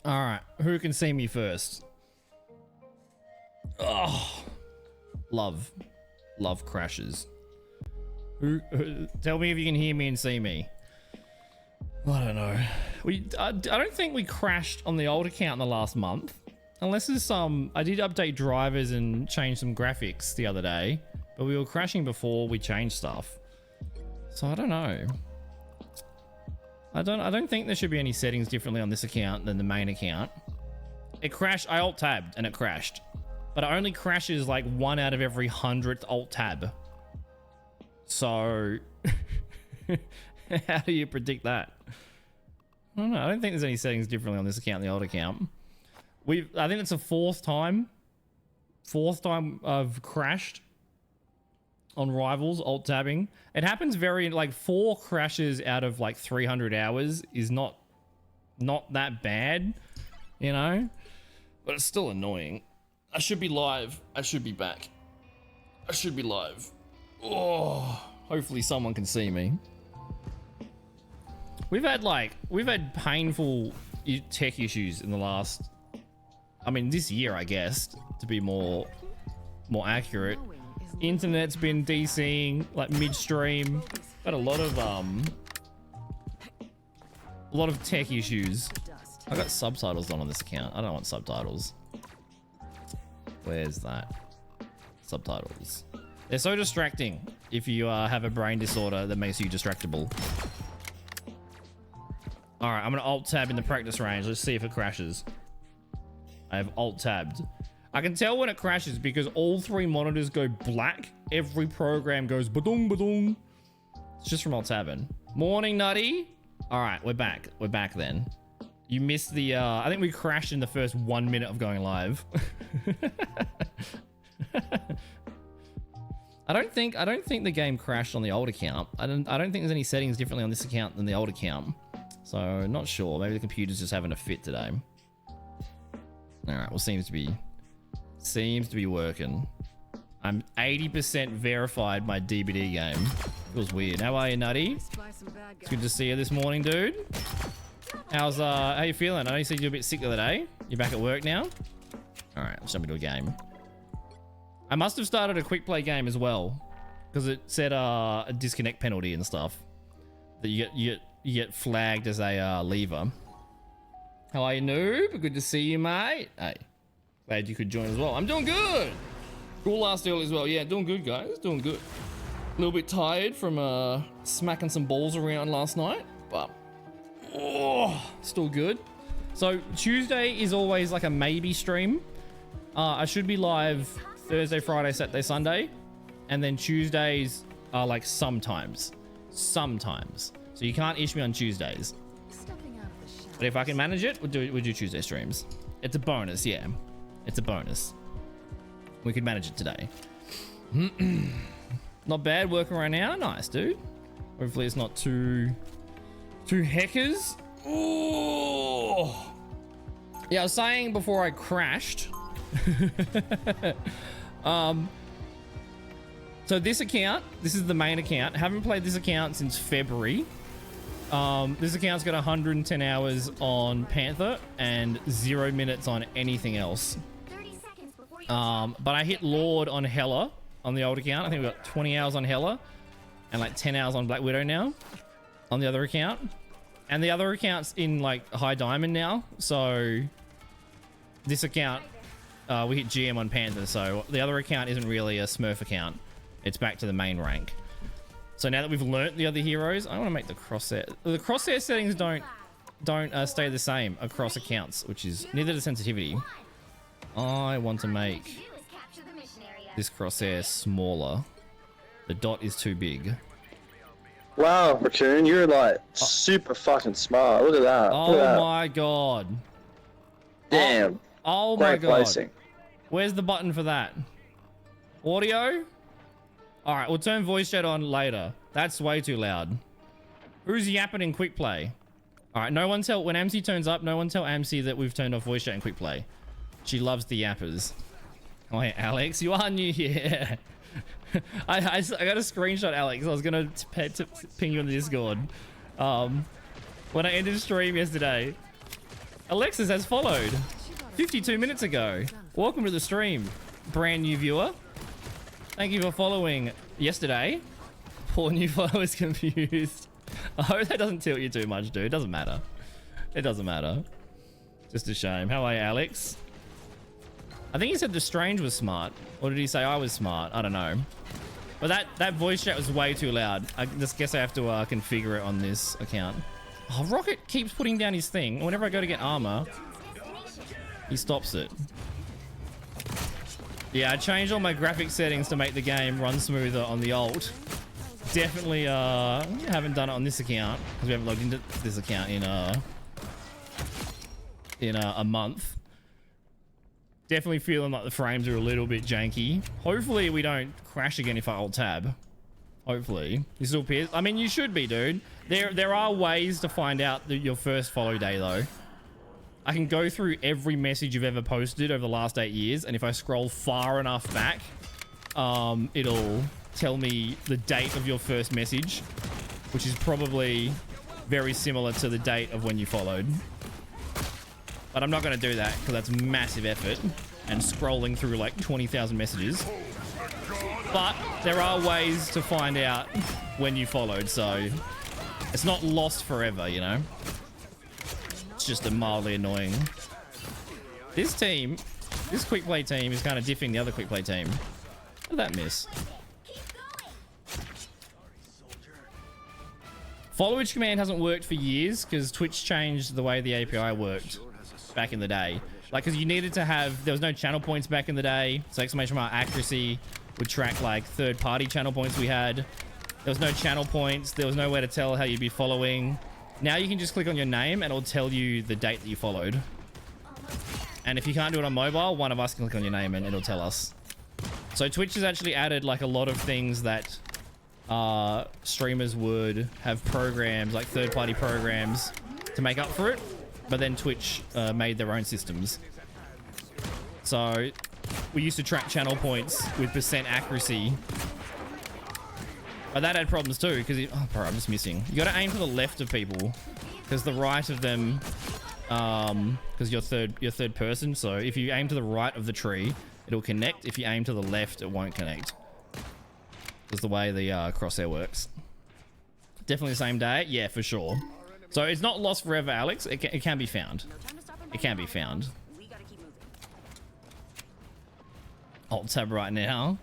All right, who can see me first? Oh, love crashes. Who tell me if you can hear me and see me. I don't know. I don't think we crashed on the old account in the last month. Unless there's some... I did update drivers and change some graphics the other day. But we were crashing before we changed stuff. So I don't know. I don't think there should be any settings differently on this account than the main account. It crashed. I alt-tabbed and it crashed. But it only crashes like 1 out of every 100th alt-tab. So... how do you predict that? I don't know. I don't think there's any settings differently on this account than the old account. I think it's the fourth time I've crashed on Rivals alt-tabbing. It happens very, like 4 crashes out of like 300 hours is not that bad, you know? But it's still annoying. I should be live. I should be back. I should be live. Oh, hopefully someone can see me. We've had painful tech issues in the last, I mean, this year, I guess, to be more accurate. Internet's been DCing like midstream. Had a lot of tech issues. I got subtitles on this account. I don't want subtitles. Where's that? Subtitles. They're so distracting if you have a brain disorder that makes you distractible. All right, I'm gonna alt-tab in the practice range. Let's see if it crashes. I have alt-tabbed. I can tell when it crashes because all 3 monitors go black. Every program goes ba-dong, ba-dong. It's just from alt-tabbing. Morning, Nutty. All right, we're back. We're back then. You missed the, I think we crashed in the first 1 minute of going live. I don't think the game crashed on the old account. I don't think there's any settings differently on this account than the old account. So not sure. Maybe the computer's just having a fit today. All right. Well, seems to be working. I'm 80% verified my DBD game. Feels weird. How are you, Nutty? It's good to see you this morning, dude. How you feeling? I know you said you were a bit sick the other day. You're back at work now? All right. Let's jump into a game. I must have started a quick play game as well because it said a disconnect penalty and stuff that you get flagged as a leaver. How are you, noob? Good to see you, mate. Hey, glad you could join as well. I'm doing good. Cool last early as well. Yeah, doing good, guys. Doing good. A little bit tired from smacking some balls around last night, but still good. So Tuesday is always like a maybe stream. I should be live Thursday, Friday, Saturday, Sunday, and then Tuesdays are like sometimes. So you can't ish me on Tuesdays. But if I can manage it, we'll do Tuesday streams. It's a bonus, yeah. It's a bonus. We could manage it today. Not bad working right now. Nice, dude. Hopefully it's not too heckers. Ooh. Yeah, I was saying before I crashed. So this account, this is the main account. Haven't played this account since February. This account's got 110 hours on Panther and 0 minutes on anything else. But I hit Lord on Hella on the old account. I think we've got 20 hours on Hella and like 10 hours on Black Widow now on the other account. And the other account's in like High Diamond now. So this account, we hit GM on Panther. So the other account isn't really a Smurf account. It's back to the main rank. So now that we've learnt the other heroes, I want to make the crosshair. The crosshair settings don't stay the same across accounts, which is neither the sensitivity. I want to make this crosshair smaller. The dot is too big. Wow, Raccoon, you're like super fucking smart. Look at that. Oh my god. Damn. Oh my god. Placing. Where's the button for that? Audio? All right, we'll turn voice chat on later. That's way too loud. Who's yapping in quick play? All right, no one tell, when AMC turns up, no one tell AMC that we've turned off voice chat in quick play. She loves the yappers. Oh, hey, Alex, you are new here. I got a screenshot, Alex. I was going to ping you on the Discord. When I ended stream yesterday, Alexis has followed 52 minutes ago. Welcome to the stream, brand new viewer. Thank you for following yesterday. Poor new follower is confused. I hope that doesn't tilt you too much, dude. It doesn't matter. It doesn't matter. Just a shame. How are you, Alex? I think he said the Strange was smart. Or did he say I was smart? I don't know. But that voice chat was way too loud. I just guess I have to configure it on this account. Oh, Rocket keeps putting down his thing. Whenever I go to get armor, he stops it. Yeah, I changed all my graphic settings to make the game run smoother on the alt. Definitely haven't done it on this account because we haven't logged into this account in a month. Definitely feeling like the frames are a little bit janky. Hopefully we don't crash again if I alt tab. Hopefully. You still appears. I mean, you should be, dude. There are ways to find out your first follow day though. I can go through every message you've ever posted over the last 8 years, and if I scroll far enough back, it'll tell me the date of your first message, which is probably very similar to the date of when you followed. But I'm not going to do that because that's massive effort and scrolling through like 20,000 messages. But there are ways to find out when you followed, so it's not lost forever, you know? It's just a mildly annoying. This team, this quick play team is kind of diffing the other quick play team. How did that miss? Followage command hasn't worked for years because Twitch changed the way the API worked back in the day. Like, because you needed to have, there was no channel points back in the day, so exclamation mark accuracy would track like third-party channel points we had. There was no channel points. There was no way to tell how you'd be following. Now you can just click on your name and it'll tell you the date that you followed. And if you can't do it on mobile, one of us can click on your name and it'll tell us. So Twitch has actually added like a lot of things that streamers would have programs, like third-party programs to make up for it. But then Twitch made their own systems. So we used to track channel points with % accuracy. But that had problems too, because oh bro, I'm just missing. You gotta aim to the left of people, because the right of them, because you're third person. So if you aim to the right of the tree, it'll connect. If you aim to the left, it won't connect. That's the way the crosshair works. Definitely the same day, yeah, for sure. So it's not lost forever, Alex. It can be found. It can be found. Alt tab right now.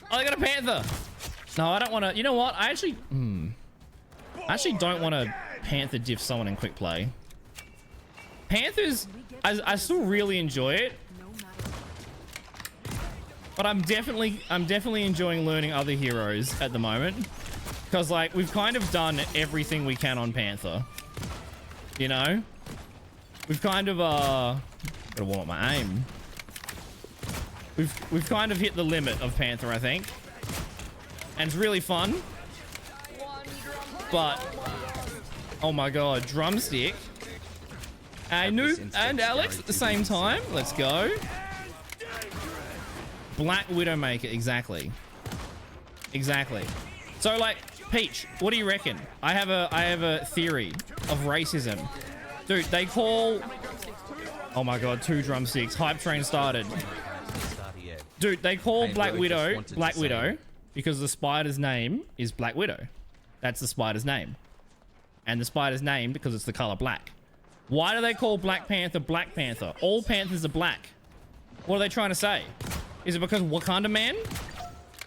Oh, I got a Panther. No, I don't want to. You know what? I actually don't want to Panther diff someone in quick play. Panthers, I still really enjoy it, but I'm definitely enjoying learning other heroes at the moment. Because, like, we've kind of done everything we can on Panther. You know? We've kind of, gotta warm up my aim. We've kind of hit the limit of Panther, I think. And it's really fun. But, oh my god, drumstick. And Alex at the same time. Let's go. Black Widowmaker, exactly. Exactly. So, like, Peach, what do you reckon? I have a theory of racism. Dude, they call... Oh my god, 2 drumsticks. Hype train started. Dude, they call Black Widow Black Widow because the spider's name is Black Widow. That's the spider's name. And the spider's named because it's the color black. Why do they call Black Panther Black Panther? All Panthers are black. What are they trying to say? Is it because Wakanda Man?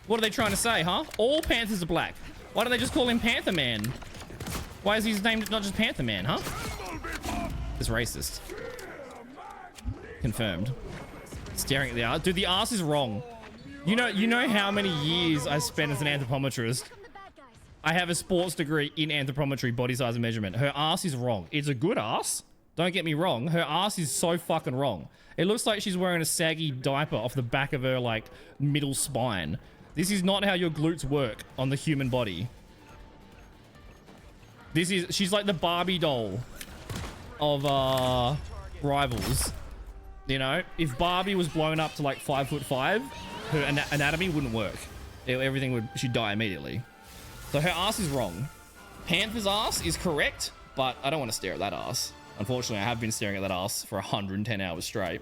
What are they trying to say, huh? All Panthers are black. Why don't they just call him Panther Man? Why is his name not just Panther Man, huh? It's racist. Confirmed. Staring at the arse. Dude, the arse is wrong. You know how many years I spent as an anthropometrist? I have a sports degree in anthropometry, body size and measurement. Her arse is wrong. It's a good arse. Don't get me wrong. Her arse is so fucking wrong. It looks like she's wearing a saggy diaper off the back of her, like, middle spine. This is not how your glutes work on the human body. She's like the Barbie doll of Rivals. You know, if Barbie was blown up to like 5'5", her anatomy wouldn't work. She'd die immediately. So her ass is wrong. Panther's ass is correct, but I don't want to stare at that ass. Unfortunately, I have been staring at that ass for 110 hours straight.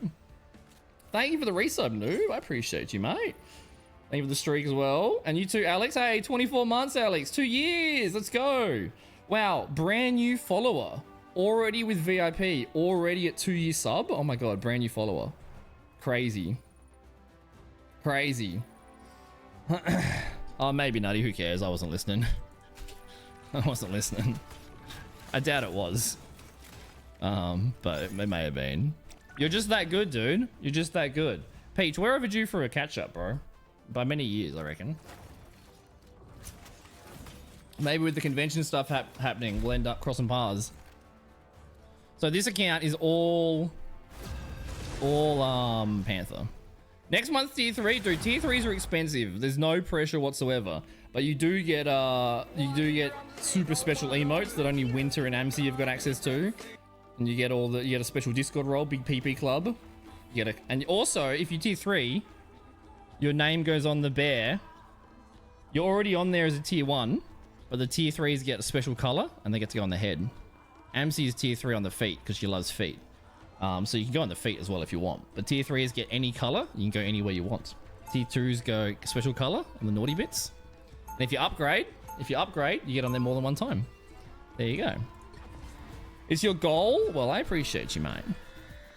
Thank you for the resub, noob. I appreciate you, mate. Thank you for the streak as well. And you too, Alex. Hey, 24 months, Alex. 2 years. Let's go. Wow, brand new follower. Already with VIP. Already at 2-year sub. Oh my god, brand new follower. Crazy. Crazy. Oh, maybe Nutty. Who cares? I wasn't listening. I wasn't listening. I doubt it was. But it may have been. You're just that good, dude. You're just that good. Peach, we're overdue for a catch-up, bro. By many years, I reckon. Maybe with the convention stuff happening, we'll end up crossing paths. So this account is all Panther. Next month's tier 3, dude. Tier 3s are expensive. There's no pressure whatsoever. But you do get super special emotes that only Winter and AMC have got access to. And you get a special Discord role, big PP club. And also, if you tier 3, your name goes on the bear. You're already on there as a tier 1, but the tier 3s get a special color and they get to go on the head. AMC is tier 3 on the feet because she loves feet. So you can go on the feet as well if you want. But tier 3s get any color. You can go anywhere you want. Tier 2s go special color on the naughty bits. And if you upgrade, you get on there more than one time. There you go. It's your goal? Well, I appreciate you, mate.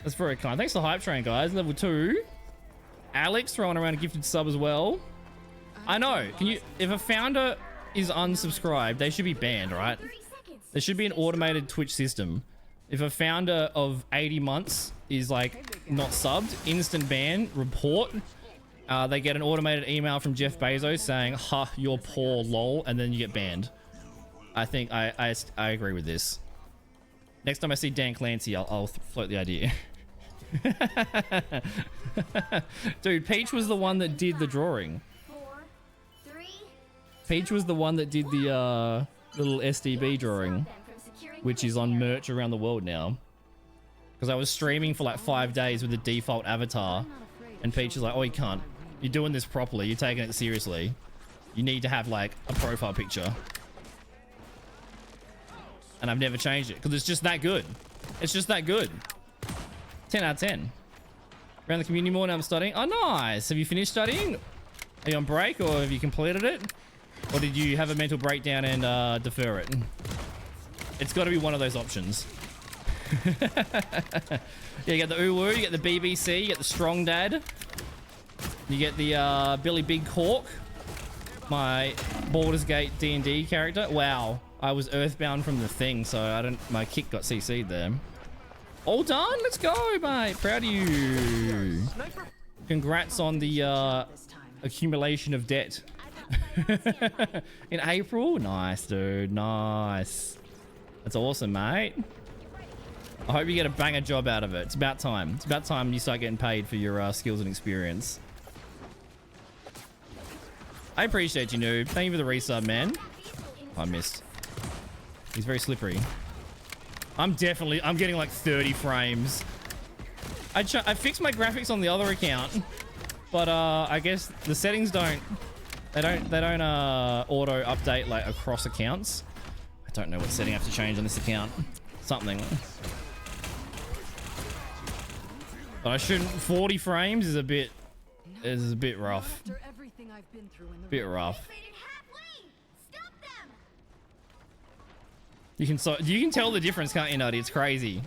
That's very kind. Thanks for the hype train, guys. Level 2. Alex throwing around a gifted sub as well. I know. If a founder is unsubscribed, they should be banned, right? There should be an automated Twitch system. If a founder of 80 months is like not subbed, instant ban, report. They get an automated email from Jeff Bezos saying, "Ha, you're poor, lol," and then you get banned. I think I agree with this. Next time I see Dan Clancy, I'll float the idea. Dude, Peach was the one that did the drawing. Peach was the one that did the little SDB drawing, which is on merch around the world now. Because I was streaming for like 5 days with the default avatar, and Peach is like, "Oh, you can't. You're doing this properly. You're taking it seriously. You need to have like a profile picture." And I've never changed it because it's just that good. It's just that good. 10 out of 10. Around the community more now I'm studying. Oh, nice. Have you finished studying? Are you on break or have you completed it? Or did you have a mental breakdown and defer it? It's got to be one of those options. Yeah, you get the Uwu, you get the BBC, you get the Strong Dad. You get the Billy Big Hawk. My Baldur's Gate D&D character. Wow. I was earthbound from the thing, so my kick got CC'd there. All done? Let's go, mate. Proud of you. Congrats on the accumulation of debt. In April? Nice, dude. Nice. That's awesome, mate. I hope you get a banger job out of it. It's about time. It's about time you start getting paid for your skills and experience. I appreciate you, noob. Thank you for the resub, man. I missed. He's very slippery. I'm getting like 30 frames. I fixed my graphics on the other account, but I guess the settings don't auto update like across accounts. I don't know what setting I have to change on this account. Something. But I shouldn't. 40 frames is a bit rough. Bit rough. You can tell the difference, can't you, Nutty? It's crazy.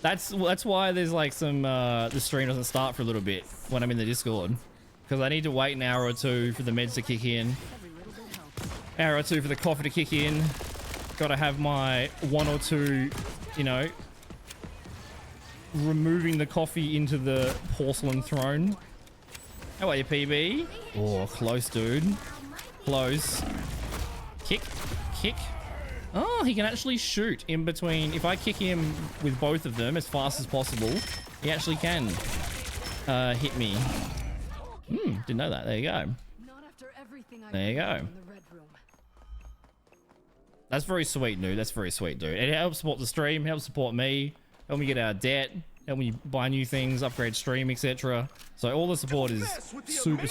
That's why there's like some the stream doesn't start for a little bit when I'm in the Discord, because I need to wait an hour or two for the meds to kick in, hour or two for the coffee to kick in. Got to have my 1 or 2, you know, removing the coffee into the porcelain throne. How are you, PB? Oh, close, dude. Close. Kick. Oh, he can actually shoot in between. If I kick him with both of them as fast as possible, he actually can hit me. Didn't know that. There you go. There you go. That's very sweet, dude. That's very sweet, dude. It helps support the stream, helps support me, help me get out of debt, help me buy new things, upgrade stream, etc. So all the support is super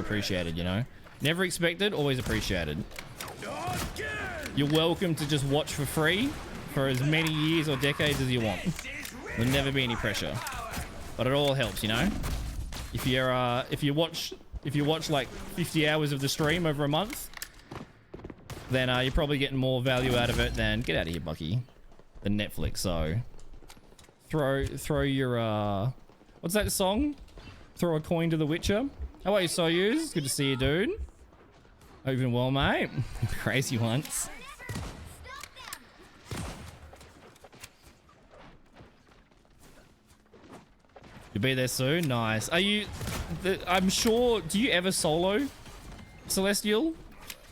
appreciated, you know? Never expected, always appreciated. You're welcome to just watch for free for as many years or decades as you want. There'll never be any pressure, but it all helps, you know. If you watch like 50 hours of the stream over a month, then you're probably getting more value out of it than get out of here, Bucky, than Netflix. So throw your what's that song? Throw a coin to the Witcher. How are you, Soyuz? Good to see you, dude. Hope you're doing well, mate. Crazy once. You'll be there soon. Nice. Are you? I'm sure. Do you ever solo, Celestial?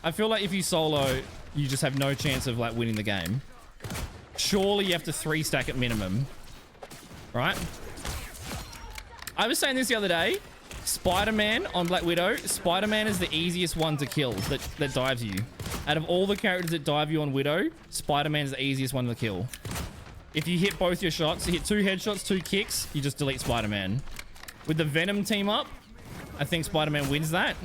I feel like if you solo, you just have no chance of like winning the game. Surely you have to 3-stack at minimum, right? I was saying this the other day. Spider-Man on Black Widow. Spider-Man is the easiest one to kill that dives you. Out of all the characters that dive you on Widow, Spider-Man is the easiest one to kill. If you hit both your shots, you hit 2 headshots, 2 kicks, you just delete Spider-Man. With the Venom team up, I think Spider-Man wins that.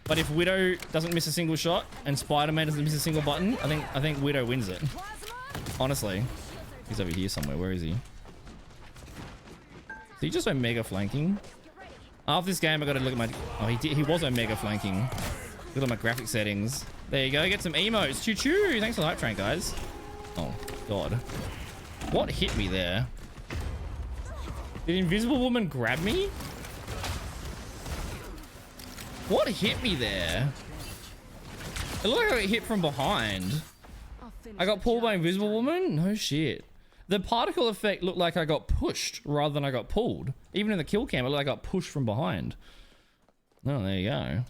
But if Widow doesn't miss a single shot and Spider-Man doesn't miss a single button, I think Widow wins it. Honestly. He's over here somewhere. Where is he? Is he just Omega flanking? After this game, I gotta look at my... Oh, he was Omega flanking. Look at my graphic settings. There you go. Get some emotes. Choo-choo. Thanks for the hype train, guys. Oh, God. What hit me there? Did Invisible Woman grab me? What hit me there? It looked like I got hit from behind. I got pulled by Invisible Woman? No shit. The particle effect looked like I got pushed rather than I got pulled. Even in the kill cam, it looked like I got pushed from behind. Oh, there you go.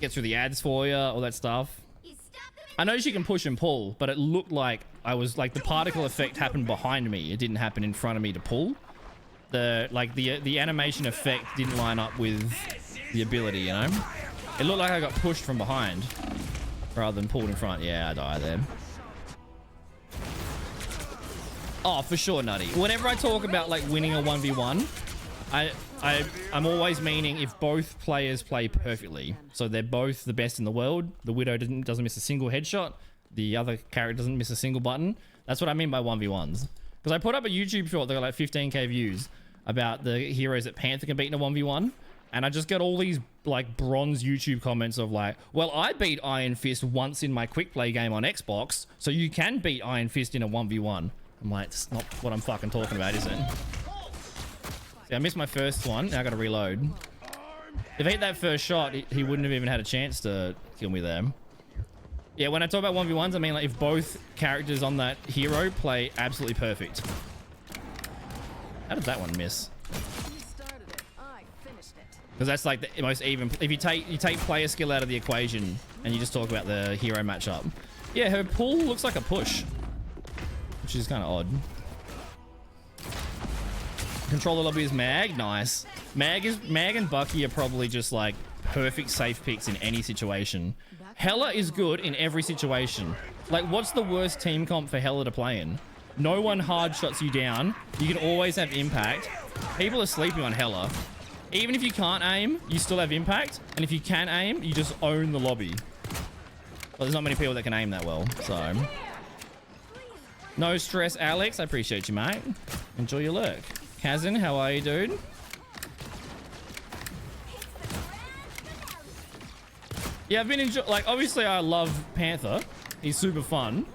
Get through the ads for you, all that stuff. I know she can push and pull, but it looked like I was like the particle effect happened behind me. It didn't happen in front of me to pull. The animation effect didn't line up with the ability, you know? It looked like I got pushed from behind rather than pulled in front. Yeah, I died there. Oh, for sure, Nutty. Whenever I talk about like winning a 1v1, I'm always meaning if both players play perfectly. So they're both the best in the world. The Widow doesn't miss a single headshot. The other character doesn't miss a single button. That's what I mean by 1v1s. Because I put up a YouTube short that got like 15k views about the heroes that Panther can beat in a 1v1. And I just get all these like bronze YouTube comments of like, well, I beat Iron Fist once in my quick play game on Xbox. So you can beat Iron Fist in a 1v1. I'm like, it's not what I'm fucking talking about, is it? See, I missed my first one. Now I gotta reload. If I hit that first shot, he wouldn't have even had a chance to kill me there. Yeah, when I talk about 1v1s, I mean like if both characters on that hero play absolutely perfect. How did that one miss? Because that's like the most even. If you take player skill out of the equation and you just talk about the hero matchup. Yeah, her pull looks like a push, which is kind of odd. Controller lobby is Mag. Nice. Mag and Bucky are probably just like perfect safe picks in any situation. Hela is good in every situation. Like, what's the worst team comp for Hela to play in? No one hard shots you down. You can always have impact. People are sleeping on Hela. Even if you can't aim, you still have impact. And if you can aim, you just own the lobby. Well, there's not many people that can aim that well, so. No stress, Alex. I appreciate you, mate. Enjoy your lurk. Kazin, how are you, dude? Yeah, I've been enjoying, like, obviously I love Panther. He's super fun.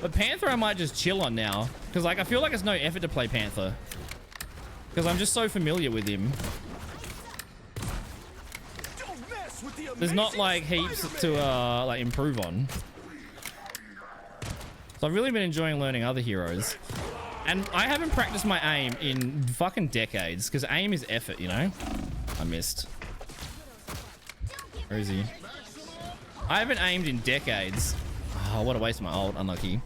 But Panther I might just chill on now. Because, like, I feel like it's no effort to play Panther. Because I'm just so familiar with him. There's not, like, heaps to, like, improve on. So I've really been enjoying learning other heroes. And I haven't practiced my aim in fucking decades. Because aim is effort, you know? I missed. Where is he? I haven't aimed in decades. Oh, what a waste of my ult. Unlucky.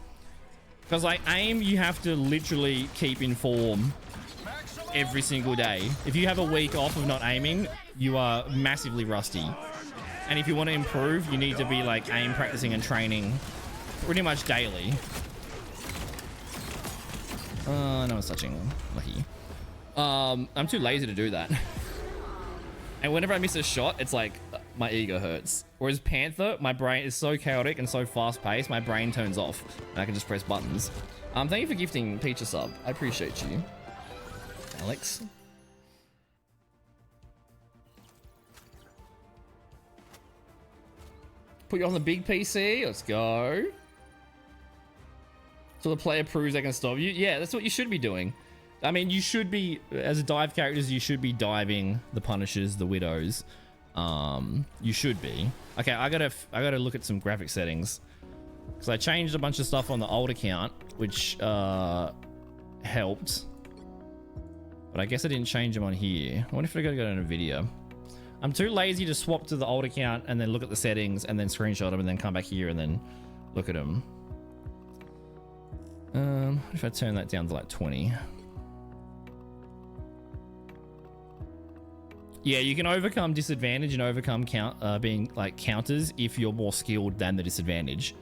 Because, like, aim, you have to literally keep in form every single day. If you have a week off of not aiming, you are massively rusty. And if you want to improve, you need to be, like, aim practicing and training pretty much daily. No one's touching. Lucky. I'm too lazy to do that. And whenever I miss a shot, it's like my ego hurts. Whereas Panther, my brain is so chaotic and so fast paced, my brain turns off and I can just press buttons. Thank you for gifting Peach a sub. I appreciate you, Alex. Put you on the big PC. Let's go. So the player proves they can stop you. Yeah, that's what you should be doing. I mean, you should be, as a dive characters, you should be diving the Punishers, the Widows. You should be. Okay, I gotta look at some graphic settings. Because I changed a bunch of stuff on the old account, which helped. But I guess I didn't change them on here. I wonder if I gotta go in a video. I'm too lazy to swap to the old account and then look at the settings and then screenshot them and then come back here and then look at them. If I turn that down to like 20. Yeah, you can overcome disadvantage and overcome being like counters if you're more skilled than the disadvantage,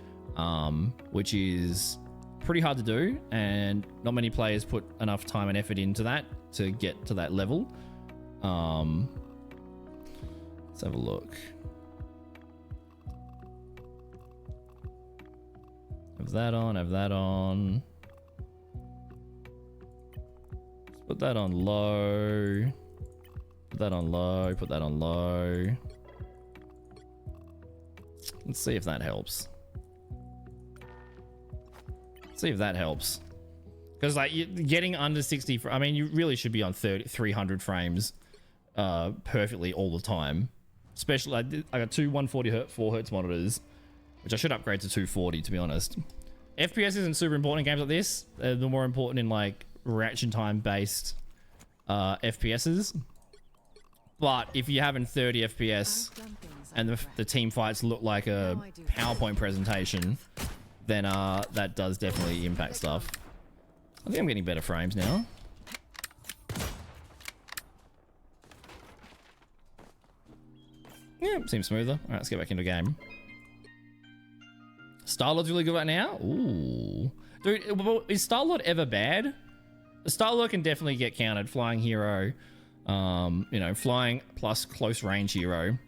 which is pretty hard to do, and not many players put enough time and effort into that to get to that level. Let's have a look. Have that on, have that on. Let's put that on low. Put that on low, put that on low. Let's see if that helps. See if that helps. Because like getting under 60, I mean, you really should be on 300 frames perfectly all the time. Especially, I got two 144 hertz monitors, which I should upgrade to 240 to be honest. FPS isn't super important in games like this. They're more important in like reaction time based FPSs. But if you're having 30 FPS and the team fights look like a PowerPoint presentation, then that does definitely impact stuff. I think I'm getting better frames now. Yeah, seems smoother. All right, let's get back into the game. Star-Lord's really good right now. Ooh. Dude, is Star-Lord ever bad? Star-Lord can definitely get counted. Flying hero. You know, flying plus close range hero.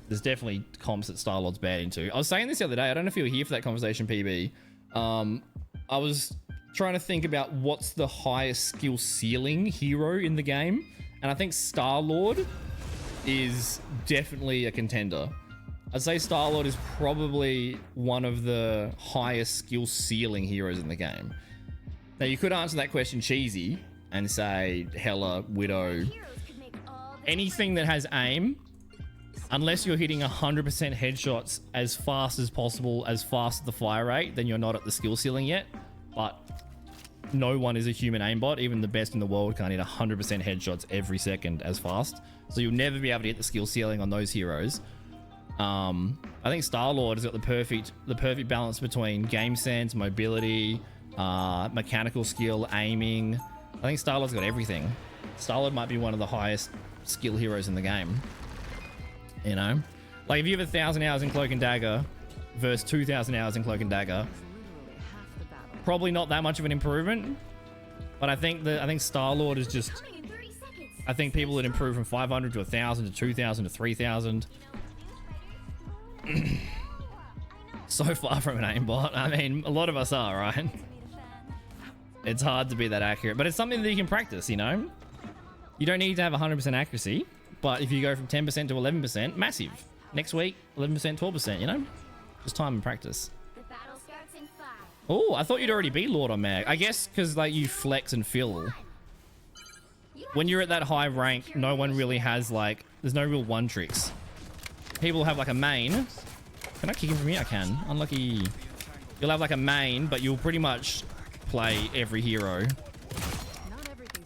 There's definitely comps that Star-Lord's bad into. I was saying this the other day. I don't know if you were here for that conversation, PB. I was trying to think about what's the highest skill ceiling hero in the game. And I think Star-Lord is definitely a contender. I'd say Star-Lord is probably one of the highest skill ceiling heroes in the game. Now, you could answer that question cheesy and say Hela, Widow, anything that has aim, unless you're hitting 100% headshots as fast as possible, as fast as the fire rate, then you're not at the skill ceiling yet. But no one is a human aimbot. Even the best in the world can't hit 100% headshots every second as fast. So you'll never be able to hit the skill ceiling on those heroes. I think Star-Lord has got the perfect balance between game sense, mobility, mechanical skill, aiming. I think Star-Lord's got everything. Star-Lord might be one of the highest skill heroes in the game. You know? Like, if you have 1,000 hours in Cloak and Dagger versus 2,000 hours in Cloak and Dagger, probably not that much of an improvement. But I think Star-Lord is just... I think people would improve from 500 to 1,000 to 2,000 to 3,000. So far from an aimbot. I mean, a lot of us are, right? It's hard to be that accurate, but it's something that you can practice, you know? You don't need to have 100% accuracy, but if you go from 10% to 11%, massive. Next week, 11%, 12%, you know? Just time and practice. Oh, I thought you'd already be Lord on Mag. I guess because like you flex and fill. When you're at that high rank, no one really has like, there's no real one tricks. People have like a main. Can I kick him from here? I can. Unlucky. You'll have like a main, but you'll pretty much play every hero.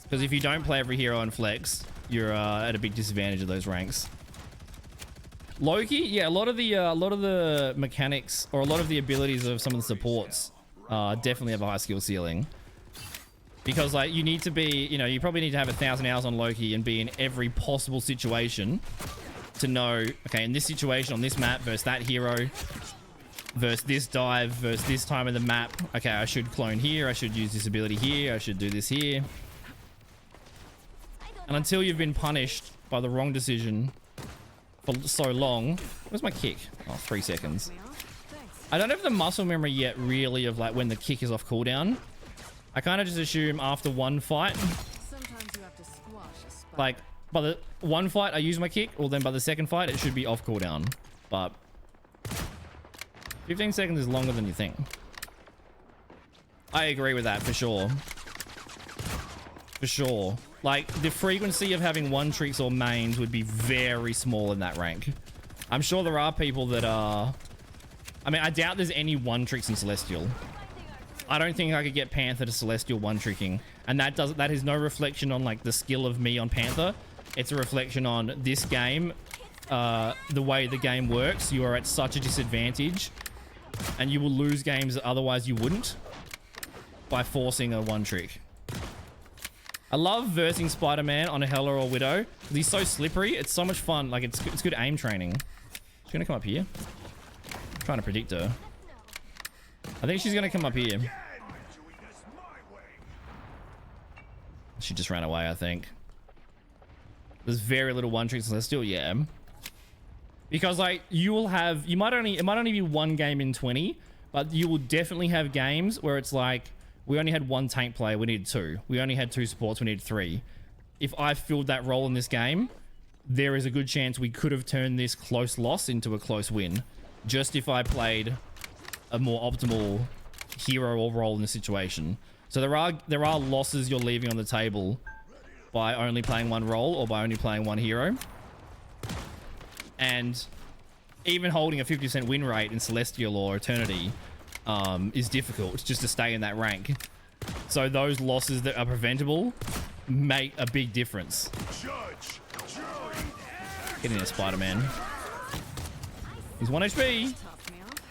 Because if you don't play every hero and flex, you're at a big disadvantage of those ranks. Loki, yeah, a lot of the mechanics or a lot of the abilities of some of the supports definitely have a high skill ceiling. Because like you need to be, you know, you probably need to have 1,000 hours on Loki and be in every possible situation to know, okay, in this situation on this map versus that hero versus this dive versus this time of the map, okay, I should clone here, I should use this ability here, I should do this here. And until you've been punished by the wrong decision for so long. Where's my kick? Oh, 3 seconds. I don't have the muscle memory yet, really, of like when the kick is off cooldown. I kind of just assume after one fight, like by the one fight I use my kick, or then by the second fight it should be off cooldown. But 15 seconds is longer than you think. I agree with that for sure. For sure. Like the frequency of having one tricks or mains would be very small in that rank. I'm sure there are people that are... I mean, I doubt there's any one tricks in Celestial. I don't think I could get Panther to Celestial one tricking, and that is no reflection on like the skill of me on Panther. It's a reflection on this game, the way the game works. You are at such a disadvantage, and you will lose games that otherwise you wouldn't by forcing a one trick. I love versing Spider-Man on a Hela or Widow. He's so slippery. It's so much fun. Like it's good aim training. She's gonna come up here. I'm trying to predict her. I think she's gonna come up here. She just ran away, I think. There's very little one tricks Celestial, yeah. Because like you might only, it might only be one game in 20, but you will definitely have games where it's like, we only had one tank player, we needed 2. We only had 2 supports, we needed 3. If I filled that role in this game, there is a good chance we could have turned this close loss into a close win. Just if I played a more optimal hero or role in the situation. So there are losses you're leaving on the table by only playing one role or by only playing one hero. And even holding a 50% win rate in Celestial or Eternity is difficult just to stay in that rank. So those losses that are preventable make a big difference. Get in there, Spider-Man. He's 1 HP.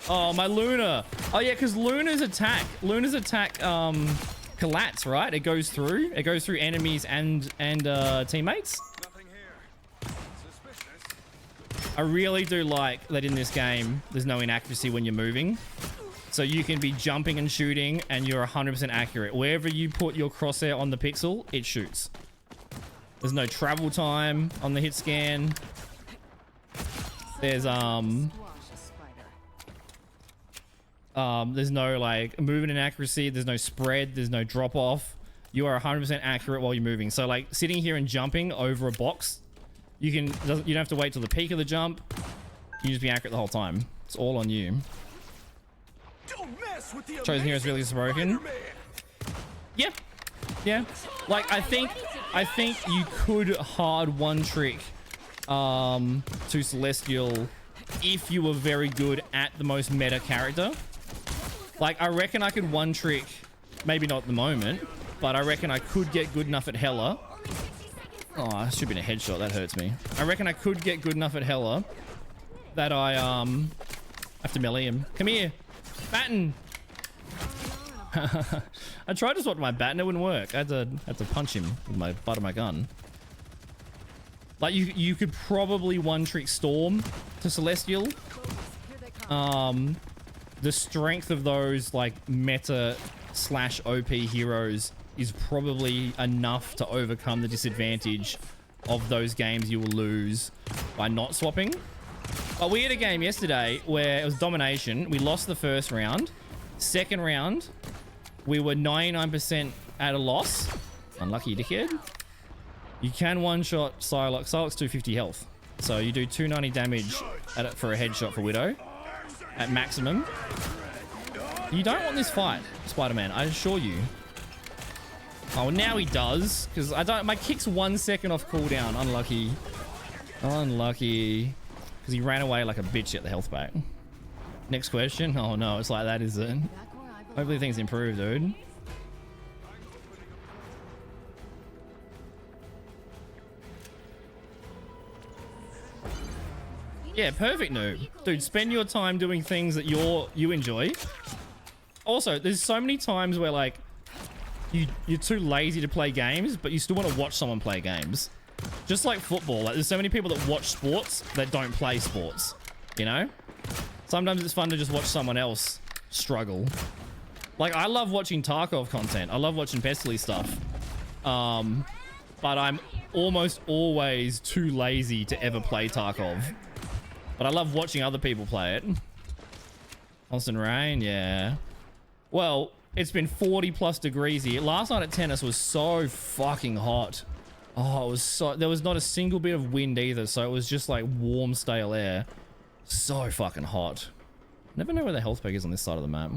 Oh, my Luna. Oh yeah, because Luna's attack collats, right? It goes through enemies and teammates. I really do like that in this game there's no inaccuracy when you're moving. So you can be jumping and shooting and you're 100% accurate. Wherever you put your crosshair on the pixel, it shoots. There's no travel time on the hit scan. There's no like movement inaccuracy. There's no spread. There's no drop off. You are 100% accurate while you're moving. So like sitting here and jumping over a box, you don't have to wait till the peak of the jump. You just be accurate the whole time. It's all on you. Chosen hero is really broken. Yeah, yeah. Like I think you could hard one trick to Celestial if you were very good at the most meta character. Like I reckon I could one trick, maybe not at the moment, but I reckon I could get good enough at Hela. Oh, I should have been a headshot. That hurts me. I reckon I could get good enough at Hela that I have to melee him. Come here, Batten. I tried to swap my bat and it wouldn't work. I had to punch him with my butt of my gun. Like you could probably one trick Storm to Celestial. The strength of those like meta / OP heroes is probably enough to overcome the disadvantage of those games you will lose by not swapping. But we had a game yesterday where it was domination. We lost the first round. Second round, we were 99% at a loss. Unlucky dickhead. You can one-shot Psylocke. Psylocke's 250 health. So you do 290 damage for a headshot for Widow at maximum. You don't want this fight, Spider-Man, I assure you. Oh, now he does. Because my kick's 1 second off cooldown. Unlucky. Unlucky. Because he ran away like a bitch at the health back. Next question. Oh no, it's like that, is it? Hopefully things improve, dude. Yeah, perfect noob. Dude, spend your time doing things that you enjoy. Also, there's so many times where like you're too lazy to play games, but you still want to watch someone play games. Just like football, like there's so many people that watch sports that don't play sports, you know? Sometimes it's fun to just watch someone else struggle. Like I love watching Tarkov content. I love watching Pestily stuff. but I'm almost always too lazy to ever play Tarkov. But I love watching other people play it. Constant rain, yeah. Well, it's been 40 plus degrees here. Last night at tennis was so fucking hot. Oh, it was so... There was not a single bit of wind either, so it was just like warm, stale air. So fucking hot. Never know where the health peg is on this side of the map.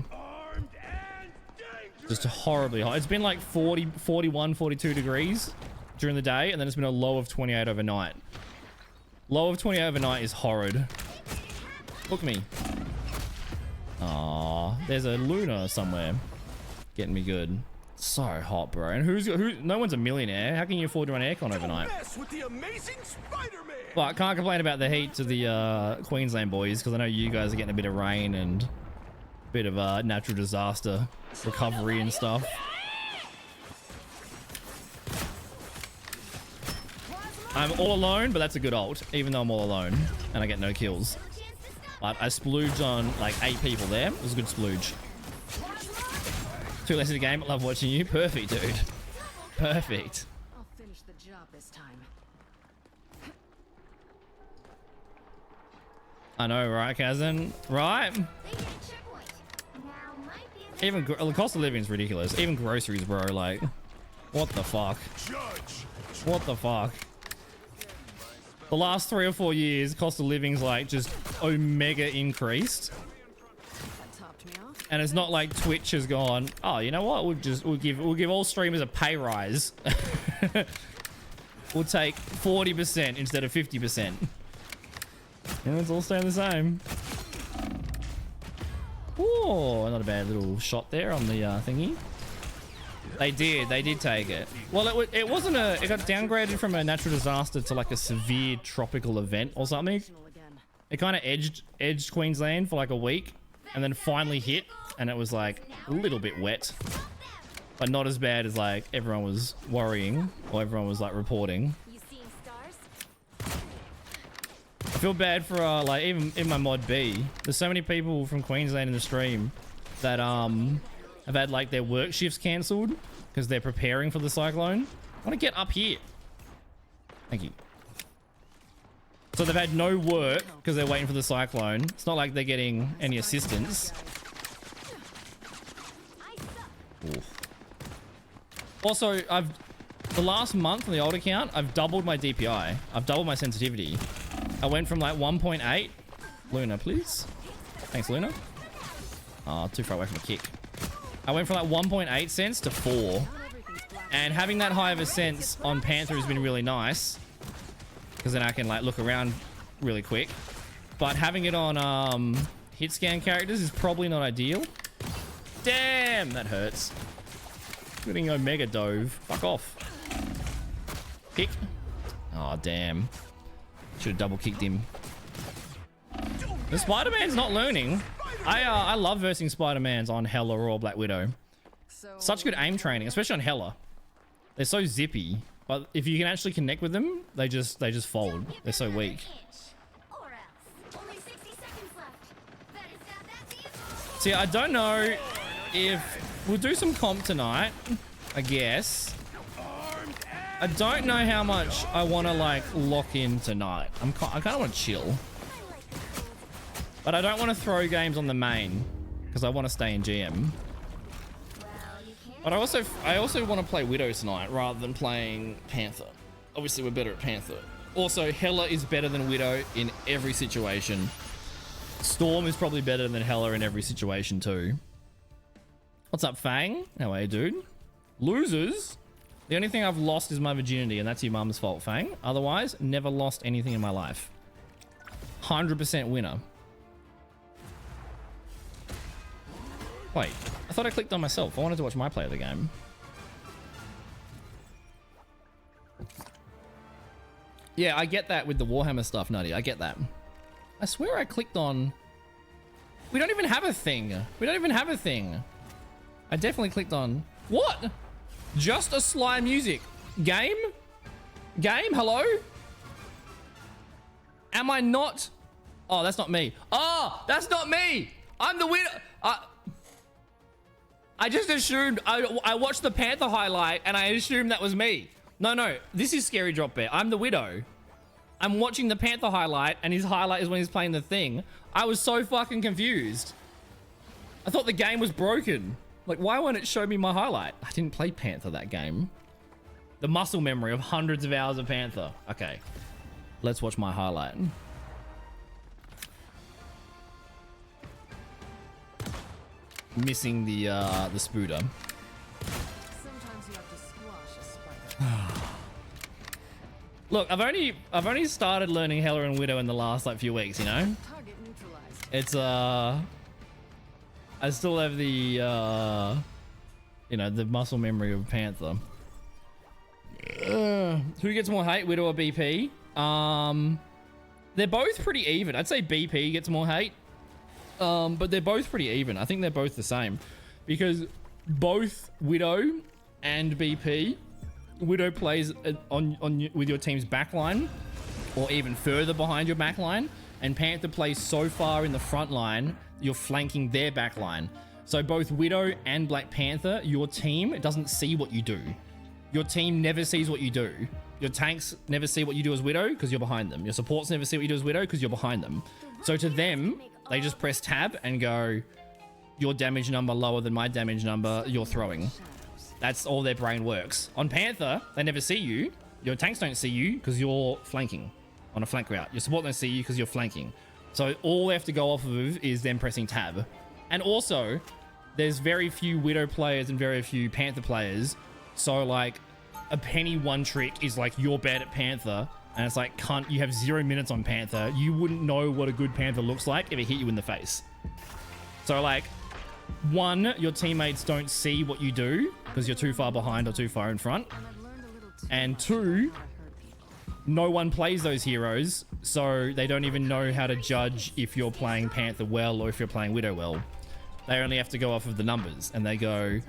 Just horribly hot. It's been like 40, 41, 42 degrees during the day, and then it's been a low of 28 overnight. Low of 28 overnight is horrid. Look me. Aww, there's a Luna somewhere getting me good. So hot, bro. And who? No one's a millionaire. How can you afford to run aircon overnight? Well, I can't complain about the heat to the Queensland boys, because I know you guys are getting a bit of rain and a bit of natural disaster recovery and stuff. I'm all alone, but that's a good ult, even though I'm all alone and I get no kills. But I splooged on like 8 people there. It was a good splooge. 2 less in the game. I love watching you. Perfect, dude. Perfect. I'll finish the job this time. I know, right, Kazan? Right? Even the cost of living is ridiculous. Even groceries, bro. Like, what the fuck? What the fuck? The last 3 or 4 years, cost of living's like just omega increased. And it's not like Twitch has gone, oh, you know what? We'll give all streamers a pay rise. We'll take 40% instead of 50%. And it's all staying the same. Oh, not a bad little shot there on the thingy. They did take it. Well, it wasn't it got downgraded from a natural disaster to like a severe tropical event or something. It kind of edged Queensland for like a week and then finally hit, and it was like a little bit wet, but not as bad as like everyone was worrying or everyone was like reporting. I feel bad for like even in my mod B, there's so many people from Queensland in the stream that have had like their work shifts cancelled because they're preparing for the cyclone. I want to get up here. Thank you. So they've had no work because they're waiting for the cyclone. It's not like they're getting any assistance. Oof. Also, the last month on the old account, I've doubled my DPI. I've doubled my sensitivity. I went from like 1.8. Luna, please. Thanks, Luna. Oh, too far away from the kick. I went from like 1.8 cents to 4. And having that high of a sense on Panther has been really nice, because then I can like look around really quick. But having it on hit scan characters is probably not ideal. Damn, that hurts. Getting Omega dove. Fuck off. Kick. Oh, damn. Should have double kicked him. The Spider-Man's not learning. I love versing Spider-Mans on Hela or Black Widow. Such good aim training, especially on Hela. They're so zippy, but if you can actually connect with them, they just fold. They're so weak. See, I don't know if we'll do some comp tonight, I guess. I don't know how much I want to like lock in tonight. I kind of want to chill, but I don't want to throw games on the main because I want to stay in GM. But I also want to play Widow tonight rather than playing Panther. Obviously, we're better at Panther. Also, Hela is better than Widow in every situation. Storm is probably better than Hela in every situation too. What's up, Fang? How are you, dude? Losers? The only thing I've lost is my virginity, and that's your mum's fault, Fang. Otherwise, never lost anything in my life. 100% winner. Wait, I thought I clicked on myself. I wanted to watch my play of the game. Yeah, I get that with the Warhammer stuff, Nutty. I get that. I swear I clicked on... We don't even have a thing. We don't even have a thing. I definitely clicked on... What? Just a Sly music. Game? Game? Hello? Am I not... Oh, that's not me. Oh, that's not me. I'm the winner. I just assumed... I watched the Panther highlight and I assumed that was me. No, this is Scary Drop Bear. I'm the Widow. I'm watching the Panther highlight, and his highlight is when he's playing the thing. I was so fucking confused. I thought the game was broken. Like, why won't it show me my highlight? I didn't play Panther that game. The muscle memory of hundreds of hours of Panther. Okay, let's watch my highlight. Missing the spooter. Sometimes you have to squash a spider. Look, I've only started learning Hela and Widow in the last like few weeks, you know? Target neutralized. It's I still have the you know, the muscle memory of Panther. Who gets more hate, Widow or BP? They're both pretty even. I'd say BP gets more hate. But they're both pretty even. I think they're both the same because both Widow and BP, Widow plays on with your team's backline or even further behind your backline, and Panther plays so far in the front line you're flanking their backline. So both Widow and Black Panther, your team doesn't see what you do. Your team never sees what you do. Your tanks never see what you do as Widow because you're behind them. Your supports never see what you do as Widow because you're behind them. So to them, they just press tab and go, your damage number lower than my damage number, you're throwing. That's all their brain works. On Panther, they never see you. Your tanks don't see you because you're flanking on a flank route. Your support don't see you because you're flanking. So all they have to go off of is them pressing tab. And also, there's very few Widow players and very few Panther players. So like a penny one trick is like, you're bad at Panther. And it's like, cunt, you have 0 minutes on Panther. You wouldn't know what a good Panther looks like if it hit you in the face. So like, one, your teammates don't see what you do because you're too far behind or too far in front. And two, no one plays those heroes, so they don't even know how to judge if you're playing Panther well or if you're playing Widow well. They only have to go off of the numbers, and they go,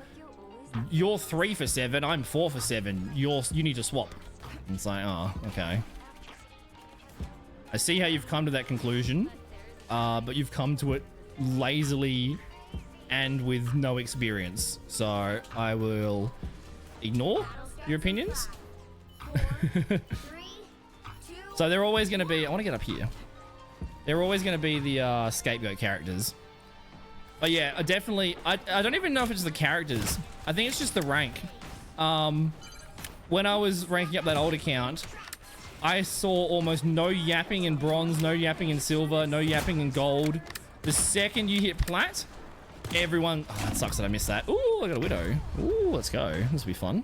you're 3 for 7, I'm 4 for 7, you need to swap. And it's like, oh, okay. I see how you've come to that conclusion, but you've come to it lazily and with no experience. So I will ignore your opinions. So they're always going to be, I want to get up here. They're always going to be the scapegoat characters. But yeah, I definitely, I don't even know if it's the characters. I think it's just the rank. When I was ranking up that old account, I saw almost no yapping in bronze, no yapping in silver, no yapping in gold. The second you hit plat, everyone, oh, that sucks that I missed that. Ooh, I got a Widow. Ooh, let's go. This will be fun.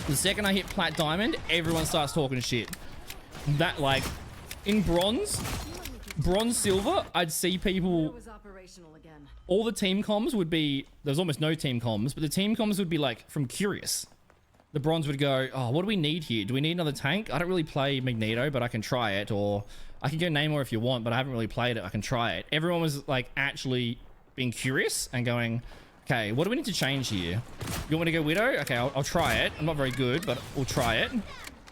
The second I hit plat diamond, everyone starts talking shit. That, like, in bronze, silver, I'd see people, all the team comms would be, there's almost no team comms, but the team comms would be like from Curious. The bronze would go, oh, what do we need here? Do we need another tank? I don't really play Magneto, but I can try it. Or I can go Namor if you want, but I haven't really played it. I can try it. Everyone was like actually being curious and going, okay, what do we need to change here? You want me to go Widow? Okay, I'll try it. I'm not very good, but we'll try it.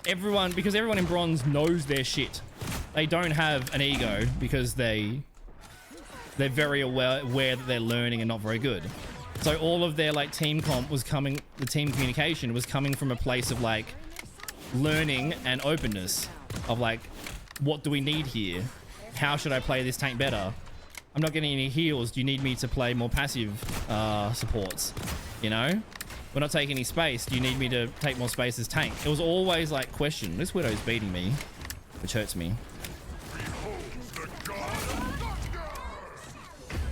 Everyone, because everyone in bronze knows their shit. They don't have an ego because they're very aware that they're learning and not very good. So all of their like team comp was coming, the team communication was coming from a place of like learning and openness of like, what do we need here? How should I play this tank better? I'm not getting any heals. Do you need me to play more passive supports? You know, we're not taking any space. Do you need me to take more space as tank? It was always like question. This Widow's beating me, which hurts me.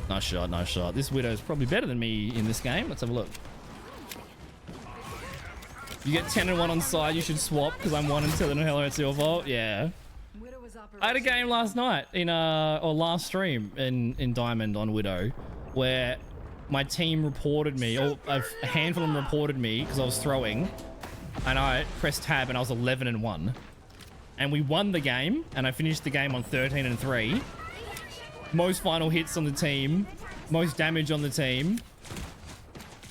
Nice shot, nice shot. This Widow's probably better than me in this game. Let's have a look. You get 10 and 1 on side, you should swap because I'm 1 and 2 and Hela at silver. Yeah. I had a game last night in or last stream in Diamond on Widow where my team reported me, or a handful of them reported me because I was throwing, and I pressed tab and I was 11 and 1. And we won the game, and I finished the game on 13 and 3. Most final hits on the team, most damage on the team.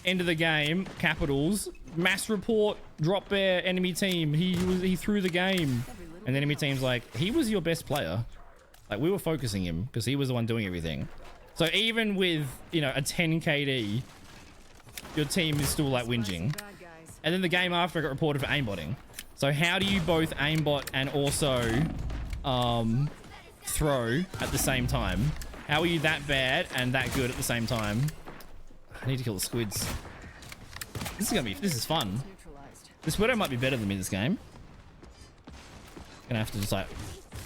End of the game, capitals, mass report, drop bear, enemy team. He threw the game. And the enemy team's like, he was your best player. Like, we were focusing him because he was the one doing everything. So even with, you know, a 10 KD, your team is still like whinging. And then the game after I got reported for aimbotting. So how do you both aimbot and also throw at the same time? How are you that bad and that good at the same time? I need to kill the squids. This is fun. Neutralized. This widow might be better than me this game. Gonna have to just like,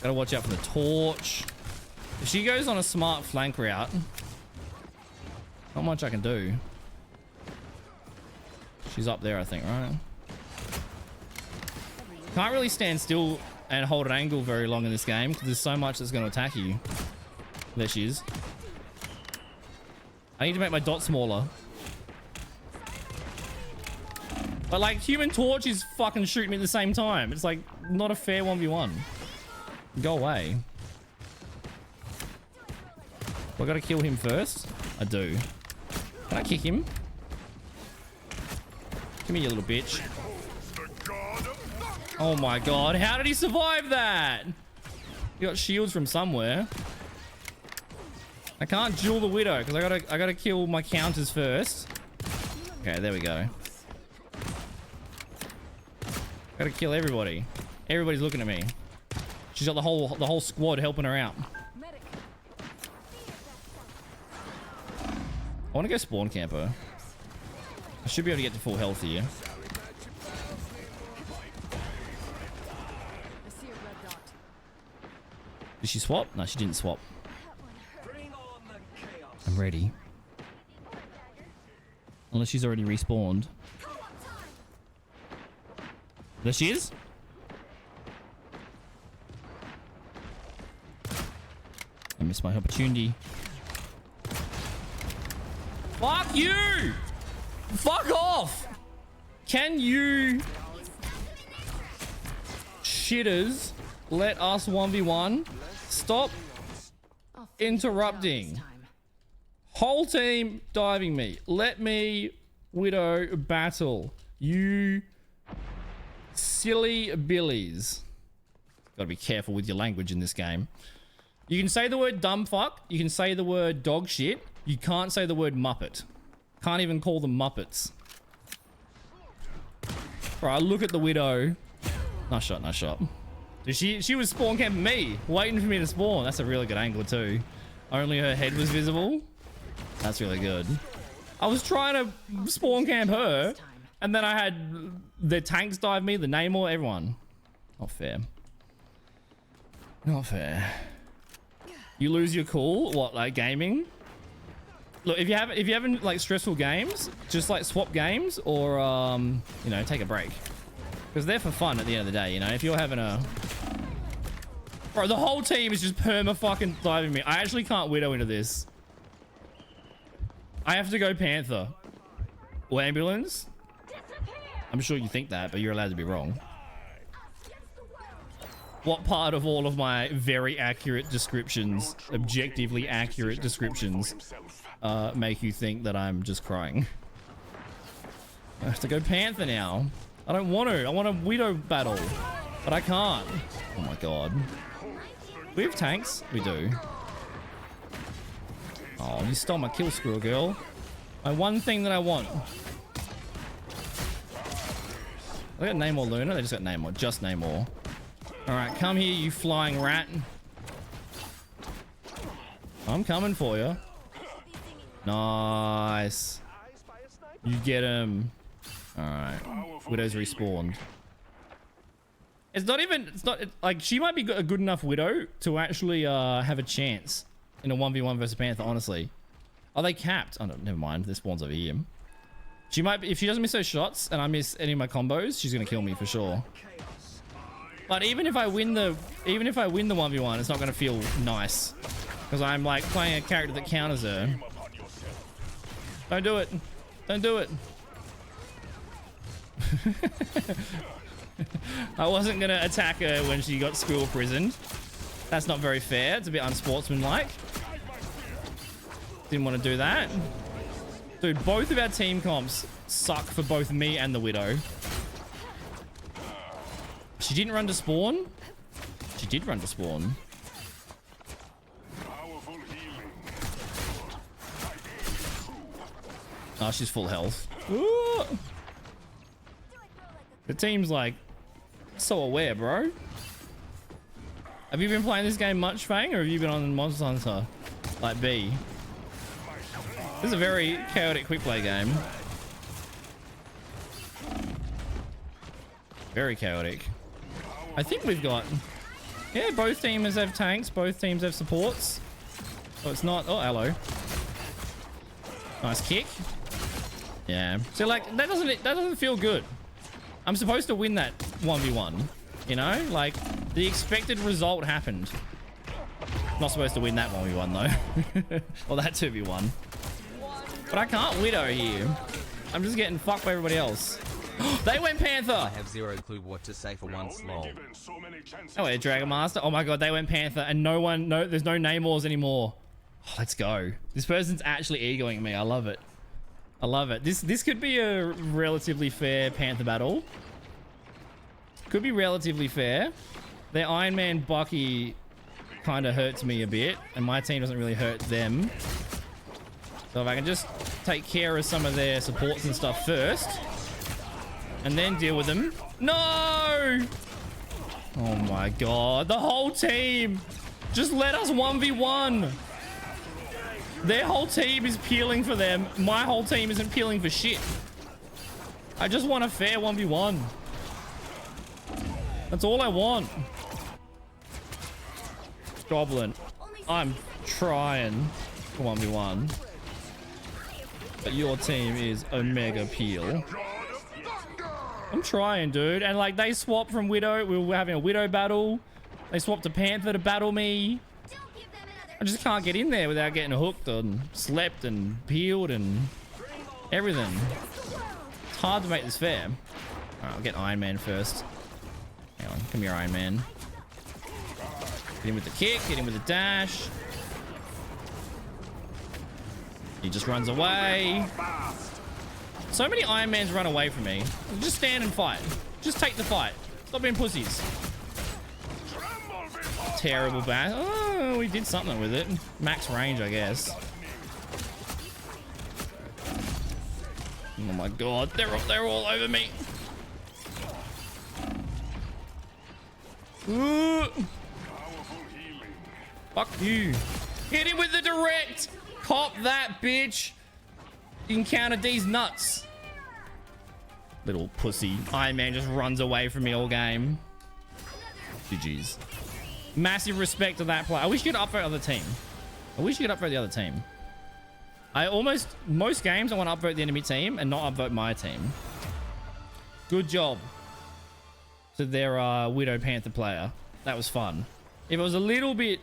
gotta watch out for the torch. If she goes on a smart flank route, not much I can do. She's up there, I think, right? Can't really stand still and hold an angle very long in this game because there's so much that's going to attack you. There she is. I need to make my dot smaller. But like, Human Torch is fucking shooting me at the same time. It's like not a fair 1v1. Go away. I gotta kill him first? I do. Can I kick him? Come here, you little bitch. Oh my god, how did he survive that? He got shields from somewhere. I can't duel the widow because I gotta kill my counters first. Okay, there we go. Gotta kill everybody. Everybody's looking at me. She's got the whole squad helping her out. Medic. I want to go spawn camper. I should be able to get to full health here. I see a red dot. Did she swap? No, she didn't swap. I'm ready. Unless she's already respawned. There she is. I missed my opportunity. Fuck you! Fuck off! Can you shitters let us 1v1? Stop I'll finish the job interrupting. this time. Whole team diving me. Let me widow battle. You silly billies. Gotta be careful with your language in this game. You can say the word dumb fuck. You can say the word dog shit. You can't say the word muppet. Can't even call them muppets. Alright, look at the widow. Nice shot, nice shot. She was spawn camping me, waiting for me to spawn. That's a really good angle too. Only her head was visible. That's really good. I was trying to spawn camp her, and then I had the tanks dive me, the Namor, everyone. Not fair. Not fair. You lose your cool? What, like gaming? Look, if you having like stressful games, just like swap games or you know, take a break. Because they're for fun at the end of the day, you know. If you're having a... Bro, the whole team is just perma fucking diving me. I actually can't widow into this. I have to go Panther. Or ambulance. I'm sure you think that, but you're allowed to be wrong. What part of all of my very accurate descriptions, objectively accurate descriptions, make you think that I'm just crying? I have to go Panther now. I don't want to. I want a widow battle, but I can't. Oh my god. We have tanks? We do. Oh, you stole my kill, squirrel girl. My one thing that I want. They got Namor Luna? They just got Namor. Just Namor. Alright, come here, you flying rat. I'm coming for you. Nice. You get him. Alright. Widow's respawned. It's not even... It's not... Like, she might be a good enough Widow to actually have a chance in a 1v1 versus Panther, honestly. Are they capped? Oh, no, never mind. This spawn's over here. She might be... If she doesn't miss those shots and I miss any of my combos, she's gonna kill me for sure. But even if I win the 1v1, it's not gonna feel nice. Because I'm like playing a character that counters her. Don't do it. Don't do it. I wasn't gonna attack her when she got school prisoned. That's not very fair. It's a bit unsportsmanlike. Didn't want to do that. Dude, both of our team comps suck for both me and the Widow. She didn't run to spawn? She did run to spawn. Oh, she's full health. Ooh. The team's like So aware, bro. Have you been playing this game much, Fang, or have you been on Monster Hunter? Like B? This is a very chaotic quick play game. Very chaotic. I think we've got... Yeah, both teams have tanks. Both teams have supports. So it's not... Oh, hello. Nice kick. Yeah. So, like, that doesn't feel good. I'm supposed to win that 1v1. You know? Like, the expected result happened. Not supposed to win that 1v1, though. Or that 2v1. But I can't Widow here. I'm just getting fucked by everybody else. They went Panther. I have zero clue what to say for once, lol. Oh, wait, Dragon Master. Oh my god, they went Panther, and there's no Namors anymore. Oh, let's go. This person's actually egoing me. I love it. I love it. This could be a relatively fair Panther battle. Could be relatively fair. Their Iron Man Bucky kind of hurts me a bit, and my team doesn't really hurt them. So if I can just take care of some of their supports and stuff first, and then deal with them. No! Oh my god. The whole team just let us 1v1. Their whole team is peeling for them. My whole team isn't peeling for shit. I just want a fair 1v1. That's all I want. Goblin, I'm trying for 1v1. But your team is a mega peel. I'm trying, dude. And like they swapped from Widow. We were having a Widow battle. They swapped to Panther to battle me. I just can't get in there without getting hooked and slept and peeled and everything. It's hard to make this fair. Alright, I'll get Iron Man first. Hang on, come here, Iron Man. Hit him with the kick, hit him with the dash. He just runs away. So many Iron Mans run away from me. Just stand and fight. Just take the fight. Stop being pussies. Terrible BAST. Oh, we did something with it. Max range, I guess. Oh my god, they're all over me. Ooh. Fuck you. Hit him with the direct. Cop that, bitch. You can counter these nuts. Little pussy. Iron Man just runs away from me all game. GG's. Massive respect to that player. I wish you could upvote other team. I wish you could upvote the other team. Most games I want to upvote the enemy team and not upvote my team. Good job to their Widow Panther player. That was fun. If it was a little bit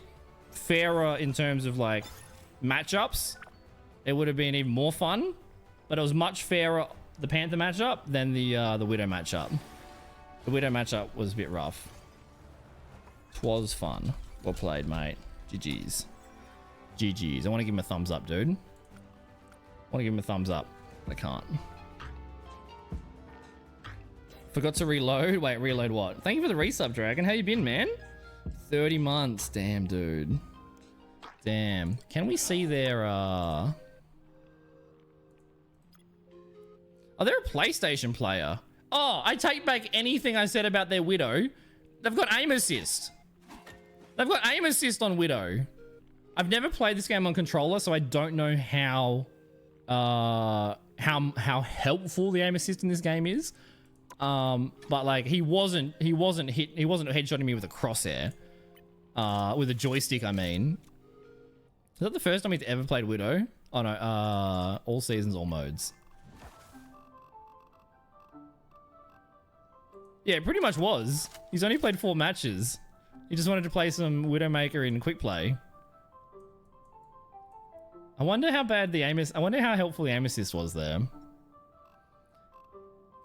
fairer in terms of like matchups, it would have been even more fun. But it was much fairer, the Panther matchup, than the Widow matchup. The Widow matchup was a bit rough. Was fun. Well played, mate. GG's. GG's. I want to give him a thumbs up, dude. I want to give him a thumbs up. I can't. Forgot to reload. Wait, reload what? Thank you for the resub, Dragon. How you been, man? 30 months. Damn, dude. Damn. Can we see their Oh, they're a PlayStation player. Oh, I take back anything I said about their Widow. They've got aim assist. They've got aim assist on Widow. I've never played this game on controller, so I don't know how helpful the aim assist in this game is. But like he wasn't headshotting me with a crosshair. With a joystick, I mean. Is that the first time he's ever played Widow? Oh no, all seasons, all modes. Yeah, it pretty much was. He's only played 4 matches. He just wanted to play some Widowmaker in quick play. I wonder how bad the aim is. I wonder how helpful the aim assist was there.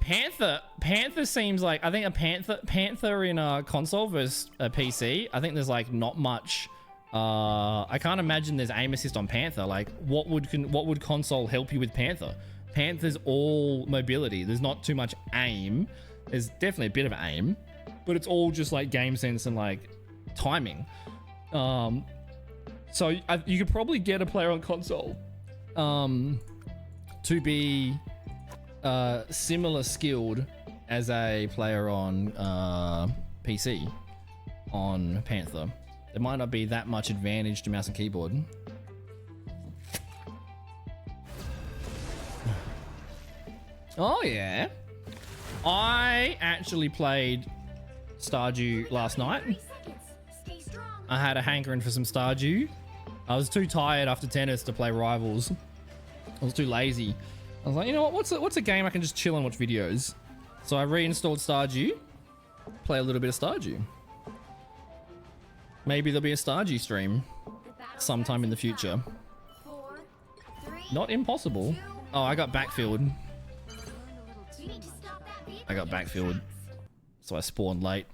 Panther seems like, I think a Panther in a console versus a PC. I think there's like not much. I can't imagine there's aim assist on Panther. Like what would console help you with Panther? Panther's all mobility. There's not too much aim. There's definitely a bit of aim, but it's all just like game sense and like timing. So you could probably get a player on console to be similar skilled as a player on PC on Panther. There might not be that much advantage to mouse and keyboard. Oh yeah, I actually played Stardew last night. I had a hankering for some Stardew. I was too tired after tennis to play Rivals. I was too lazy. I was like, you know what? What's a game I can just chill and watch videos? So I reinstalled Stardew. Play a little bit of Stardew. Maybe there'll be a Stardew stream sometime in the future. Not impossible. Oh, I got backfilled. I got backfilled. So I spawned late.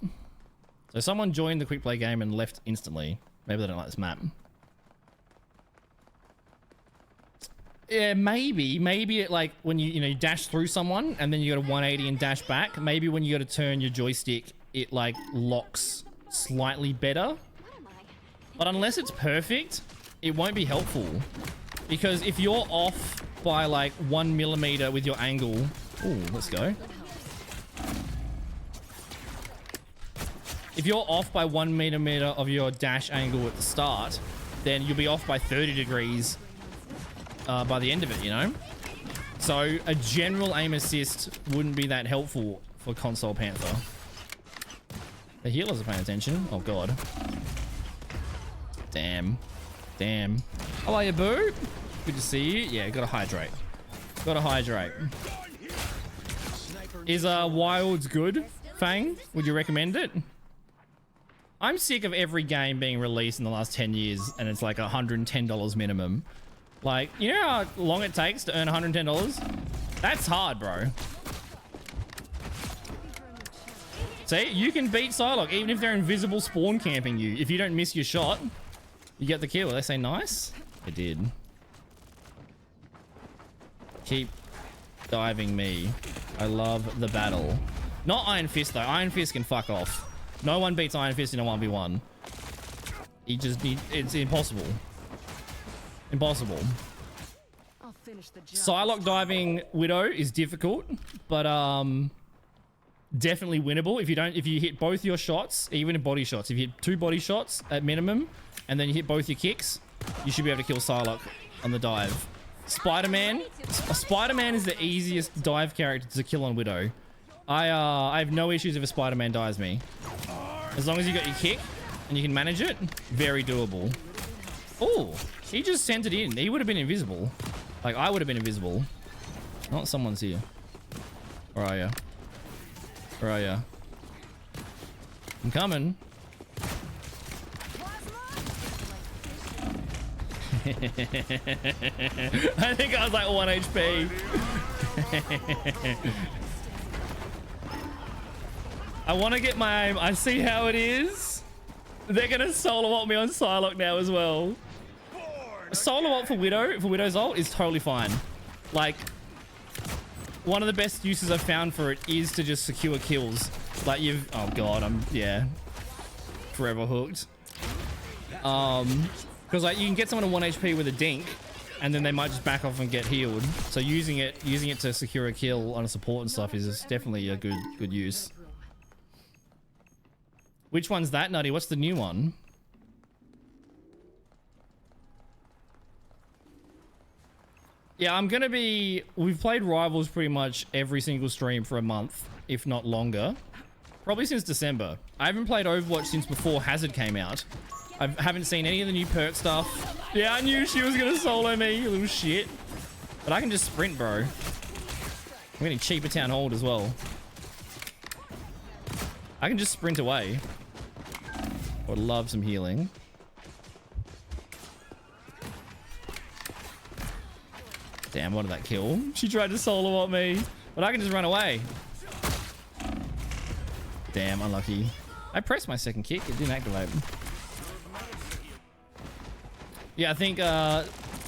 So someone joined the quick play game and left instantly. Maybe they don't like this map. Yeah, maybe it like when you dash through someone and then you go to 180 and dash back. Maybe when you go to turn your joystick, it like locks slightly better. But unless it's perfect, it won't be helpful. Because if you're off by like 1 millimeter with your angle, ooh, let's go. If you're off by 1 millimeter of your dash angle at the start, then you'll be off by 30 degrees by the end of it, you know? So a general aim assist wouldn't be that helpful for console Panther. The healers are paying attention. Oh god. Damn. Damn. How are you, boo? Good to see you. Yeah, gotta hydrate. Gotta hydrate. Is Wilds good, Fang? Would you recommend it? I'm sick of every game being released in the last 10 years and it's like $110 minimum. Like, you know how long it takes to earn $110? That's hard, bro. See, you can beat Psylocke even if they're invisible spawn camping you. If you don't miss your shot, you get the kill. They say nice? They did. Keep diving me. I love the battle. Not Iron Fist though. Iron Fist can fuck off. No one beats Iron Fist in a 1v1. It's impossible. Impossible. Psylocke diving Widow is difficult, but definitely winnable if you hit both your shots, even in body shots. If you hit 2 body shots at minimum, and then you hit both your kicks, you should be able to kill Psylocke on the dive. Spider-Man is the easiest dive character to kill on Widow. I have no issues if a Spider-Man dives me. As long as you got your kick and you can manage it, very doable. Oh, he just sent it in. He would have been invisible. Like, I would have been invisible. Not someone's here. Where are you? Where are you? I'm coming. I think I was like 1 HP. I want to get my aim. I see how it is. They're going to solo ult me on Psylocke now as well. Solo ult for Widow's ult is totally fine. Like, one of the best uses I've found for it is to just secure kills. Like oh god, yeah, forever hooked. Because like you can get someone to 1 HP with a dink, and then they might just back off and get healed. So using it to secure a kill on a support and stuff is definitely a good use. Which one's that, Nutty? What's the new one? Yeah, we've played Rivals pretty much every single stream for a month, if not longer. Probably since December. I haven't played Overwatch since before Hazard came out. I haven't seen any of the new perk stuff. Yeah, I knew she was gonna solo me, you little shit. But I can just sprint, bro. I'm getting cheaper town hold as well. I can just sprint away. I would love some healing. Damn, what did that kill? She tried to solo ult me, but I can just run away. Damn, unlucky. I pressed my second kick, it didn't activate. Yeah, I think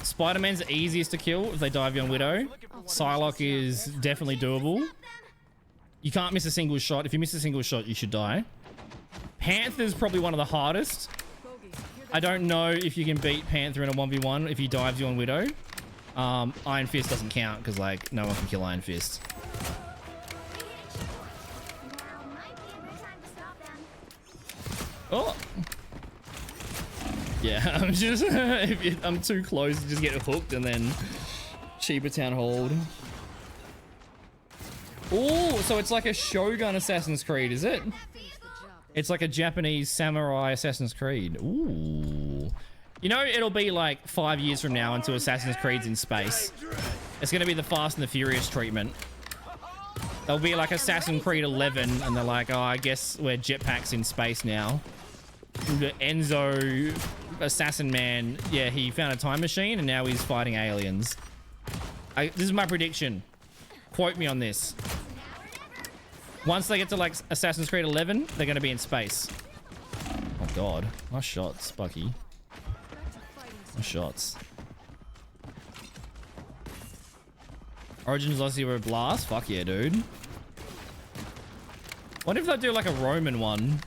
Spider-Man's the easiest to kill if they dive you on Widow. Psylocke is definitely doable. You can't miss a single shot. If you miss a single shot, you should die. Panther's probably one of the hardest. I don't know if you can beat Panther in a 1v1 if he dives you on Widow. Iron Fist doesn't count because like no one can kill Iron Fist. Oh. Yeah, I'm just I'm too close to just get hooked and then Shiba Town hold. Oh, so it's like a Shogun Assassin's Creed, is it? It's like a Japanese samurai Assassin's Creed. Ooh. You know, it'll be like 5 years from now until Assassin's Creed's in space. It's going to be the Fast and the Furious treatment. There'll be like Assassin's Creed 11 and they're like, oh, I guess we're jetpacks in space now. The Enzo Assassin Man, yeah, he found a time machine and now he's fighting aliens. This is my prediction. Quote me on this. Once they get to like Assassin's Creed 11, they're going to be in space. Oh god. Nice shots, Bucky. Nice shots. Origins Zero Blast? Fuck yeah, dude. What if they do like a Roman one?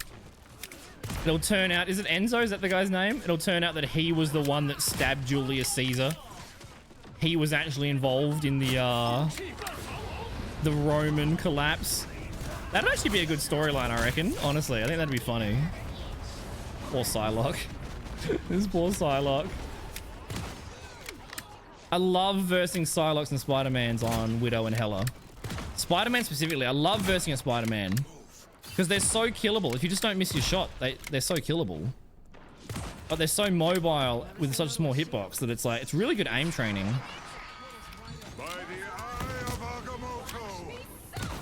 It'll turn out... Is it Enzo? Is that the guy's name? It'll turn out that he was the one that stabbed Julius Caesar. He was actually involved in the Roman collapse. That'd actually be a good storyline, I reckon. Honestly, I think that'd be funny. Poor Psylocke. This poor Psylocke. I love versing Psylocke's and Spider-Man's on Widow and Hela. Spider-Man specifically, I love versing a Spider-Man. Because they're so killable. If you just don't miss your shot, they're so killable. But they're so mobile with such a small hitbox that it's like, it's really good aim training.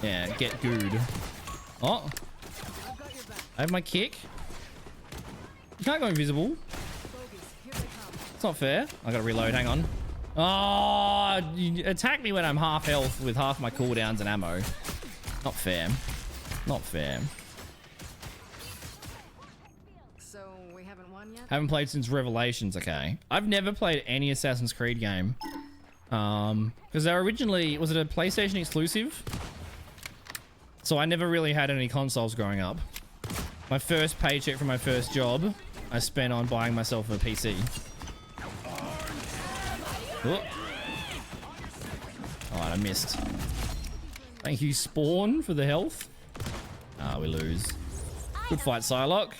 Yeah, get good. Oh. I have my kick. You can't go invisible. It's not fair. I gotta reload, hang on. Oh, you attack me when I'm half health with half my cooldowns and ammo. Not fair. Not fair. So we haven't won yet? Haven't played since Revelations, okay. I've never played any Assassin's Creed game. Because they're originally, was it a PlayStation exclusive? So I never really had any consoles growing up. My first paycheck from my first job, I spent on buying myself a PC. Oh. Alright, I missed. Thank you, Spawn, for the health. Ah, we lose. Good fight, Psylocke.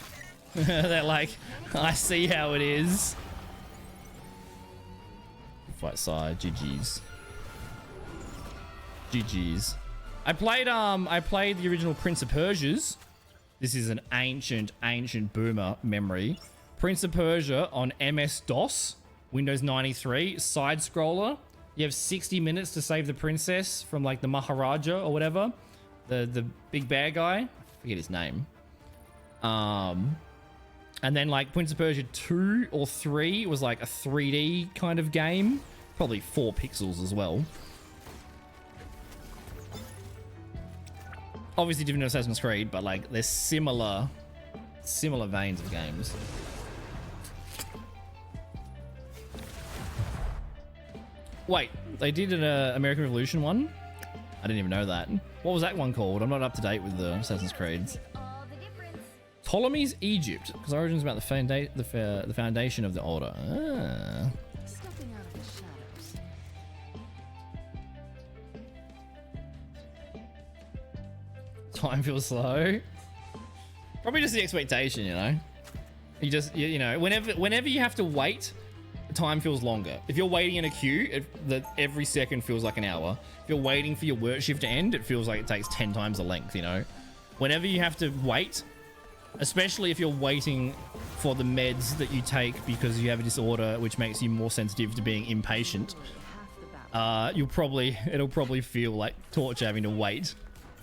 They're like, I see how it is. Good fight, Psy. GG's. GG's. I played the original Prince of Persia's. This is an ancient boomer memory. Prince of Persia on MS-DOS, Windows 93, side scroller. You have 60 minutes to save the princess from like the Maharaja or whatever. The big bad guy. I forget his name. And then like Prince of Persia 2 or 3 was like a 3D kind of game. Probably 4 pixels as well. Obviously different than Assassin's Creed, but like they're similar veins of games. Wait, they did an American Revolution one? I didn't even know that. What was that one called? I'm not up to date with the Assassin's Creeds. Ptolemy's Egypt, because Origin's about the foundation of the order. Ah. Stepping out of the shadows. Time feels slow. Probably just the expectation, you know. You know, whenever you have to wait, time feels longer. If you're waiting in a queue, every second feels like an hour. If you're waiting for your work shift to end, it feels like it takes 10 times the length, you know. Whenever you have to wait, especially if you're waiting for the meds that you take because you have a disorder which makes you more sensitive to being impatient, it'll probably feel like torture having to wait.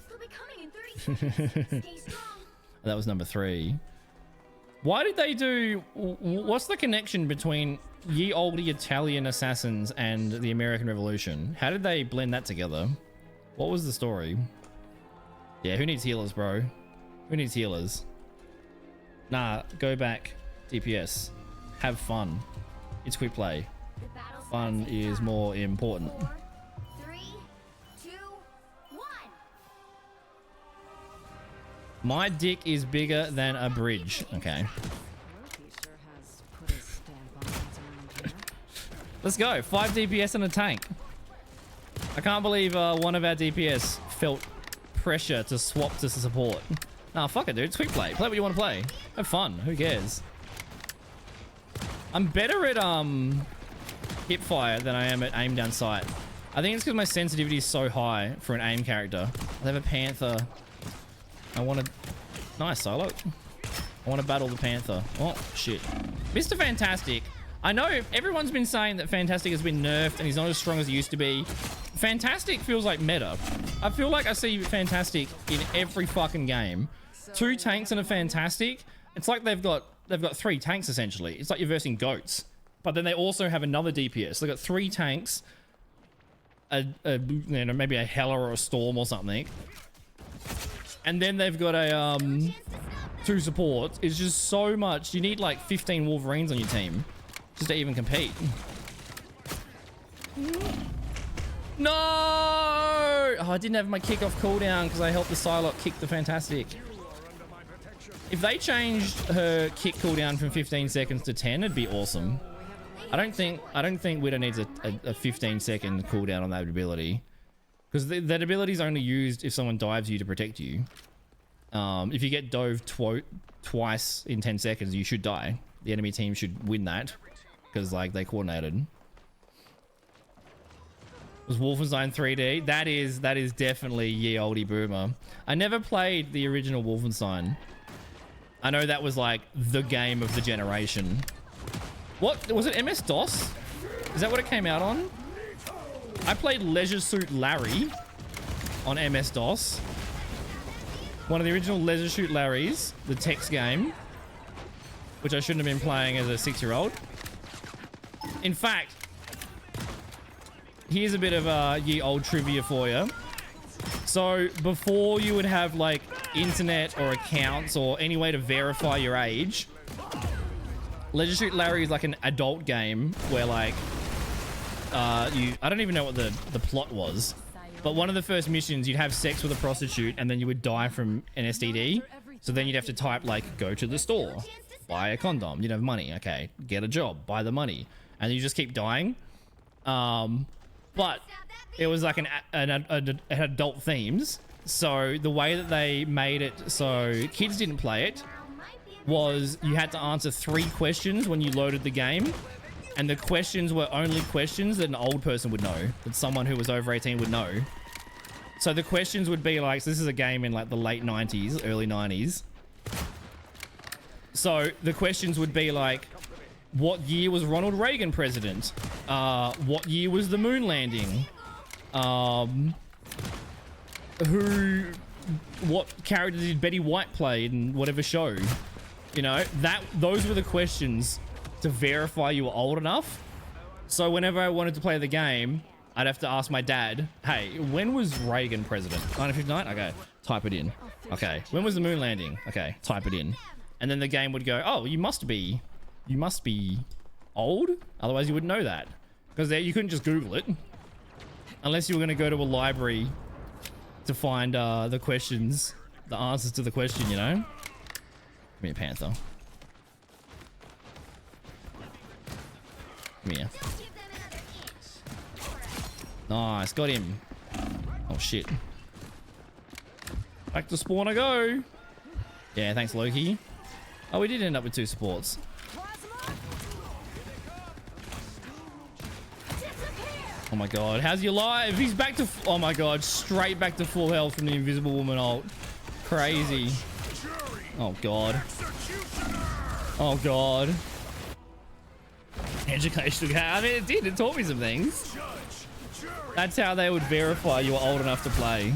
They'll be coming in 30 seconds. Stay strong. That was number 3. Why did they do... What's the connection between ye olde Italian assassins and the American Revolution? How did they blend that together? What was the story? Yeah, who needs healers, bro? Who needs healers? Nah, go back. DPS. Have fun. It's quick play. Fun is more important. 4, 3, 2, 1. My dick is bigger than a bridge. Okay. Loki sure has put his stamp on things around here. Let's go. 5 DPS and a tank. I can't believe one of our DPS felt pressure to swap to support. Nah, fuck it, dude. It's quick play. Play what you want to play. Have fun. Who cares? I'm better at hip fire than I am at aim down sight. I think it's because my sensitivity is so high for an aim character. I have a Panther. I want to... Nice, Silo. I want to battle the Panther. Oh, shit. Mr. Fantastic. I know everyone's been saying that Fantastic has been nerfed and he's not as strong as he used to be. Fantastic feels like meta. I feel like I see Fantastic in every fucking game. 2 tanks and a Fantastic. It's like they've got 3 tanks essentially. It's like you're versing goats. But then they also have another DPS. They've got 3 tanks, you know, maybe a Hella or a Storm or something. And then they've got a 2 supports. It's just so much. You need like 15 Wolverines on your team just to even compete. No! Oh, I didn't have my kickoff cooldown because I helped the Psylocke kick the Fantastic. If they changed her kick cooldown from 15 seconds to 10, it'd be awesome. I don't think Widow needs a 15-second cooldown on that ability, because that ability is only used if someone dives you to protect you. If you get dove twice in 10 seconds, you should die. The enemy team should win that because like they coordinated. Was Wolfenstein 3D? That is definitely ye olde boomer. I never played the original Wolfenstein. I know that was like the game of the generation. What was it? MS-DOS? Is that what it came out on? I played Leisure Suit Larry on MS-DOS. One of the original Leisure Suit Larrys, the text game, which I shouldn't have been playing as a 6-year-old. In fact, here's a bit of ye old trivia for you. So before you would have like internet or accounts or any way to verify your age, Leisure Suit Larry is like an adult game where like I don't even know what the plot was, but one of the first missions you'd have sex with a prostitute and then you would die from an STD. So then you'd have to type like, go to the store, buy a condom, you'd have money, okay, get a job, buy the money, and you just keep dying. But it was like an adult themes. So the way that they made it so kids didn't play it was you had to answer 3 questions when you loaded the game. And the questions were only questions that an old person would know, that someone who was over 18 would know. So the questions would be like, so this is a game in like the late 90s, early 90s. So the questions would be like, what year was Ronald Reagan president? What year was the moon landing? What character did Betty White play in whatever show? You know, those were the questions to verify you were old enough. So whenever I wanted to play the game, I'd have to ask my dad, hey, when was Reagan president? 1959? Okay, type it in. Okay, when was the moon landing? Okay, type it in. And then the game would go, oh, you must be old, otherwise you wouldn't know that, because you couldn't just Google it unless you were going to go to a library to find the questions, the answers to the question, you know. Give me a Panther. Come here. Nice, got him. Oh shit. Back to spawn I go. Yeah, thanks Loki. Oh, we did end up with 2 supports. Oh my god, how's he alive? He's back to... Oh my god, straight back to full health from the Invisible Woman ult. Crazy. Oh god. Oh god. Educational... I mean, it did. It taught me some things. That's how they would verify you were old enough to play.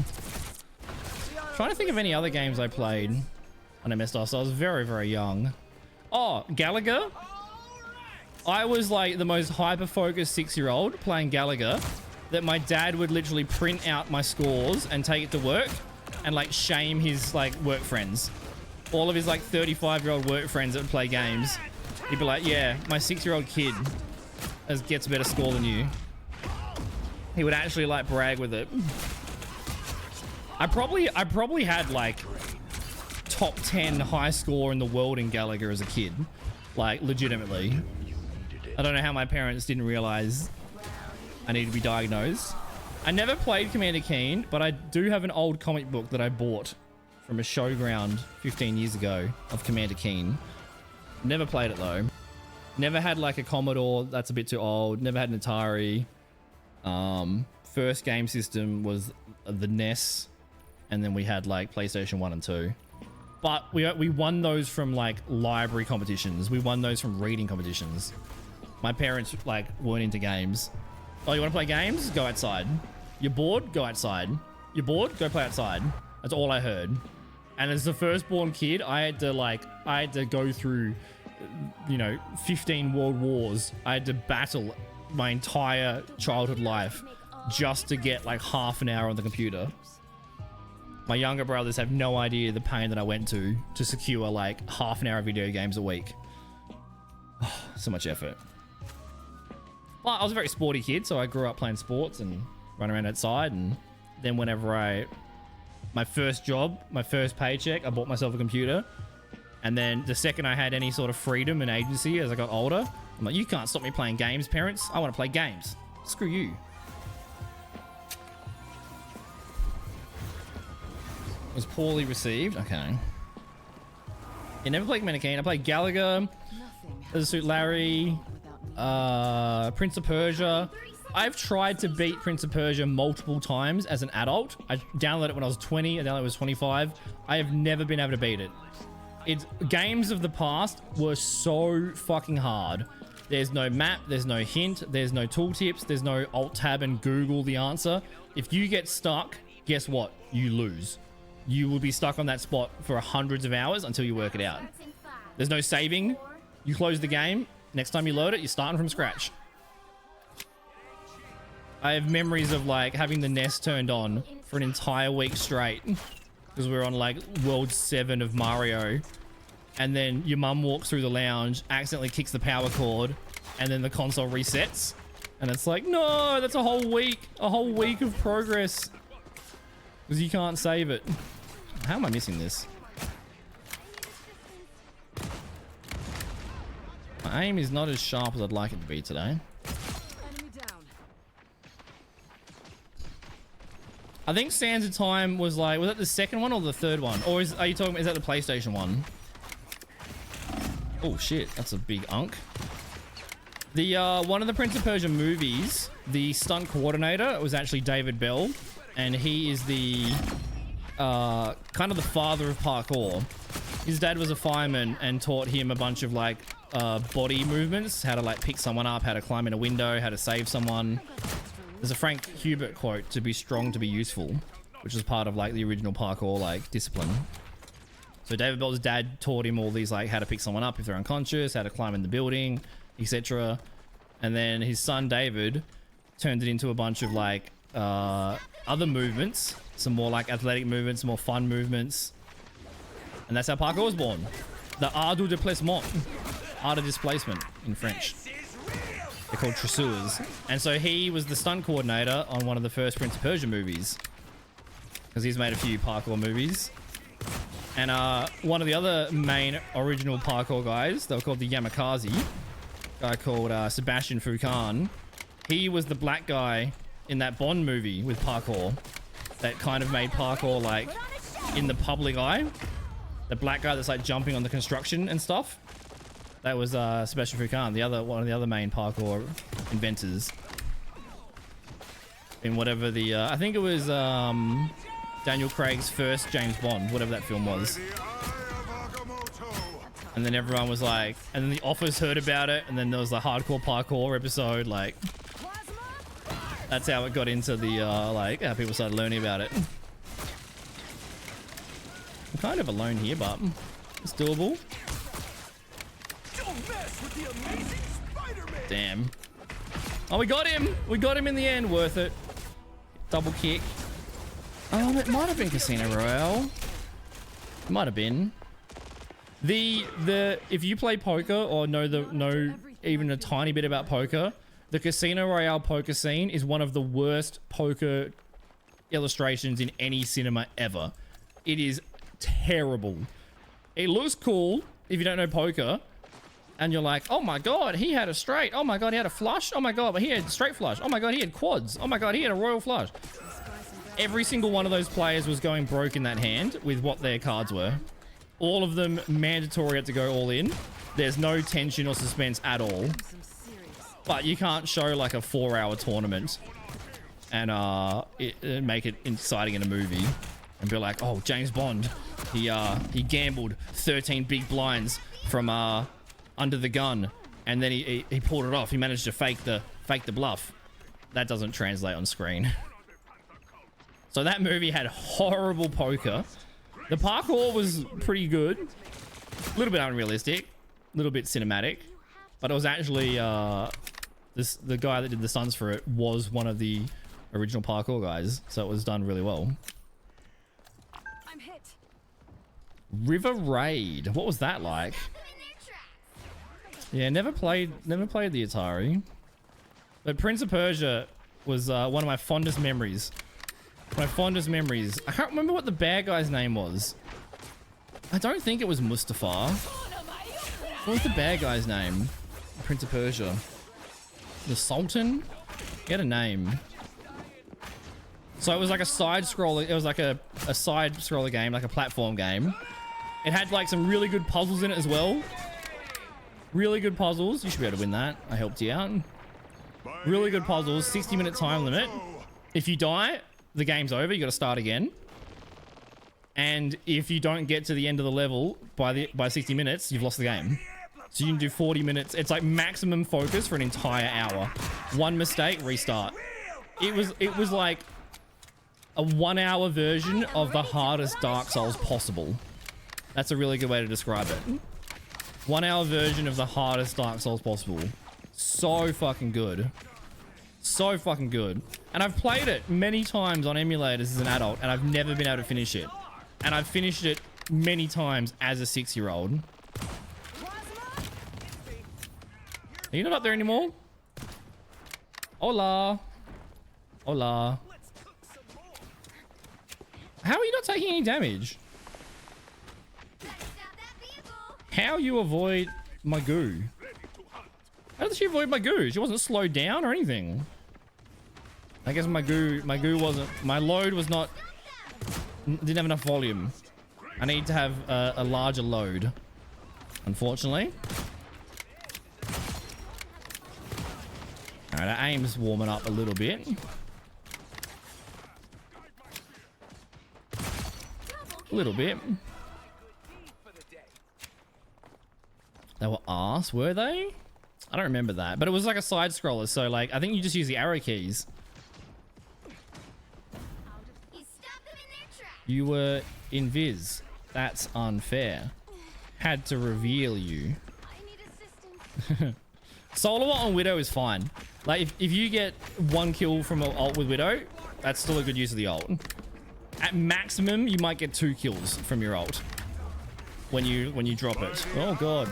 Trying to think of any other games I played on MS-DOS. I was very, very young. Oh, Gallagher. I was like the most hyper-focused 6-year-old playing Gallagher that my dad would literally print out my scores and take it to work and like shame his like work friends. All of his like 35-year-old work friends that would play games. He'd be like, yeah, my 6-year-old kid gets a better score than you. He would actually like brag with it. I probably had like top 10 high score in the world in Gallagher as a kid. Like legitimately. I don't know how my parents didn't realize I needed to be diagnosed. I never played Commander Keen, but I do have an old comic book that I bought from a showground 15 years ago of Commander Keen. Never played it though. Never had like a Commodore, that's a bit too old. Never had an Atari. First game system was the NES, and then we had like PlayStation 1 and 2. But we won those from like library competitions. We won those from reading competitions. My parents like weren't into games. Oh, you want to play games? Go outside. You're bored? Go outside. You're bored? Go play outside. That's all I heard. And as the firstborn kid, I had to go through, you know, 15 world wars. I had to battle my entire childhood life just to get like half an hour on the computer. My younger brothers have no idea the pain that I went to secure like half an hour of video games a week. So much effort. Well, I was a very sporty kid, so I grew up playing sports and running around outside. And then whenever my first job, my first paycheck, I bought myself a computer. And then the second I had any sort of freedom and agency as I got older, I'm like, you can't stop me playing games, parents. I want to play games. Screw you. It was poorly received. Okay. You never played Commander Keen. I played Gallagher, There's a Suit Larry, Prince of Persia. I've tried to beat Prince of Persia multiple times as an adult. I downloaded it when I was 20. I downloaded it when I was 25. I have never been able to beat it. Games of the past were so fucking hard. There's no map, there's no hint, there's no tooltips, there's no alt tab and Google the answer. If you get stuck, guess what? You lose. You will be stuck on that spot for hundreds of hours until you work it out. There's no saving. You close the game. Next time you load it, you're starting from scratch. I have memories of like having the NES turned on for an entire week straight because we were on like World 7 of Mario, and then your mum walks through the lounge, accidentally kicks the power cord, and then the console resets, and it's like, no, that's a whole week of progress because you can't save it. How am I missing this? My aim is not as sharp as I'd like it to be today. I think Sands of Time was like, was that the second one or the third one? Or is that the PlayStation one? Oh shit, that's a big unk. The one of the Prince of Persia movies, the stunt coordinator was actually David Bell, and he is the kind of the father of parkour. His dad was a fireman and taught him a bunch of like body movements, how to like pick someone up, how to climb in a window, how to save someone. There's a Frank Hubert quote, "To be strong, to be useful," which is part of like the original parkour like discipline. So David Bell's dad taught him all these like how to pick someone up if they're unconscious, how to climb in the building, etc. And then his son David turned it into a bunch of like other movements, some more like athletic movements, more fun movements, and that's how parkour was born. The art du déplacement, art of displacement in French. They're called tresseurs. And so he was the stunt coordinator on one of the first Prince of Persia movies, because he's made a few parkour movies. And one of the other main original parkour guys, they were called the Yamakaze, a guy called Sebastian Foucan. He was the black guy in that Bond movie with parkour that kind of made parkour like in the public eye. The black guy that's like jumping on the construction and stuff. That was Sebastian Foucan, one of the other main parkour inventors. In whatever the I think it was Daniel Craig's first James Bond, whatever that film was. And then everyone was like, and then The Office heard about it, and then there was the hardcore parkour episode. Like, that's how it got into the like how people started learning about it. I'm kind of alone here, but it's doable. Damn. Oh, we got him! We got him in the end. Worth it. Double kick. It might have been Casino Royale. It might have been. If you play poker or know even a tiny bit about poker, the Casino Royale poker scene is one of the worst poker illustrations in any cinema ever. It is terrible. It looks cool if you don't know poker, and you're like, oh my god, he had a straight. Oh my god, he had a flush. Oh my god, but he had straight flush. Oh my god, he had quads. Oh my god, he had a royal flush. every single one of those players was going broke in that hand with what their cards were. All of them mandatory had to go all in. There's no tension or suspense at all. But you can't show like a 4-hour tournament and make it exciting in a movie and be like, oh, James Bond, he gambled 13 big blinds from under the gun, and then he pulled it off. He managed to fake the bluff. That doesn't translate on screen. So that movie had horrible poker. The parkour was pretty good. A little bit unrealistic, a little bit cinematic, but it was actually the guy that did the stunts for it was one of the original parkour guys, so it was done really well. I'm hit. River Raid. What was that like? Yeah, never played the Atari. But Prince of Persia was one of my fondest memories. I can't remember what the bad guy's name was. I don't think it was Mustafa. What was the bad guy's name? Prince of Persia. The Sultan? Get a name. So it was like a side scroller. It was like a side scroller game, like a platform game. It had like some really good puzzles in it as well. Really good puzzles. You should be able to win that. I helped you out. Really good puzzles. 60-minute time limit. If you die, the game's over. You got to start again. And if you don't get to the end of the level by 60 minutes, you've lost the game. So you can do 40 minutes. It's like maximum focus for an entire hour. One mistake, restart. It was like a 1-hour version of the hardest Dark Souls possible. That's a really good way to describe it. 1-hour version of the hardest Dark Souls possible. So fucking good. So fucking good. And I've played it many times on emulators as an adult, and I've never been able to finish it. And I've finished it many times as a 6-year-old. Are you not up there anymore? Hola. Hola. How are you not taking any damage? How you avoid my goo? How did she avoid my goo? She wasn't slowed down or anything. I guess my goo wasn't, my load was not, didn't have enough volume. I need to have a larger load, unfortunately. All right, our aim's warming up a little bit. A little bit. They were arse, were they? I don't remember that, but it was like a side scroller, so like I think you just use the arrow keys. You were invis. That's unfair. Had to reveal you. Solo on Widow is fine. Like if you get 1 kill from an ult with Widow, that's still a good use of the ult. At maximum, you might get 2 kills from your ult when you drop it. Oh god.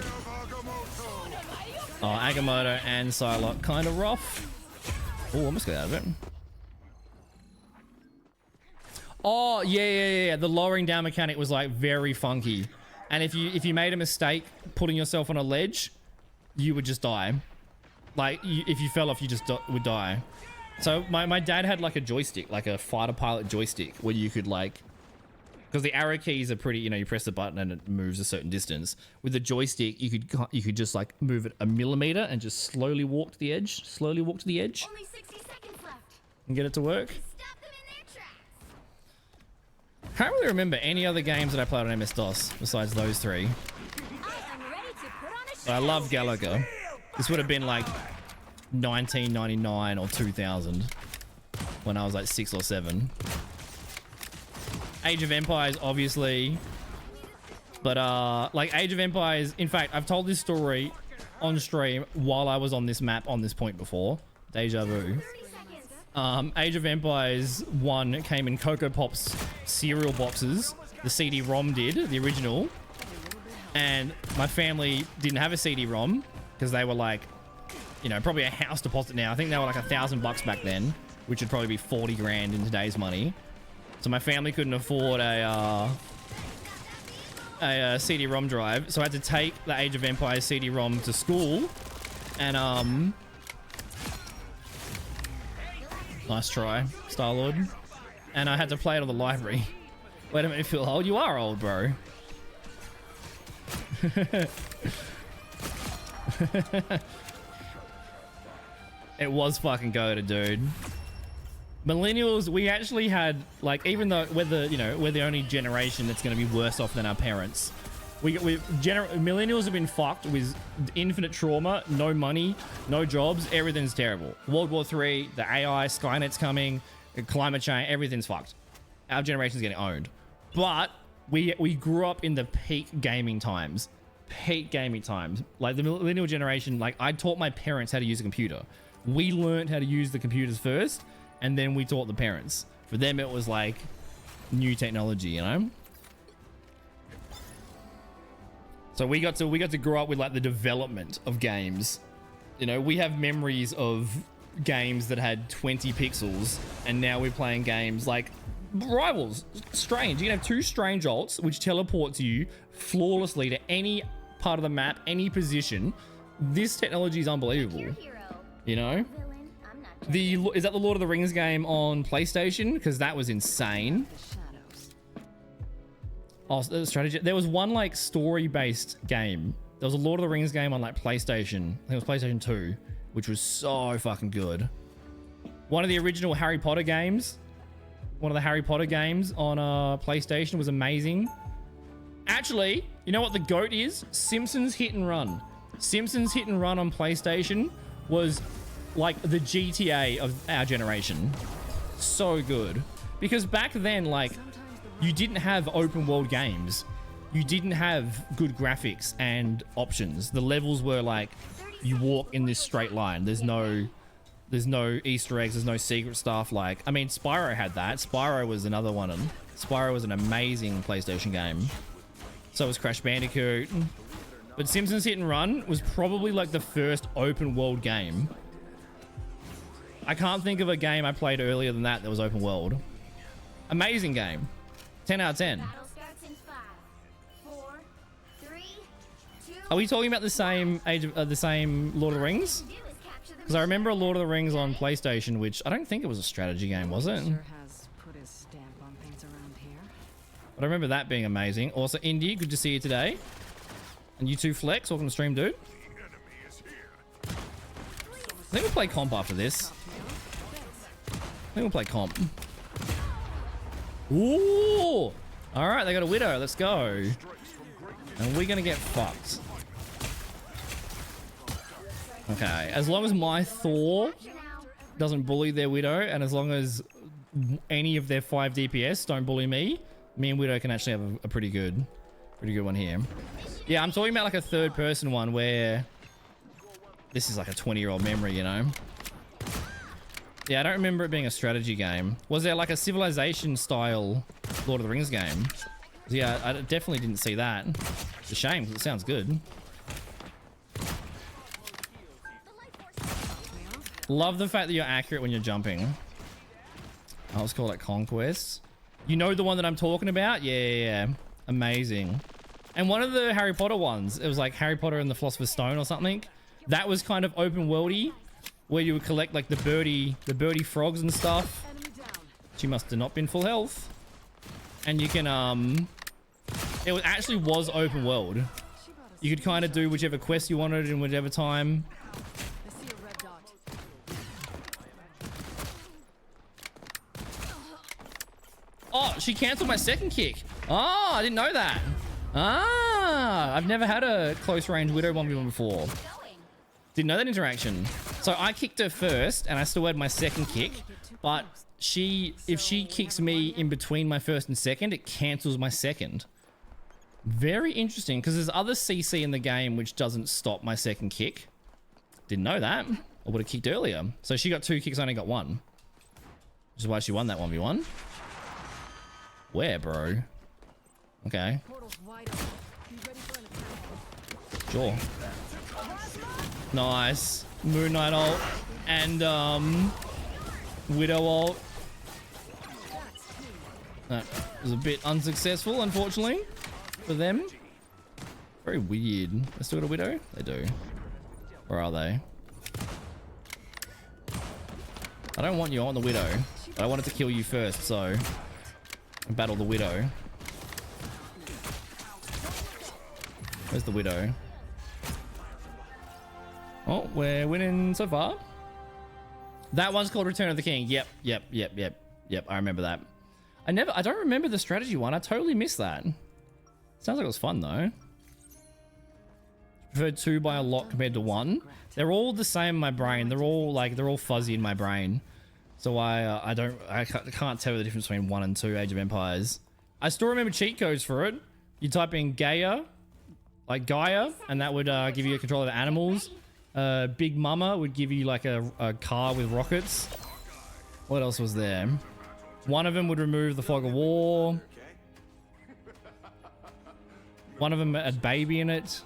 Oh, Agamotto and Psylocke kind of rough. Oh, almost got out of it. Oh, yeah. The lowering down mechanic was like very funky. And if you made a mistake putting yourself on a ledge, you would just die. Like if you fell off, you just would die. So my dad had like a joystick, like a fighter pilot joystick, where you could like, because the arrow keys are pretty, you know, you press the button and it moves a certain distance. With the joystick, you could just like move it a millimeter and just slowly walk to the edge, Only 60 seconds left. And get it to work. Stop them in their tracks. Can't really remember any other games that I played on MS-DOS besides those 3. But I love Galaga. This would have been like 1999 or 2000 when I was like 6 or 7. Age of Empires, obviously. But like Age of Empires, in fact, I've told this story on stream while I was on this map on this point before. Deja vu. Age of Empires 1 came in Cocoa Pops cereal boxes. The CD-ROM did, the original. And my family didn't have a CD-ROM because they were like, you know, probably a house deposit now. I think they were like $1,000 back then, which would probably be 40 grand in today's money. So my family couldn't afford a CD-ROM drive, so I had to take the Age of Empires CD-ROM to school, and nice try, Star-Lord. and I had to play it on the library. Wait a minute, feel old? You are old, bro. It was fucking goated, dude. Millennials, we actually had, like, even though we're the only generation that's going to be worse off than our parents. Millennials have been fucked with infinite trauma, no money, no jobs, everything's terrible. World War III, the AI, Skynet's coming, climate change, everything's fucked. Our generation's getting owned. But we grew up in the peak gaming times. Peak gaming times. Like the millennial generation, like I taught my parents how to use a computer. We learned how to use the computers first, and then we taught the parents. For them, it was like new technology, you know? So we got to grow up with like the development of games. You know, we have memories of games that had 20 pixels, and now we're playing games like Rivals. Strange. You can have 2 strange ults, which teleports you flawlessly to any part of the map, any position. This technology is unbelievable. You know? Is that the Lord of the Rings game on PlayStation? Because that was insane. Oh, the strategy. There was one like story-based game. There was a Lord of the Rings game on like PlayStation. I think it was PlayStation 2, which was so fucking good. One of the original Harry Potter games. One of the Harry Potter games on PlayStation was amazing. Actually, you know what the GOAT is? Simpsons Hit and Run. Simpsons Hit and Run on PlayStation was like the GTA of our generation. So good. Because back then, like, you didn't have open world games. You didn't have good graphics and options. The levels were like, you walk in this straight line. There's no Easter eggs. There's no secret stuff. Like, I mean, Spyro had that. Spyro was another one. And Spyro was an amazing PlayStation game. So was Crash Bandicoot. But Simpsons Hit and Run was probably like the first open world game. I can't think of a game I played earlier than that was open world. Amazing game. 10 out of 10. Are we talking about the same the same Lord of the Rings? Because I remember a Lord of the Rings on PlayStation, which I don't think it was a strategy game, was it? But I remember that being amazing. Also, Indy, good to see you today. And you too, Flex. Welcome to stream, dude. I think we'll play comp after this. I think we'll play comp. Ooh! Alright, they got a Widow. Let's go. And we're gonna get fucked. Okay, as long as my Thor doesn't bully their Widow, and as long as any of their 5 DPS don't bully me, me and Widow can actually have a pretty good one here. Yeah, I'm talking about like a third person one where this is like a 20-year-old memory, you know? Yeah, I don't remember it being a strategy game. Was there like a Civilization style Lord of the Rings game? Yeah, I definitely didn't see that. It's a shame because it sounds good. Love the fact that you're accurate when you're jumping. I was called it Conquest. You know the one that I'm talking about? Yeah. Amazing. And one of the Harry Potter ones, it was like Harry Potter and the Philosopher's Stone or something. That was kind of open worldy, where you would collect like the birdie frogs and stuff. She must have not been full health. And you can it actually was open world. You could kind of do whichever quest you wanted in whatever time. Oh, she cancelled my second kick. Oh, I didn't know that. Ah, I've never had a close range Widow 1v1 before. Didn't know that interaction. So I kicked her first and I still had my second kick, but if she kicks me in between my first and second, it cancels my second. Very interesting, because there's other CC in the game which doesn't stop my second kick. Didn't know that. I would have kicked earlier. So she got 2 kicks, I only got 1. Which is why she won that 1v1. Where, bro? Okay. Sure. Nice. Moon Knight ult and Widow ult. That was a bit unsuccessful, unfortunately, for them. Very weird. They still got a Widow? They do. Where are they? I don't want you on the Widow. But I wanted to kill you first, so battle the widow. Where's the widow? Oh, we're winning so far. That one's called Return of the King. Yep. I remember that. I don't remember the strategy one. I totally missed that. Sounds like it was fun though. Preferred 2 by a lot compared to 1. They're all the same in my brain. They're all fuzzy in my brain. So I can't tell the difference between 1 and 2 Age of Empires. I still remember cheat codes for it. You type in Gaia, like Gaia, and that would give you a control of animals. Big Mama would give you like a car with rockets. What else was there? One of them would remove the fog of war. One of them had baby in it.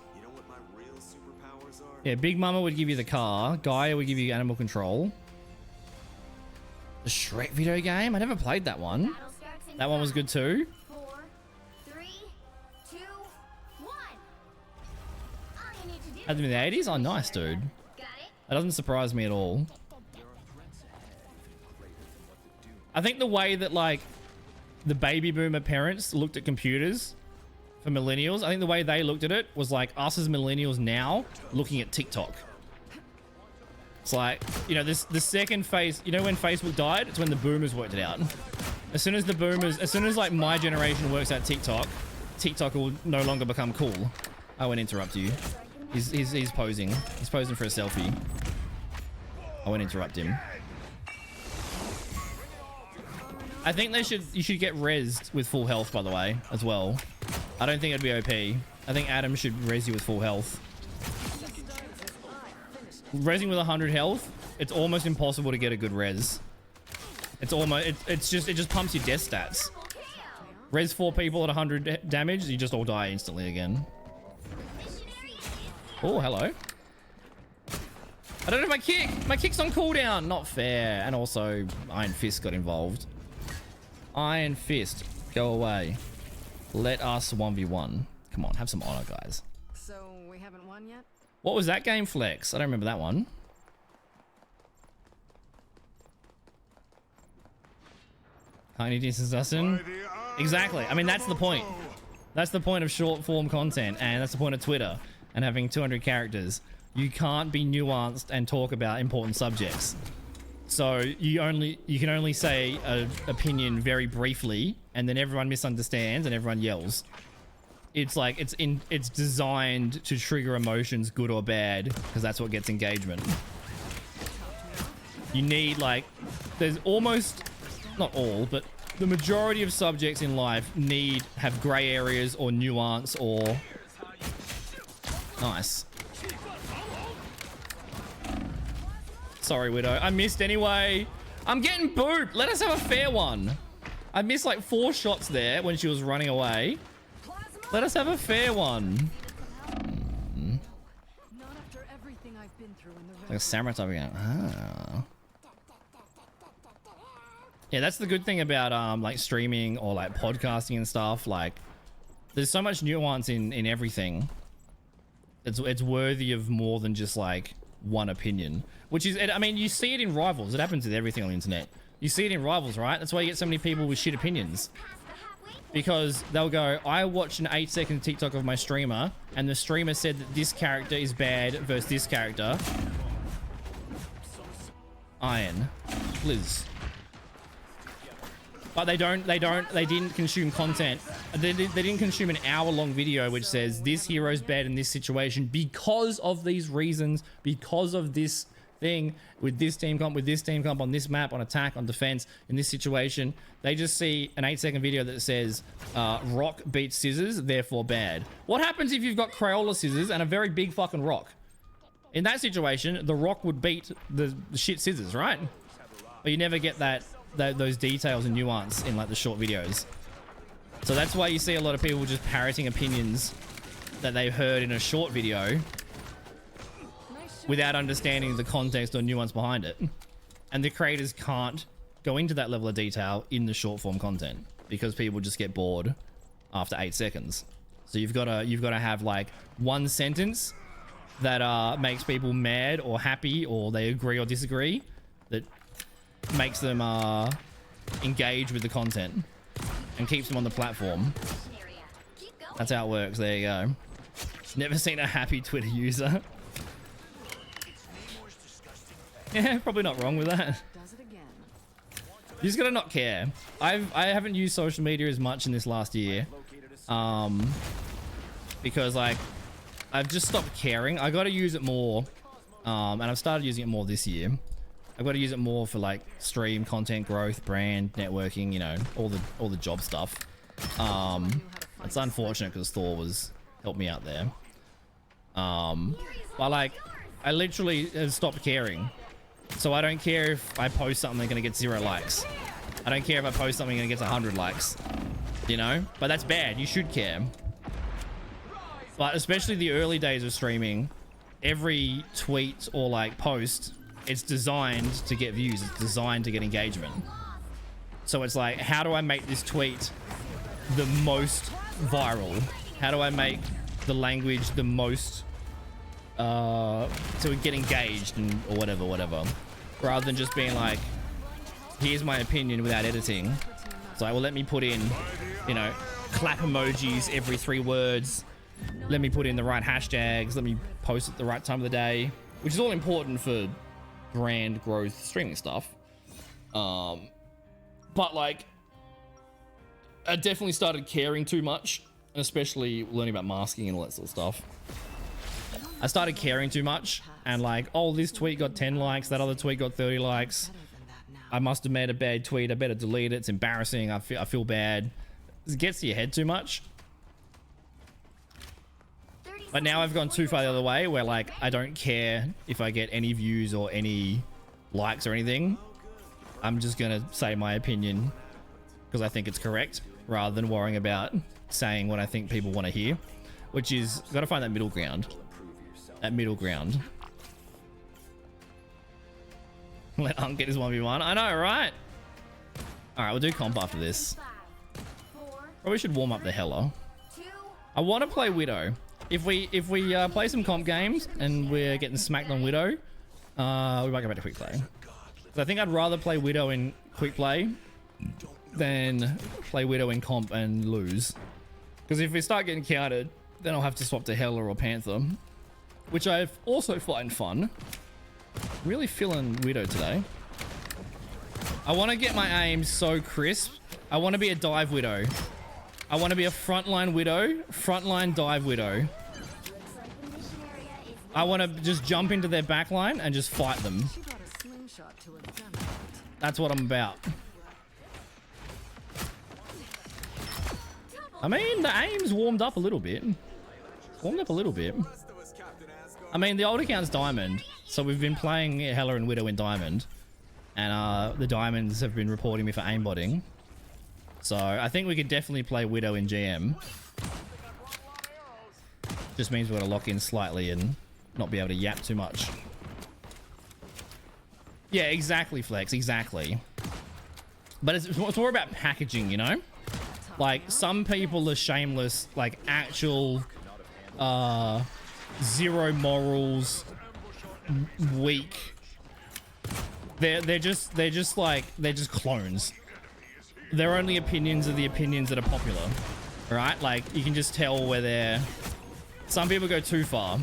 Yeah, Big Mama would give you the car. Gaia would give you animal control. The Shrek video game? I never played that one. That one was good too. 4, 3, 2, 1. Had them in the 80s? Oh, nice, dude. That doesn't surprise me at all. I think the way that, like, the baby boomer parents looked at computers for millennials, I think the way they looked at it was like us as millennials now looking at TikTok. It's like, you know, the second phase, you know, when Facebook died, it's when the boomers worked it out. As soon as like my generation works out TikTok, TikTok will no longer become cool. I won't interrupt you. He's posing. He's posing for a selfie. I won't interrupt him. I think you should get rezzed with full health, by the way, as well. I don't think it'd be OP. I think Adam should res you with full health. Rezzing with 100 health, it's almost impossible to get a good res. It just pumps your death stats. Res 4 people at 100 damage, you just all die instantly again. Oh, hello. I don't know my kick's on cooldown. Not fair. And also Iron Fist got involved. Iron Fist, go away. Let us 1v1. Come on, have some honor, guys. So we haven't won yet? What was that game, Flex? I don't remember that one. Tiny Distance Dustin. Exactly. I mean, that's the point. That's the point of short form content, and that's the point of Twitter and having 200 characters. You can't be nuanced and talk about important subjects. So you can only say an opinion very briefly, and then everyone misunderstands and everyone yells. It's like it's designed to trigger emotions, good or bad, because that's what gets engagement. You need, like, there's almost, not all, but the majority of subjects in life have gray areas or nuance or nice. Sorry, Widow. I missed anyway. I'm getting booped. Let us have a fair one. I missed like 4 shots there when she was running away. Let us have a fair one. Not after everything I've been through in the Like a samurai type again. Ah. Yeah, that's the good thing about like streaming or like podcasting and stuff. Like, there's so much nuance in everything. It's worthy of more than just like one opinion. Which is, I mean, you see it in Rivals. It happens with everything on the internet. You see it in Rivals, right? That's why you get so many people with shit opinions. Because they'll go, I watched an 8-second TikTok of my streamer, and the streamer said that this character is bad versus this character. Iron. Liz. But they didn't consume content. They didn't consume an hour-long video which says this hero's bad in this situation because of these reasons, because of this thing, with this team comp, on this map, on attack, on defense, in this situation. They just see an 8-second video that says rock beats scissors, therefore bad. What happens if you've got Crayola scissors and a very big fucking rock? In that situation, the rock would beat the shit scissors, right? But you never get those details and nuance in like the short videos. So that's why you see a lot of people just parroting opinions that they've heard in a short video without understanding the context or nuance behind it. And the creators can't go into that level of detail in the short form content because people just get bored after 8 seconds. So you've got to have like one sentence that makes people mad or happy, or they agree or disagree, that makes them engage with the content and keeps them on the platform. That's how it works. There you go. Never seen a happy Twitter user. Yeah, probably not wrong with that. Does it again. You just gotta not care. I haven't used social media as much in this last year, because like I've just stopped caring. I gotta use it more, and I've started using it more this year. I've got to use it more for like stream content growth, brand, networking, you know, all the job stuff. It's unfortunate because Thor was helped me out there. But like I literally have stopped caring. So I don't care if I post something that's gonna get 0 likes. I don't care if I post something and it gets 100 likes. You know? But that's bad. You should care. But especially the early days of streaming, every tweet or like post, it's designed to get views. It's designed to get engagement. So it's like, how do I make this tweet the most viral? How do I make the language the most so we get engaged and or whatever, rather than just being like, here's my opinion without editing. It's like, well, let me put in, you know, clap emojis every 3 words. Let me put in the right hashtags. Let me post at the right time of the day, which is all important for brand growth streaming stuff. But like, I definitely started caring too much, and especially learning about masking and all that sort of stuff. I started caring too much, and like, oh, this tweet got 10 likes, that other tweet got 30 likes. I must have made a bad tweet. I better delete it. It's embarrassing. I feel bad. It gets to your head too much. But now I've gone too far the other way, where like, I don't care if I get any views or any likes or anything. I'm just gonna say my opinion because I think it's correct, rather than worrying about saying what I think people want to hear, which is, gotta find that middle ground. That middle ground. Let Unk get his 1v1. I know, right? All right, we'll do comp after this. Probably should warm up the Hella. I want to play Widow. If we play some comp games and we're getting smacked on Widow, we might go back to quick play. So I think I'd rather play Widow in quick play than play Widow in comp and lose. Because if we start getting countered, then I'll have to swap to Hella or Panther, which I also find fun. Really feeling Widow today. I want to get my aim so crisp. I want to be a dive Widow. I want to be a frontline Widow, frontline dive Widow. I want to just jump into their backline and just fight them. That's what I'm about. I mean, the aim's warmed up a little bit. Warmed up a little bit. I mean, the old account's Diamond, so we've been playing Hella and Widow in Diamond, and the Diamonds have been reporting me for aimbotting. So I think we could definitely play Widow in GM. Just means we're gonna lock in slightly and not be able to yap too much. Yeah, exactly, Flex, exactly. But it's more about packaging, you know? Like, some people are shameless, like actual zero morals, weak. They're just clones. Their only opinions are the opinions that are popular, right? Like, you can just tell where they're... Some people go too far,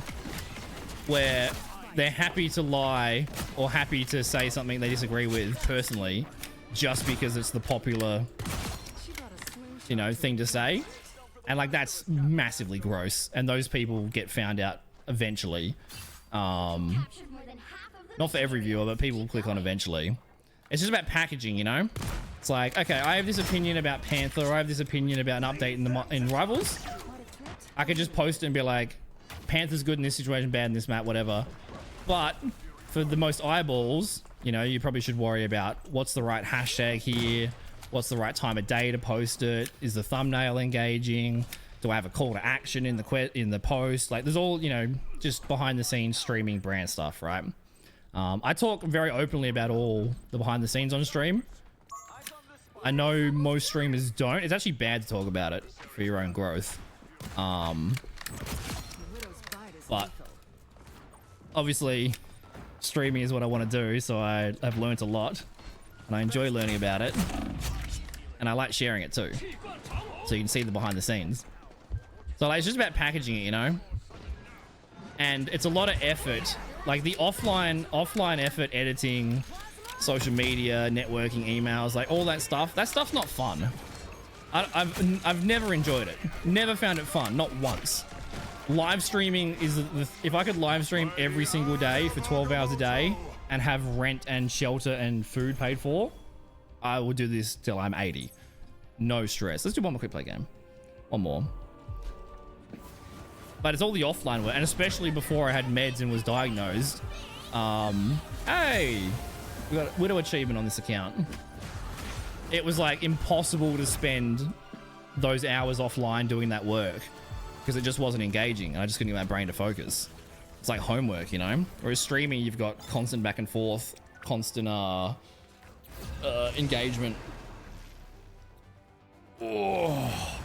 where they're happy to lie or happy to say something they disagree with personally, just because it's the popular, you know, thing to say. And like, that's massively gross, and those people get found out eventually. Not for every viewer, but people click on eventually. It's just about packaging, you know? It's like, okay, I have this opinion about Panther, or I have this opinion about an update in Rivals. I could just post it and be like, Panther's good in this situation, bad in this map, whatever. But for the most eyeballs, you know, you probably should worry about what's the right hashtag here, what's the right time of day to post it, is the thumbnail engaging, do I have a call to action in the post? Like, there's all, you know, just behind the scenes streaming brand stuff, right? I talk very openly about all the behind the scenes on stream. I know most streamers don't. It's actually bad to talk about it for your own growth. But obviously streaming is what I want to do, so I've learned a lot and I enjoy learning about it. and I like sharing it too, so you can see the behind the scenes. So like, it's just about packaging it, you know. And it's a lot of effort, like the offline effort, editing, social media, networking, emails, like all that stuff. That stuff's not fun. I've never enjoyed it. Never found it fun, not once. Live streaming is if I could live stream every single day for 12 hours a day and have rent and shelter and food paid for, I will do this till I'm 80. No stress. Let's do one more quick play game. One more. But it's all the offline work, and especially before I had meds and was diagnosed. Hey, we got a widow achievement on this account. It was like impossible to spend those hours offline doing that work because it just wasn't engaging, and I just couldn't get my brain to focus. It's like homework, you know. Whereas streaming, you've got constant back and forth, constant engagement. Oh.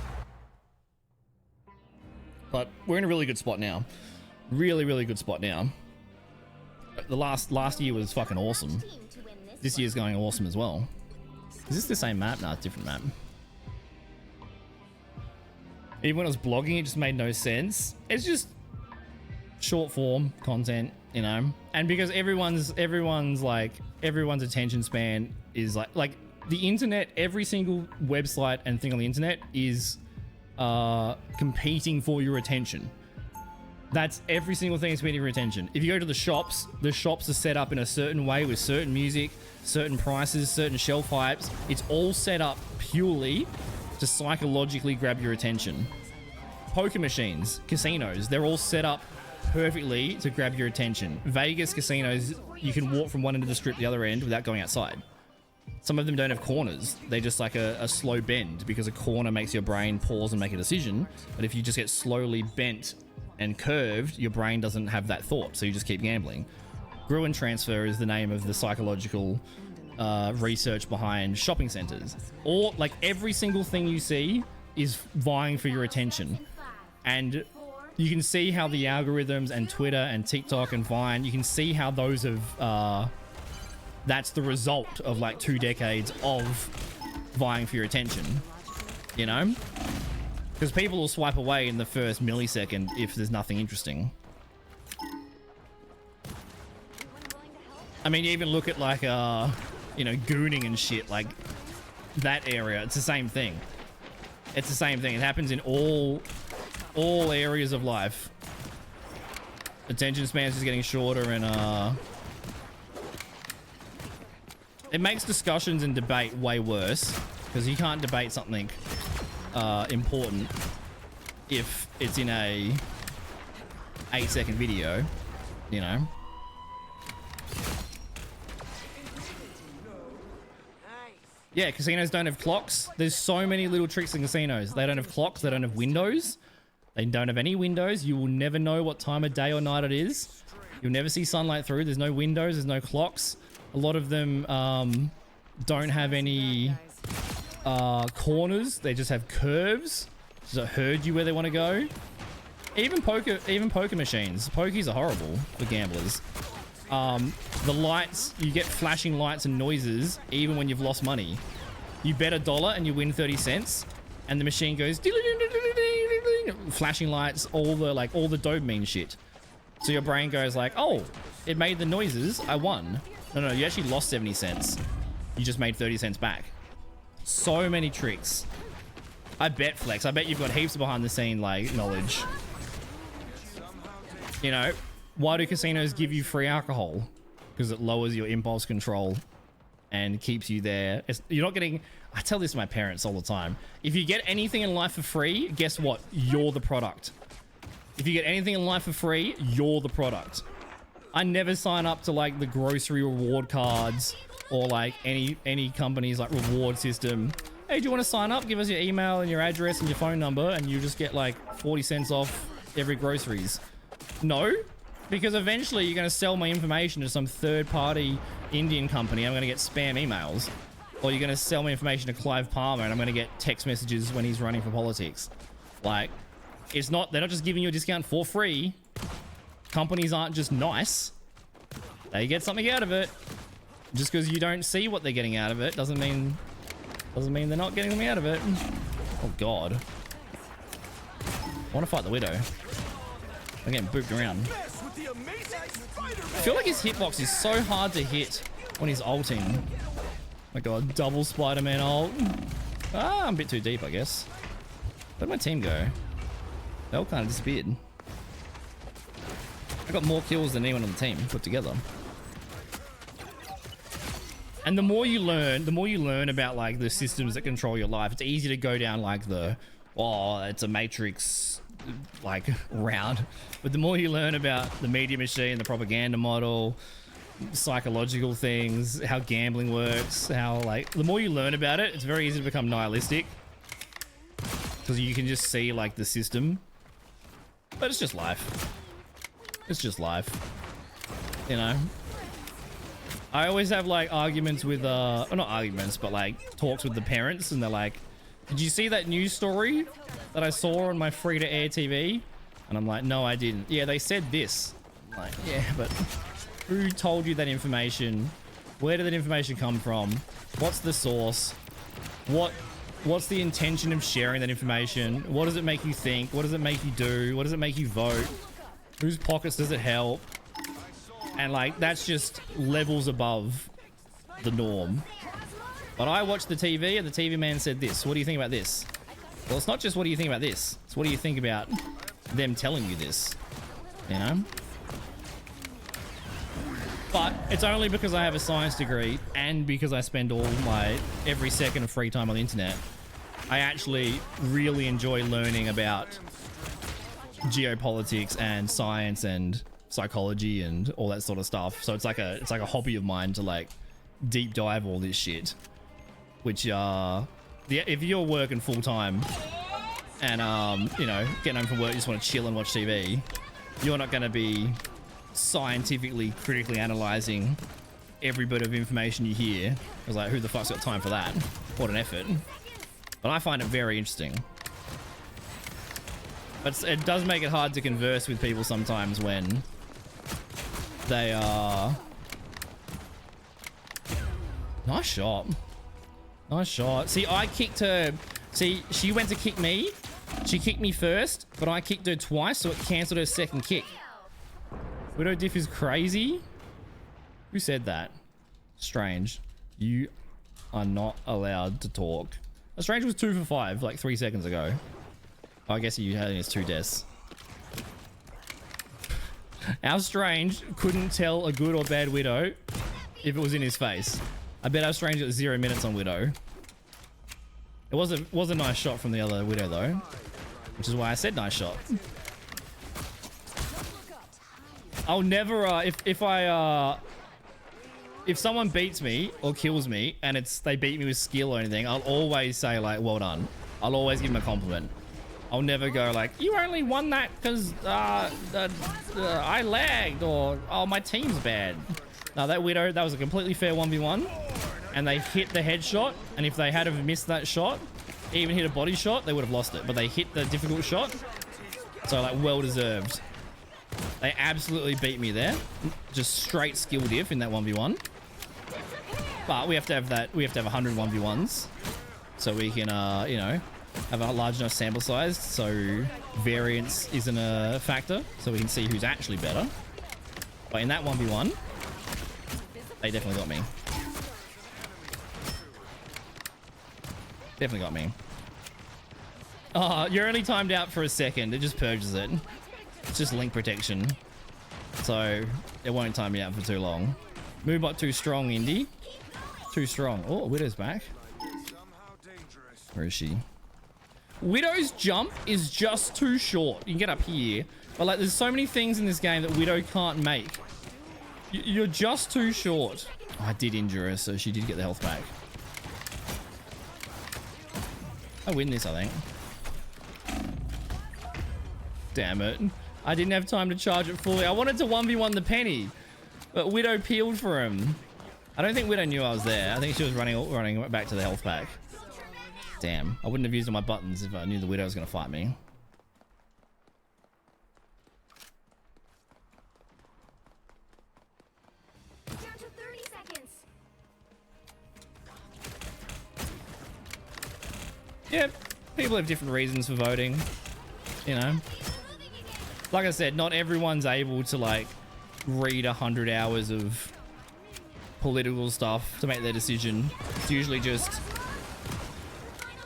But we're in a really good spot now. Really, really good spot now. The last year was fucking awesome. This year's going awesome as well. Is this the same map? No, it's a different map. Even when I was blogging, it just made no sense. It's just short form content, you know. And because everyone's attention span is like the internet, every single website and thing on the internet is competing for your attention. That's every single thing is competing for your attention. If you go to the shops are set up in a certain way with certain music, certain prices, certain shelf hypes. It's all set up purely to psychologically grab your attention. Poker machines, casinos, they're all set up perfectly to grab your attention. Vegas casinos, you can walk from one end of the strip to the other end without going outside. Some of them don't have corners. They're just like a slow bend, because a corner makes your brain pause and make a decision. But if you just get slowly bent and curved, your brain doesn't have that thought, so you just keep gambling. Gruen transfer is the name of the psychological research behind shopping centers. Or like every single thing you see is vying for your attention. And you can see how the algorithms and Twitter and TikTok and Vine, you can see how those have that's the result of like 2 decades of vying for your attention, you know? Because people will swipe away in the first millisecond if there's nothing interesting. I mean, you even look at like, you know, gooning and shit, like that area. It's the same thing. It's the same thing. It happens in all areas of life. Attention spans just getting shorter, and it makes discussions and debate way worse, because you can't debate something important if it's in a 8-second video, you know. Yeah, casinos don't have clocks. There's so many little tricks in casinos. They don't have clocks. They don't have windows. They don't have any windows. You will never know what time of day or night it is. You'll never see sunlight through. There's no windows. There's no clocks. A lot of them don't have any corners. They just have curves. So herd you where they want to go. Even poker machines. Pokies are horrible for gamblers. The lights, you get flashing lights and noises even when you've lost money. You bet $1 and you win 30 cents, and the machine goes flashing lights, all the dopamine shit. So your brain goes like, oh, it made the noises, I won. No, you actually lost 70 cents. You just made 30 cents back. So many tricks. I bet, Flex, I bet you've got heaps of behind the scene like knowledge. You know, why do casinos give you free alcohol? Because it lowers your impulse control and keeps you there. You're not getting... I tell this to my parents all the time. If you get anything in life for free, guess what? You're the product. If you get anything in life for free, you're the product. I never sign up to like the grocery reward cards or like any company's like reward system. Hey, do you want to sign up? Give us your email and your address and your phone number, and you just get like 40 cents off every groceries. No. Because eventually you're going to sell my information to some third-party Indian company. I'm going to get spam emails. Or you're going to sell my information to Clive Palmer, and I'm going to get text messages when he's running for politics. Like, it's not... They're not just giving you a discount for free. Companies aren't just nice. They get something out of it. Just because you don't see what they're getting out of it doesn't mean Doesn't mean they're not getting me out of it. Oh god. I want to fight the Widow. I'm getting booped around. I feel like his hitbox is so hard to hit when he's ulting. My god, double Spider-Man ult. Ah, I'm a bit too deep, I guess. Where'd my team go? They all kind of disappeared. I got more kills than anyone on the team put together. And the more you learn about like the systems that control your life, it's easy to go down like the, oh, it's a Matrix like route. But the more you learn about the media machine, the propaganda model, psychological things, how gambling works, how like, the more you learn about it, it's very easy to become nihilistic. Because you can just see like the system. But it's just life. It's just life. You know? I always have like arguments with, or not arguments, but like talks with the parents, and they're like, did you see that news story that I saw on my free to air TV? And I'm like, no, I didn't. Yeah, they said this. I'm like, yeah, but who told you that information? Where did that information come from? What's the source? What's the intention of sharing that information? What does it make you think? What does it make you do? What does it make you vote? Whose pockets does it help? And like, that's just levels above the norm. But I watched the TV and the TV man said this. What do you think about this? Well, it's not just what do you think about this. It's what do you think about them telling you this, you know? But it's only because I have a science degree and because I spend all my every second of free time on the internet. I actually really enjoy learning about geopolitics and science and psychology and all that sort of stuff. So it's like a hobby of mine to like deep dive all this shit, which if you're working full time and you know, getting home from work, you just want to chill and watch TV, you're not going to be scientifically critically analyzing every bit of information you hear. I was like, who the fuck's got time for that? What an effort. But I find it very interesting. But it does make it hard to converse with people sometimes when they are... Nice shot. Nice shot. See, I kicked her. See, she went to kick me. She kicked me first, but I kicked her twice, so it cancelled her second kick. Widow diff is crazy. Who said that? Strange. You are not allowed to talk. Strange was 2 for 5 like 3 seconds ago. Oh, I guess you had his 2 deaths. Our Strange couldn't tell a good or bad Widow if it was in his face. I bet our Strange got 0 minutes on Widow. It was a nice shot from the other Widow though, which is why I said nice shot. I'll never if someone beats me or kills me and they beat me with skill or anything, I'll always say like, well done. I'll always give them a compliment. I'll never go like, you only won that because I lagged, or oh, my team's bad. No, that Widow, that was a completely fair 1v1, and they hit the headshot, and if they had have missed that shot, even hit a body shot, they would have lost it, but they hit the difficult shot, so like well deserved. They absolutely beat me there. Just straight skill diff in that 1v1. But we have to have that, we have to have 100 1v1s so we can you know, have a large enough sample size so variance isn't a factor, so we can see who's actually better. But in that 1v1, they definitely got me. Definitely got me. Oh, you're only timed out for a second. It just purges it. It's just link protection, so it won't time me out for too long. Moobot too strong, Indy. Too strong. Oh, Widow's back. Where is she? Widow's jump is just too short. You can get up here, but like there's so many things in this game that Widow can't make. You're just too short. Oh, I did injure her, so she did get the health back. I win this, I think. Damn it. I didn't have time to charge it fully. I wanted to 1v1 the penny, but Widow peeled for him. I don't think Widow knew I was there. I think she was running back to the health pack. Damn. I wouldn't have used all my buttons if I knew the Widow was going to fight me. Down to 30 seconds. Yeah, people have different reasons for voting, you know. Like I said, not everyone's able to like read 100 hours of political stuff to make their decision. It's usually just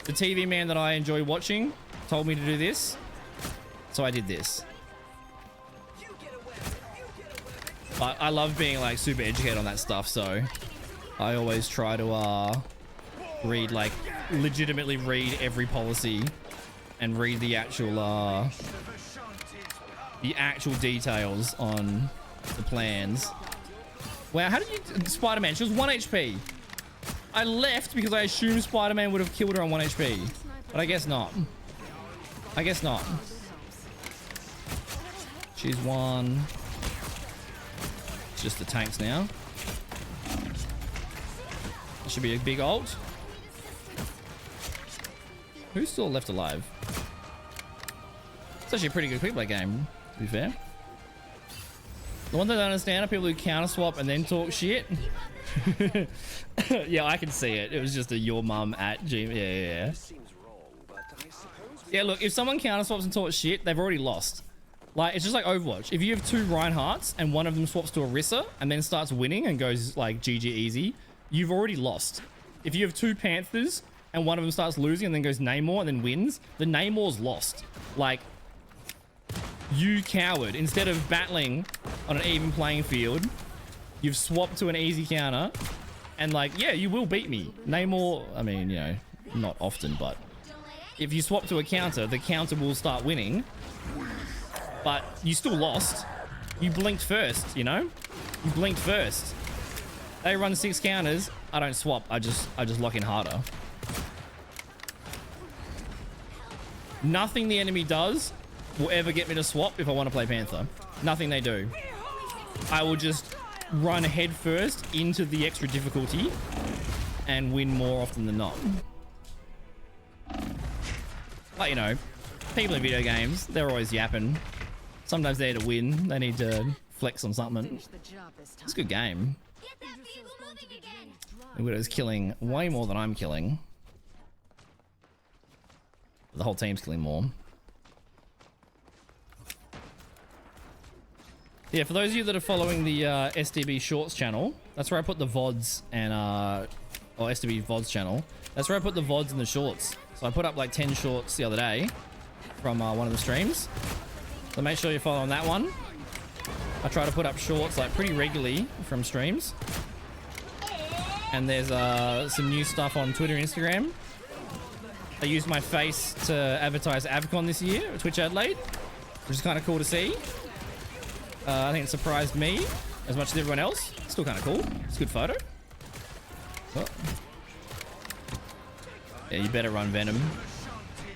the TV man that I enjoy watching told me to do this, so I did this. But I love being like super educated on that stuff, so I always try to read, like, legitimately read every policy and read the actual details on the plans. Wow, how did you... Spider-Man, she was 1 HP. I left because I assumed Spider-Man would have killed her on 1 HP. But I guess not. I guess not. She's 1. It's just the tanks now. Should be a big ult. Who's still left alive? It's actually a pretty good quick play game, to be fair. The one that I don't understand are people who counter swap and then talk shit. Yeah, I can see it. It was just a your mum at Gmail. Yeah. Yeah, look, if someone counter swaps and talks shit, they've already lost. Like, it's just like Overwatch. If you have 2 Reinhardts and one of them swaps to Orisa and then starts winning and goes like GG easy, you've already lost. If you have 2 Panthers and one of them starts losing and then goes Namor and then wins, the Namor's lost. Like, you coward. Instead of battling on an even playing field, you've swapped to an easy counter and like, yeah, you will beat me. Namor, I mean, you know, not often, but if you swap to a counter, the counter will start winning, but you still lost. You blinked first, you know? You blinked first. They run 6 counters. I don't swap. I just lock in harder. Nothing the enemy does will ever get me to swap if I want to play Panther. Nothing they do. I will just run head first into the extra difficulty and win more often than not. But, you know, people in video games, they're always yapping. Sometimes they're to win. They need to flex on something. It's a good game. The Widow's killing way more than I'm killing. The whole team's killing more. Yeah, for those of you that are following the SDB Shorts channel, that's where I put the VODs and, or SDB VODs channel. That's where I put the VODs and the shorts. So I put up like 10 shorts the other day from one of the streams. So make sure you're following that one. I try to put up shorts like pretty regularly from streams. And there's some new stuff on Twitter and Instagram. I used my face to advertise Avcon this year at Twitch Adelaide, which is kind of cool to see. I think it surprised me as much as everyone else. Still kind of cool. It's a good photo. Oh. Yeah, you better run Venom.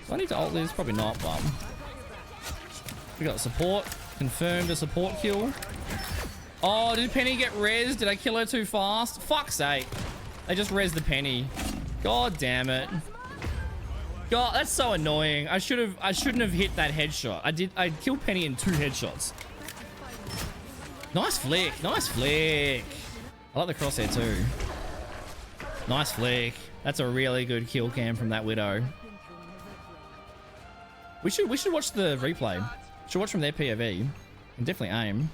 Do I need to ult this? Probably not, but... We got support. Confirmed a support kill. Oh, did Penny get rezzed? Did I kill her too fast? Fuck's sake. They just rezzed the Penny. God damn it. God, that's so annoying. I shouldn't have hit that headshot. I killed Penny in 2 headshots. Nice flick. Nice flick. I like the crosshair too. Nice flick. That's a really good kill cam from that Widow. We should watch the replay. We should watch from their POV. And definitely aim.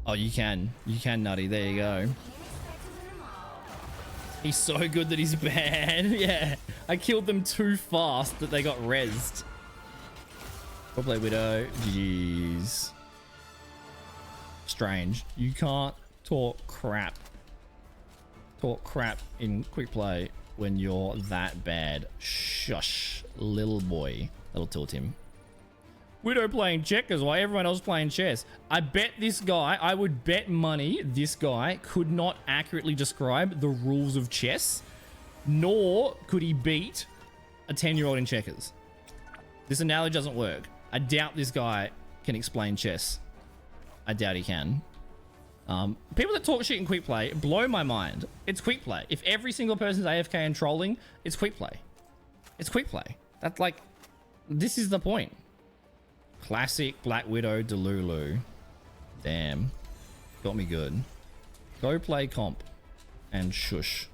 Oh, you can. You can, Nutty. There you go. He's so good that he's bad. Yeah. I killed them too fast that they got rezzed. We'll play Widow. Jeez. Strange. You can't talk crap. Talk crap in quick play when you're that bad. Shush, little boy. That'll tilt him. Widow playing checkers while everyone else playing chess. I bet this guy, I would bet money this guy could not accurately describe the rules of chess, nor could he beat a 10-year-old in checkers. This analogy doesn't work. I doubt this guy can explain chess. I doubt he can. People that talk shit in quick play blow my mind. It's quick play. If every single person's AFK and trolling, it's quick play. It's quick play. That's like, this is the point. Classic Black Widow Delulu. Damn. Got me good. Go play comp. And shush.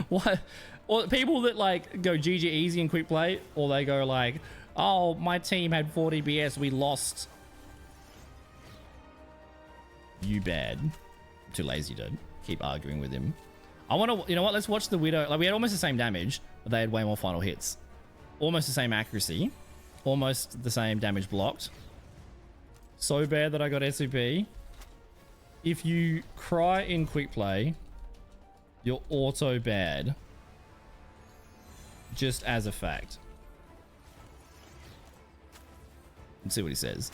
What? Or people that like go GG easy and quick play, or they go like, oh, my team had 40 BS, we lost. You bad. Too lazy to keep arguing with him. I want to, you know what? Let's watch the Widow. Like, we had almost the same damage, but they had way more final hits. Almost the same accuracy. Almost the same damage blocked. So bad that I got SCP. If you cry in quick play, you're auto bad. Just as a fact. Let's see what he says.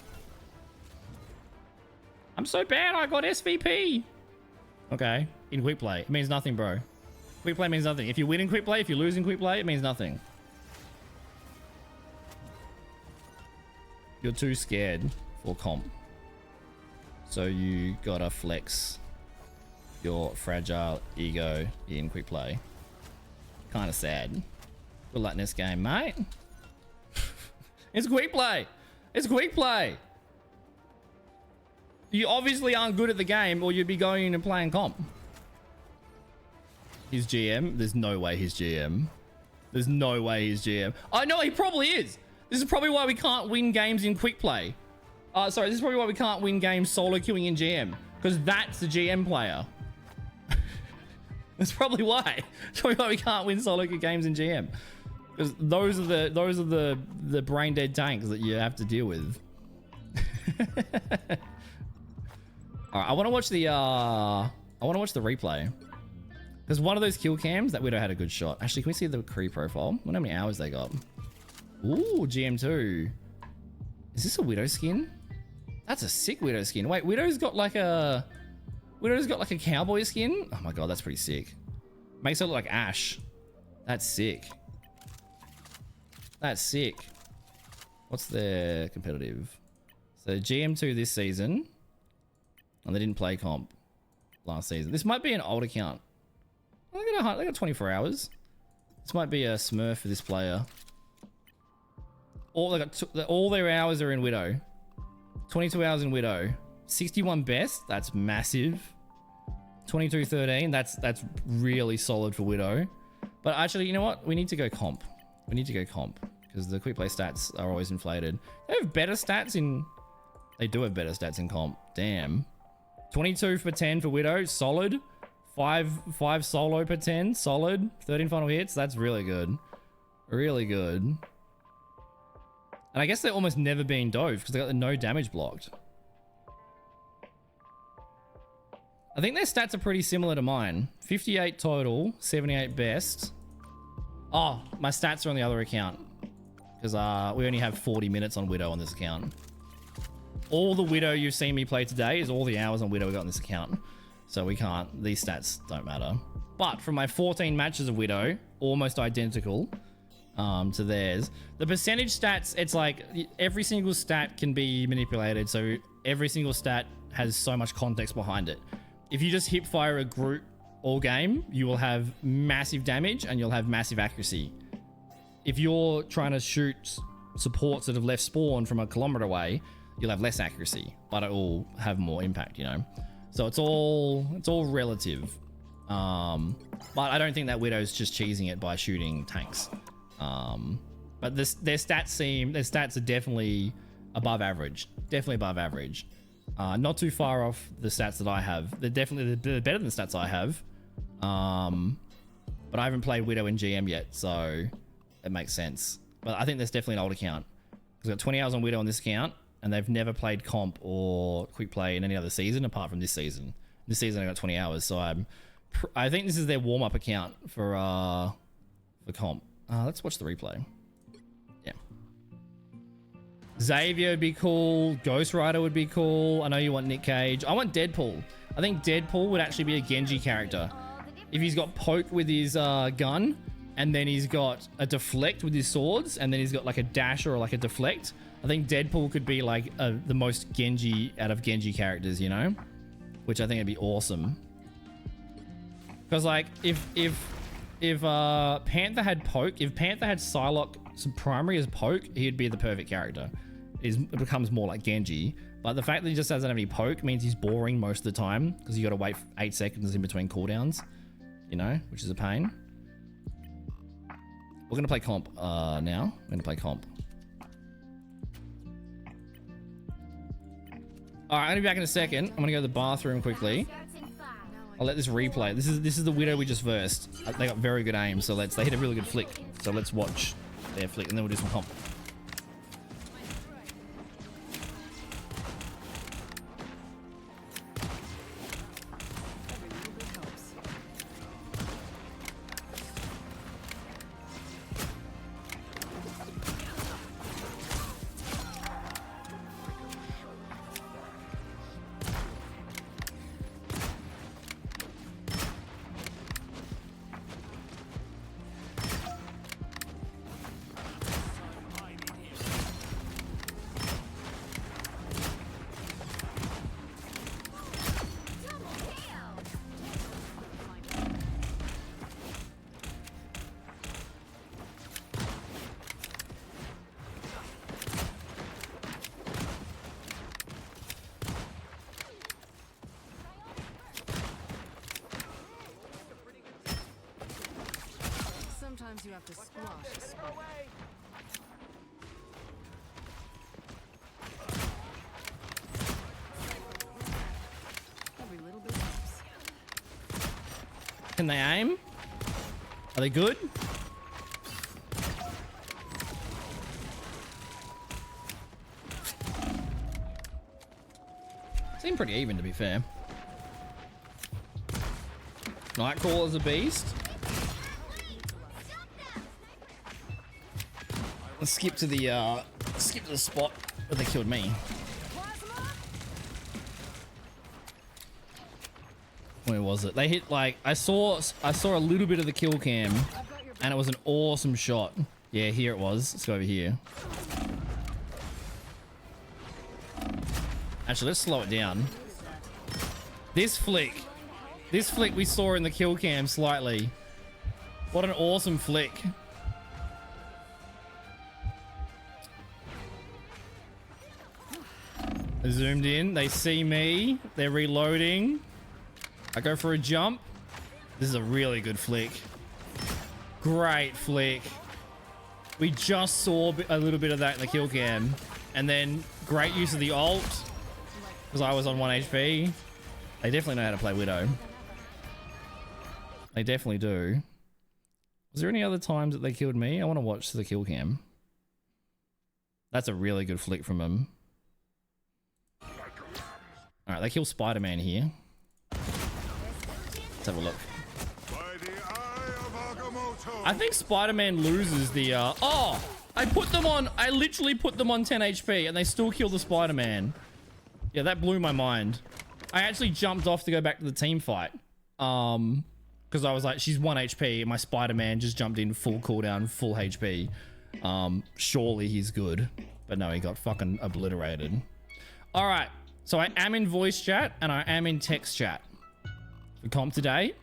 I'm so bad, I got SVP. Okay, in quick play. It means nothing, bro. Quick play means nothing. If you win in quick play, if you lose in quick play, it means nothing. You're too scared for comp. So you gotta flex your fragile ego in quick play. Kinda sad. Good luck next game, mate. It's quick play. It's quick play. You obviously aren't good at the game, or you'd be going in and playing comp. His GM? There's no way he's GM. There's no way he's GM. I know he probably is. This is probably why we can't win games in quick play. Sorry, this is probably why we can't win games solo queuing in GM, because that's the GM player. That's probably why. That's probably why we can't win solo queue games in GM, because those are the brain dead tanks that you have to deal with. All right, I want to watch the replay, because one of those kill cams, that Widow had a good shot. Actually, can we see the crew profile? I wonder how many hours they got. Ooh, GM2. Is this a Widow skin? That's a sick Widow skin. Wait, Widow's got like a cowboy skin? Oh my god, that's pretty sick. Makes it look like Ash. That's sick. That's sick. What's their competitive? So GM2 this season. And they didn't play comp last season. This might be an old account. They got 24 hours. This might be a smurf for this player. All their hours are in Widow. 22 hours in Widow. 61 best. That's massive. 22-13. That's really solid for Widow. But actually, you know what? We need to go comp. We need to go comp, because the quick play stats are always inflated. They have better stats in. They do have better stats in comp. Damn. 22 for 10 for Widow. Solid. 5 solo per 10. Solid. 13 final hits. That's really good. Really good. And I guess they're almost never being dove, because they got the no damage blocked. I think their stats are pretty similar to mine. 58 total, 78 best. Oh, my stats are on the other account, because we only have 40 minutes on Widow on this account. All the Widow you've seen me play today is all the hours on Widow we got on this account. So we can't, these stats don't matter. But from my 14 matches of Widow, almost identical to theirs. The percentage stats, it's like every single stat can be manipulated. So every single stat has so much context behind it. If you just hip fire a group all game, you will have massive damage and you'll have massive accuracy. If you're trying to shoot supports that have left spawn from a kilometer away, you'll have less accuracy, but it will have more impact, you know? So it's all relative. But I don't think that Widow's just cheesing it by shooting tanks. But their stats are definitely above average. Definitely above average. Not too far off the stats that I have. They're better than the stats I have. But I haven't played Widow in GM yet, so it makes sense. But I think there's definitely an old account. I've got 20 hours on Widow on this account, and they've never played comp or quick play in any other season apart from this season. This season I got 20 hours, so I think this is their warm-up account for comp. Let's watch the replay. Yeah. Xavier would be cool. Ghost Rider would be cool. I know you want Nick Cage. I want Deadpool. I think Deadpool would actually be a Genji character. If he's got poke with his gun, and then he's got a deflect with his swords, and then he's got like a dash or like a deflect, I think Deadpool could be like the most Genji out of Genji characters, you know? Which I think would be awesome. Because like, if Panther had poke, if Panther had Psylocke primary as poke, he'd be the perfect character. It becomes more like Genji. But the fact that he just doesn't have any poke means he's boring most of the time, because you got to wait 8 seconds in between cooldowns. you know, which is a pain. We're gonna play comp now. We're gonna play comp. All right, I'm gonna be back in a second. I'm gonna go to the bathroom quickly. I'll let this replay. This is the widow we just versed. They got very good aim, so they hit a really good flick. So let's watch their flick, and then we'll do some comp. Sometimes you have to squash a spider. Every little bit helps. Can they aim? Are they good? Seem pretty even, to be fair. Nightcrawler's a beast. Let's skip to the spot where they killed me. Where was it? They hit like I saw a little bit of the kill cam, and it was an awesome shot. Yeah, here it was. Let's go over here. Actually, let's slow it down. This flick we saw in the kill cam slightly. What an awesome flick. I zoomed in, they see me, they're reloading. I go for a jump. This is a really good flick. Great flick. We just saw a little bit of that in the kill cam. And then great use of the ult, because I was on 1 HP. They definitely know how to play Widow. They definitely do. Was there any other times that they killed me? I want to watch the kill cam. That's a really good flick from them. Alright, they kill Spider-Man here. Let's have a look. I think Spider-Man loses the oh! I literally put them on 10 HP and they still kill the Spider-Man. Yeah, that blew my mind. I actually jumped off to go back to the team fight. Because I was like, she's 1 HP and my Spider-Man just jumped in full cooldown, full HP. Surely he's good. But no, he got fucking obliterated. Alright. So I am in voice chat and I am in text chat for comp today.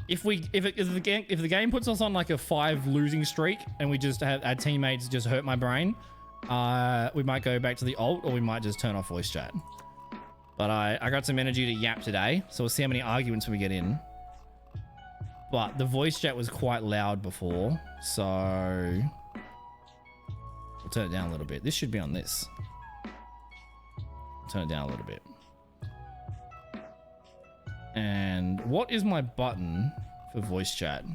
If the game puts us on like a 5 losing streak and we just have our teammates just hurt my brain, we might go back to the ult or we might just turn off voice chat. But I got some energy to yap today, so we'll see how many arguments we get in. But the voice chat was quite loud before, so we'll turn it down a little bit. This should be on this. Turn it down a little bit. And what is my button for voice chat?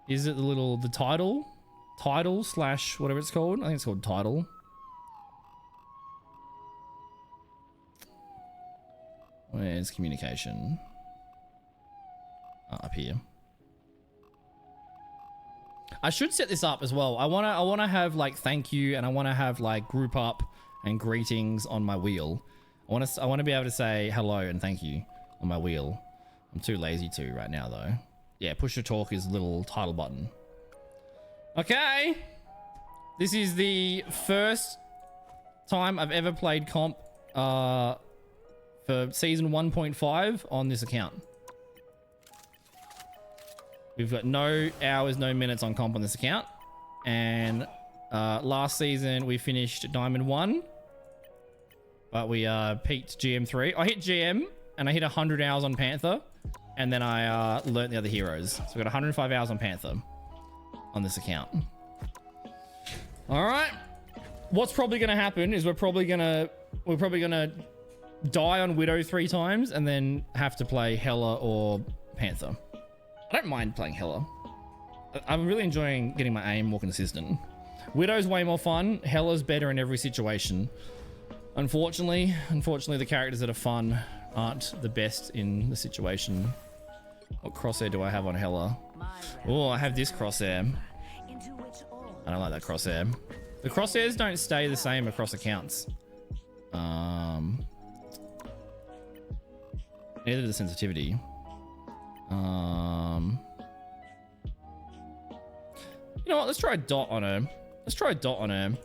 Is it the title slash whatever it's called? I think it's called title. Where's communication? Up here. I should set this up as well. I wanna have like thank you, and I wanna have like group up and greetings on my wheel. I want to be able to say hello and thank you on my wheel. I'm too lazy to right now though. Yeah, push to talk is little title button. Okay. This is the first time I've ever played comp for season 1.5 on this account. We've got no hours, no minutes on comp on this account. And last season we finished Diamond 1. But we peaked GM3. I hit GM and I hit 100 hours on Panther. and then I learnt the other heroes. So we got 105 hours on Panther on this account. All right. What's probably going to happen is we're probably going to die on Widow 3 times and then have to play Hela or Panther. I don't mind playing Hela. I'm really enjoying getting my aim more consistent. Widow's way more fun. Hela's better in every situation. Unfortunately, the characters that are fun aren't the best in the situation. What crosshair do I have on Hela? Oh, I have this crosshair. I don't like that crosshair. The crosshairs don't stay the same across accounts. Neither the sensitivity. You know what? Let's try a dot on her. Let's try a dot on her.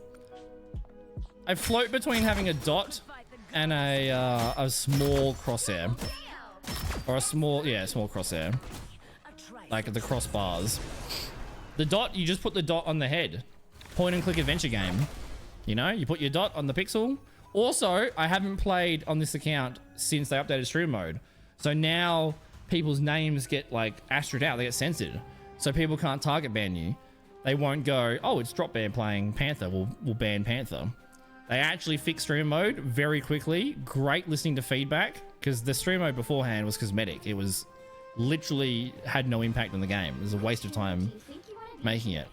I float between having a dot and a small crosshair, or a small crosshair, like the crossbars. The dot, you just put the dot on the head. Point and click adventure game. You know, you put your dot on the pixel. Also, I haven't played on this account since they updated stream mode, so now people's names get like asterished out. They get censored, so people can't target ban you. They won't go, oh, it's drop ban playing Panther. We'll ban Panther. They actually fixed stream mode very quickly. Great listening to feedback, because the stream mode beforehand was cosmetic. It was literally had no impact on the game. It was a waste of time making it.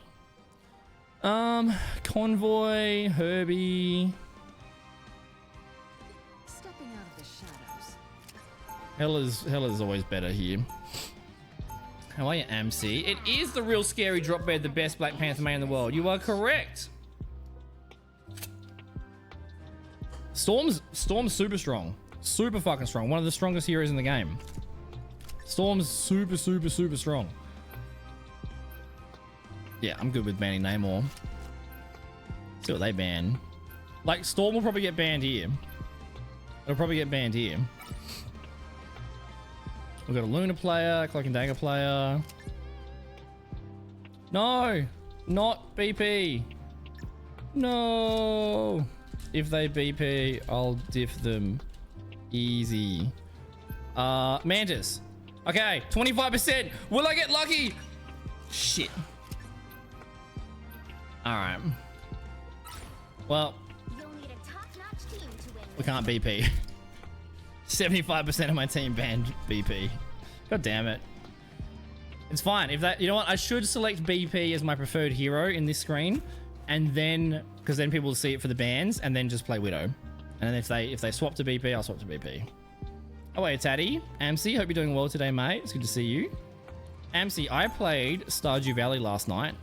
Convoy, Herbie. Stepping out of the shadows. Hela's always better here. How are you, MC? It is the real scary drop bed, the best Black Panther main in the world. You are correct. Storm's super strong. Super fucking strong. One of the strongest heroes in the game. Storm's super strong. Yeah, I'm good with banning Namor. See what they ban. Like, Storm will probably get banned here. It'll probably get banned here. We've got a Luna player, Cloak and Dagger player. No! Not BP! No! If they BP, I'll diff them. Easy. Mantis. Okay, 25%. Will I get lucky? Shit. Alright. Well, we can't BP. 75% of my team banned BP. God damn it. It's fine. If that, you know what? I should select BP as my preferred hero in this screen, and then, because then people will see it for the bans, and then just play Widow. And then if they swap to BP, I'll swap to BP. Oh wait, Taddy. Amcy, hope you're doing well today, mate. It's good to see you. Amcy, I played Stardew Valley last night.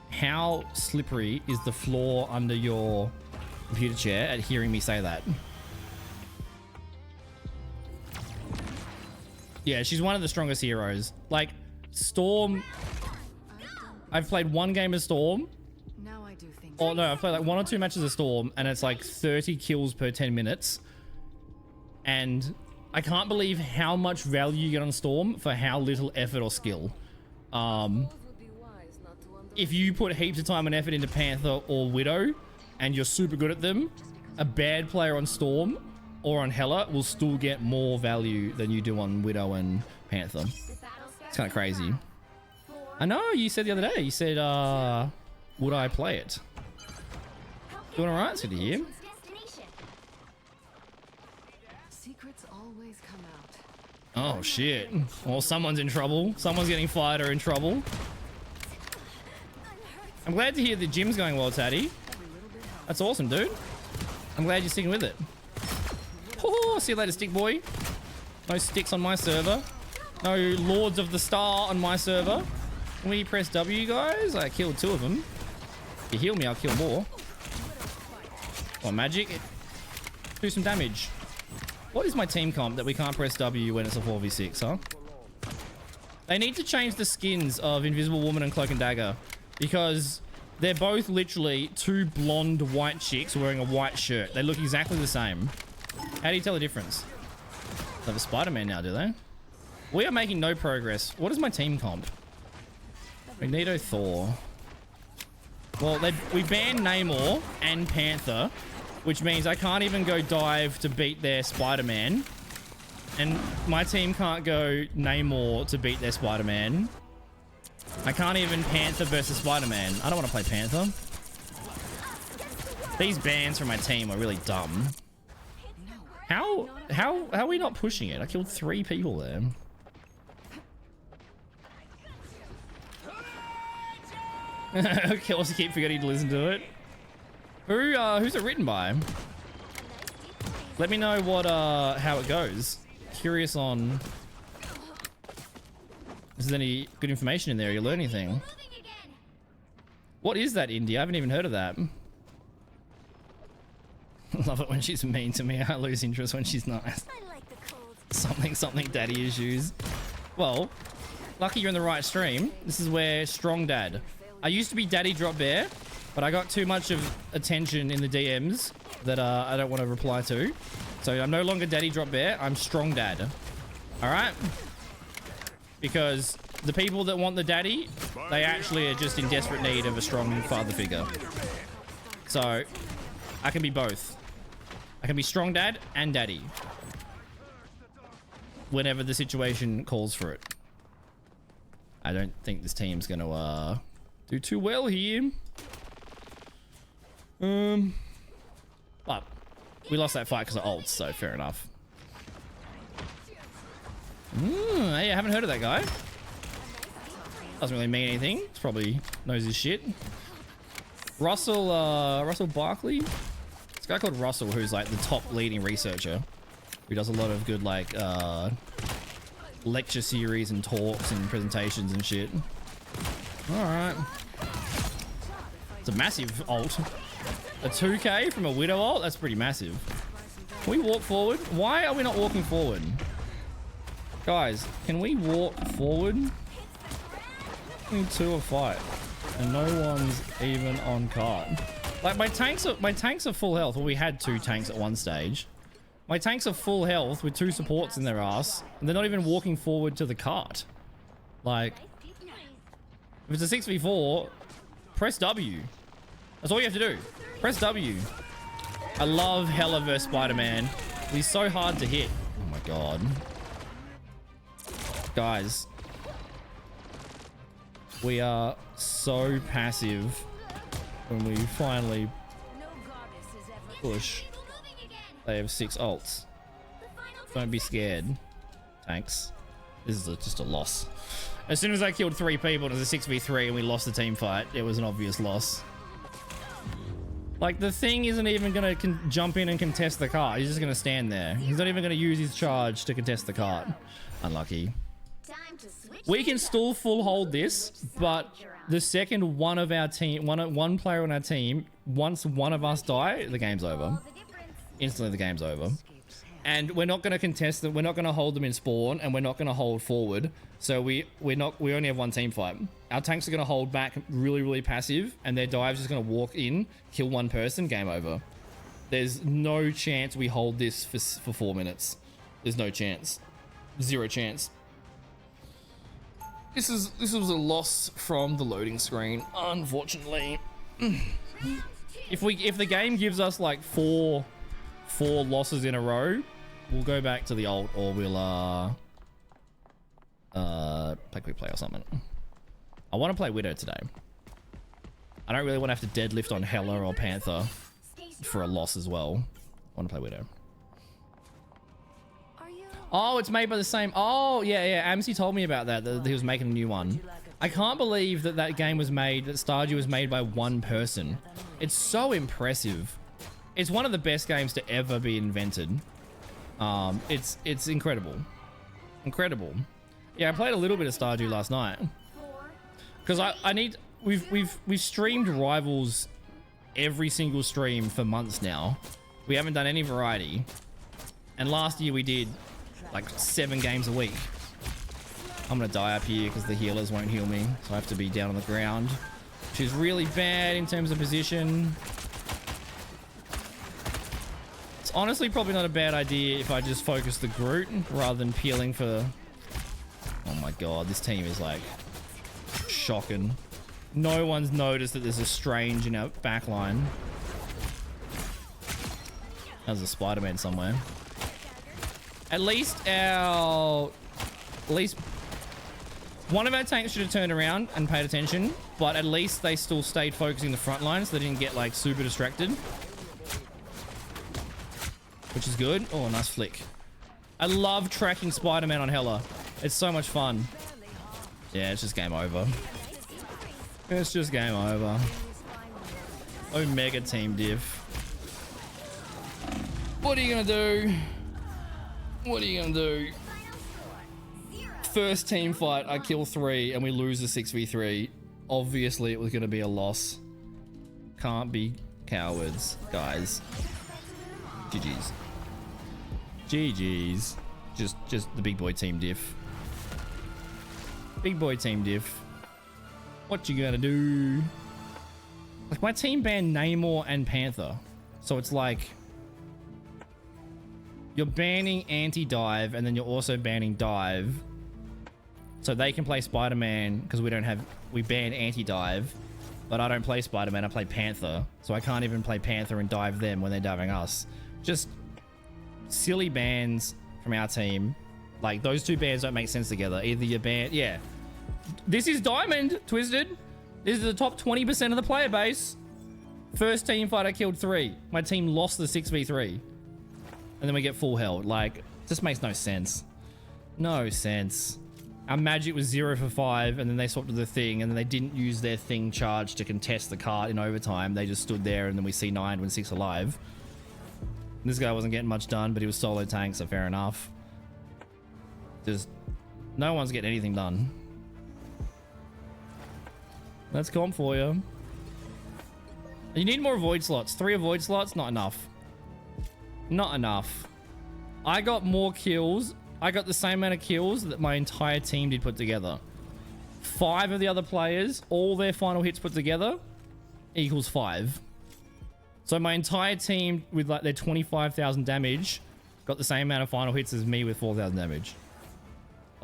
How slippery is the floor under your computer chair at hearing me say that? Yeah, she's one of the strongest heroes. Like, Storm... I've played one game of Storm. Now I do things. Oh no, I've played like 1 or 2 matches of Storm, and it's like 30 kills per 10 minutes. And I can't believe how much value you get on Storm for how little effort or skill. If you put heaps of time and effort into Panther or Widow, and you're super good at them, a bad player on Storm or on Hela will still get more value than you do on Widow and Panther. It's kind of crazy. I know, you said the other day, you said, would I play it? Doing alright? It's good to hear. Secrets always come out. Oh shit. Well, someone's in trouble. Someone's getting fired or in trouble. I'm glad to hear the gym's going well, Taddy. That's awesome, dude. I'm glad you're sticking with it. Oh, see you later, stick boy. No sticks on my server. No Lords of the Star on my server. When we press W, guys, I killed 2 of them. If you heal me, I'll kill more. Oh, magic. Do some damage. What is my team comp that we can't press W when it's a 4v6, huh? They need to change the skins of Invisible Woman and Cloak and Dagger, because they're both literally 2 blonde white chicks wearing a white shirt. They look exactly the same. How do you tell the difference? They have a Spider-Man now, do they? We are making no progress. What is my team comp? Magneto, Thor. Well, we banned Namor and Panther, which means I can't even go dive to beat their Spider-Man. and my team can't go Namor to beat their Spider-Man. I can't even Panther versus Spider-Man. I don't want to play Panther. These bans from my team are really dumb. How are we not pushing it? I killed 3 people there. Okay, also keep forgetting to listen to it. Who's it written by? Let me know what how it goes. Curious on if there's any good information in there. You learn anything? What is that, India? I haven't even heard of that. Love it when she's mean to me. I lose interest when she's nice. Something daddy issues. Well, lucky you're in the right stream. This is where strong dad. I used to be daddy drop bear, but I got too much of attention in the DMs that I don't want to reply to. So I'm no longer daddy drop bear. I'm strong dad. All right? Because the people that want the daddy, they actually are just in desperate need of a strong father figure. So I can be both. I can be strong dad and daddy whenever the situation calls for it. I don't think this team's gonna do too well here. But we lost that fight because of ults, so fair enough. Hey, I haven't heard of that guy. Doesn't really mean anything. He's probably knows his shit. Russell Barkley. This guy called Russell, who's like the top leading researcher, who does a lot of good like lecture series and talks and presentations and shit. All right. It's a massive ult. A 2k from a Widow ult? That's pretty massive. Can we walk forward? Why are we not walking forward? Guys, can we walk forward? We need 2 a fight. And no one's even on cart. Like my tanks are full health. Well, we had 2 tanks at one stage. My tanks are full health with 2 supports in their ass. And they're not even walking forward to the cart. Like, if it's a 6v4, press W. That's all you have to do. Press W. I love Hela vs Spider-Man. He's so hard to hit. Oh my god. Guys. We are so passive when we finally push. They have 6 ults. Don't be scared. Tanks. This is just a loss. As soon as I killed 3 people, it was a 6v3 and we lost the team fight. It was an obvious loss. Like, the thing isn't even going to jump in and contest the cart. He's just going to stand there. He's not even going to use his charge to contest the cart. Unlucky. We can still full hold this, but the second one of our team, one player on our team, once one of us die, the game's over. Instantly the game's over. And we're not going to contest them. We're not going to hold them in spawn, and we're not going to hold forward. So we only have one team fight. Our tanks are going to hold back really, really passive, and their dive's just going to walk in, kill one person, game over. There's no chance we hold this for 4 minutes. There's no chance. 0 chance. This was a loss from the loading screen, unfortunately. If the game gives us like four losses in a row, we'll go back to the ult, or we'll play quick play or something. I want to play Widow today. I don't really want to have to deadlift on Hela or Panther for a loss as well. I want to play Widow. Oh, it's made by the same. Oh, yeah. Amsi told me about that he was making a new one. I can't believe that game was made, that Stardew was made by one person. It's so impressive. It's one of the best games to ever be invented. It's incredible. Incredible. Yeah, I played a little bit of Stardew last night. Because we've streamed Rivals every single stream for months now. We haven't done any variety. And last year we did like 7 games a week. I'm gonna die up here because the healers won't heal me, so I have to be down on the ground, which is really bad in terms of position. It's honestly probably not a bad idea if I just focus the Groot rather than peeling for... Oh my god, this team is like shocking. No one's noticed that there's a Strange in our backline. There's a Spider-Man somewhere. At least one of our tanks should have turned around and paid attention, but at least they still stayed focusing the front line, so they didn't get like super distracted. Which is good. Oh, nice flick. I love tracking Spider-Man on Hela. It's so much fun. Yeah, it's just game over. It's just game over. Omega team div. What are you gonna do? What are you gonna do? First team fight, I kill 3 and we lose the 6v3. Obviously, it was gonna be a loss. Can't be cowards, guys. GG's. GG's. Just the big boy team diff. Big boy team diff. What you gonna do? Like, my team banned Namor and Panther. So it's like, you're banning anti-dive and then you're also banning dive. So they can play Spider-Man because we ban anti-dive. But I don't play Spider-Man, I play Panther. So I can't even play Panther and dive them when they're diving us. Just silly bans from our team. Like, those two bans don't make sense together. Either you ban... Yeah. This is Diamond, Twisted. This is the top 20% of the player base. First team fight, I killed 3. My team lost the 6v3. And then we get full held. Like, just makes no sense. No sense. Our magic was 0 for 5, and then they swapped to the thing, and then they didn't use their thing charge to contest the cart in overtime. They just stood there, and then we C9'd when 6 alive. This guy wasn't getting much done, but he was solo tank, so fair enough. Just no one's getting anything done. That's comp for you. You need more avoid slots. 3 avoid slots, not enough. Not enough. I got more kills. I got the same amount of kills that my entire team did put together. 5 of the other players, all their final hits put together, equals 5. So my entire team with like their 25,000 damage got the same amount of final hits as me with 4,000 damage.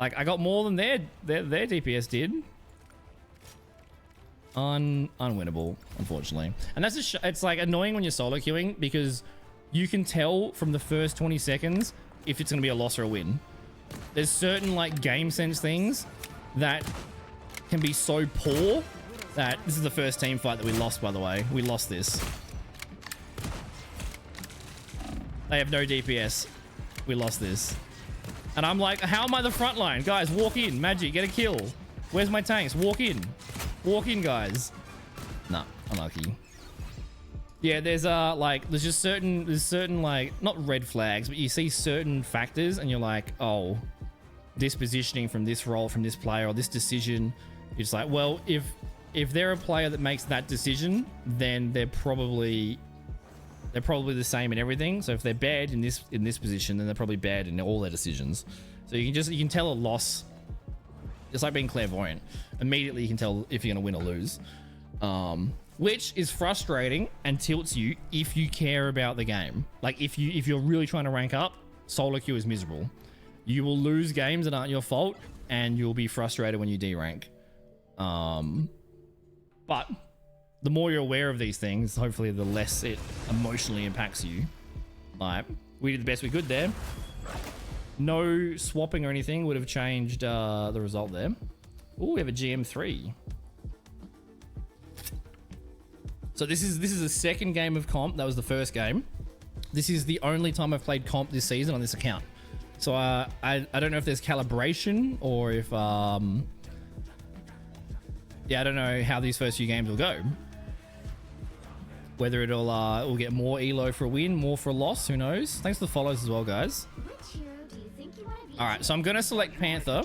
Like, I got more than their DPS did. Unwinnable, unfortunately. And that's it's like annoying when you're solo queuing because you can tell from the first 20 seconds if it's going to be a loss or a win. There's certain like game sense things that can be so poor that this is the first team fight that we lost, by the way. We lost this. They have no DPS. We lost this. And I'm like, how am I the front line? Guys, walk in. Magic, get a kill. Where's my tanks? Walk in. Walk in, guys. Nah, unlucky. Yeah, there's just certain like, not red flags, but you see certain factors and you're like, oh, this positioning from this role, from this player, or this decision. You're just like, well, if they're a player that makes that decision, then they're probably the same in everything. So if they're bad in this position, then they're probably bad in all their decisions. So you can tell a loss. It's like being clairvoyant. Immediately you can tell if you're gonna win or lose. Which is frustrating and tilts you if you care about the game. Like if you're really trying to rank up, solo queue is miserable. You will lose games that aren't your fault, and you'll be frustrated when you D-rank. But the more you're aware of these things, hopefully the less it emotionally impacts you. Like, we did the best we could there. No swapping or anything would have changed the result there. Oh, we have a GM3. So this is the second game of comp. That was the first game. This is the only time I've played comp this season on this account. So I don't know if there's calibration or if yeah, I don't know how these first few games will go. Whether it'll get more elo for a win, more for a loss, who knows? Thanks for the follows as well, guys. All right, so I'm gonna select Panther,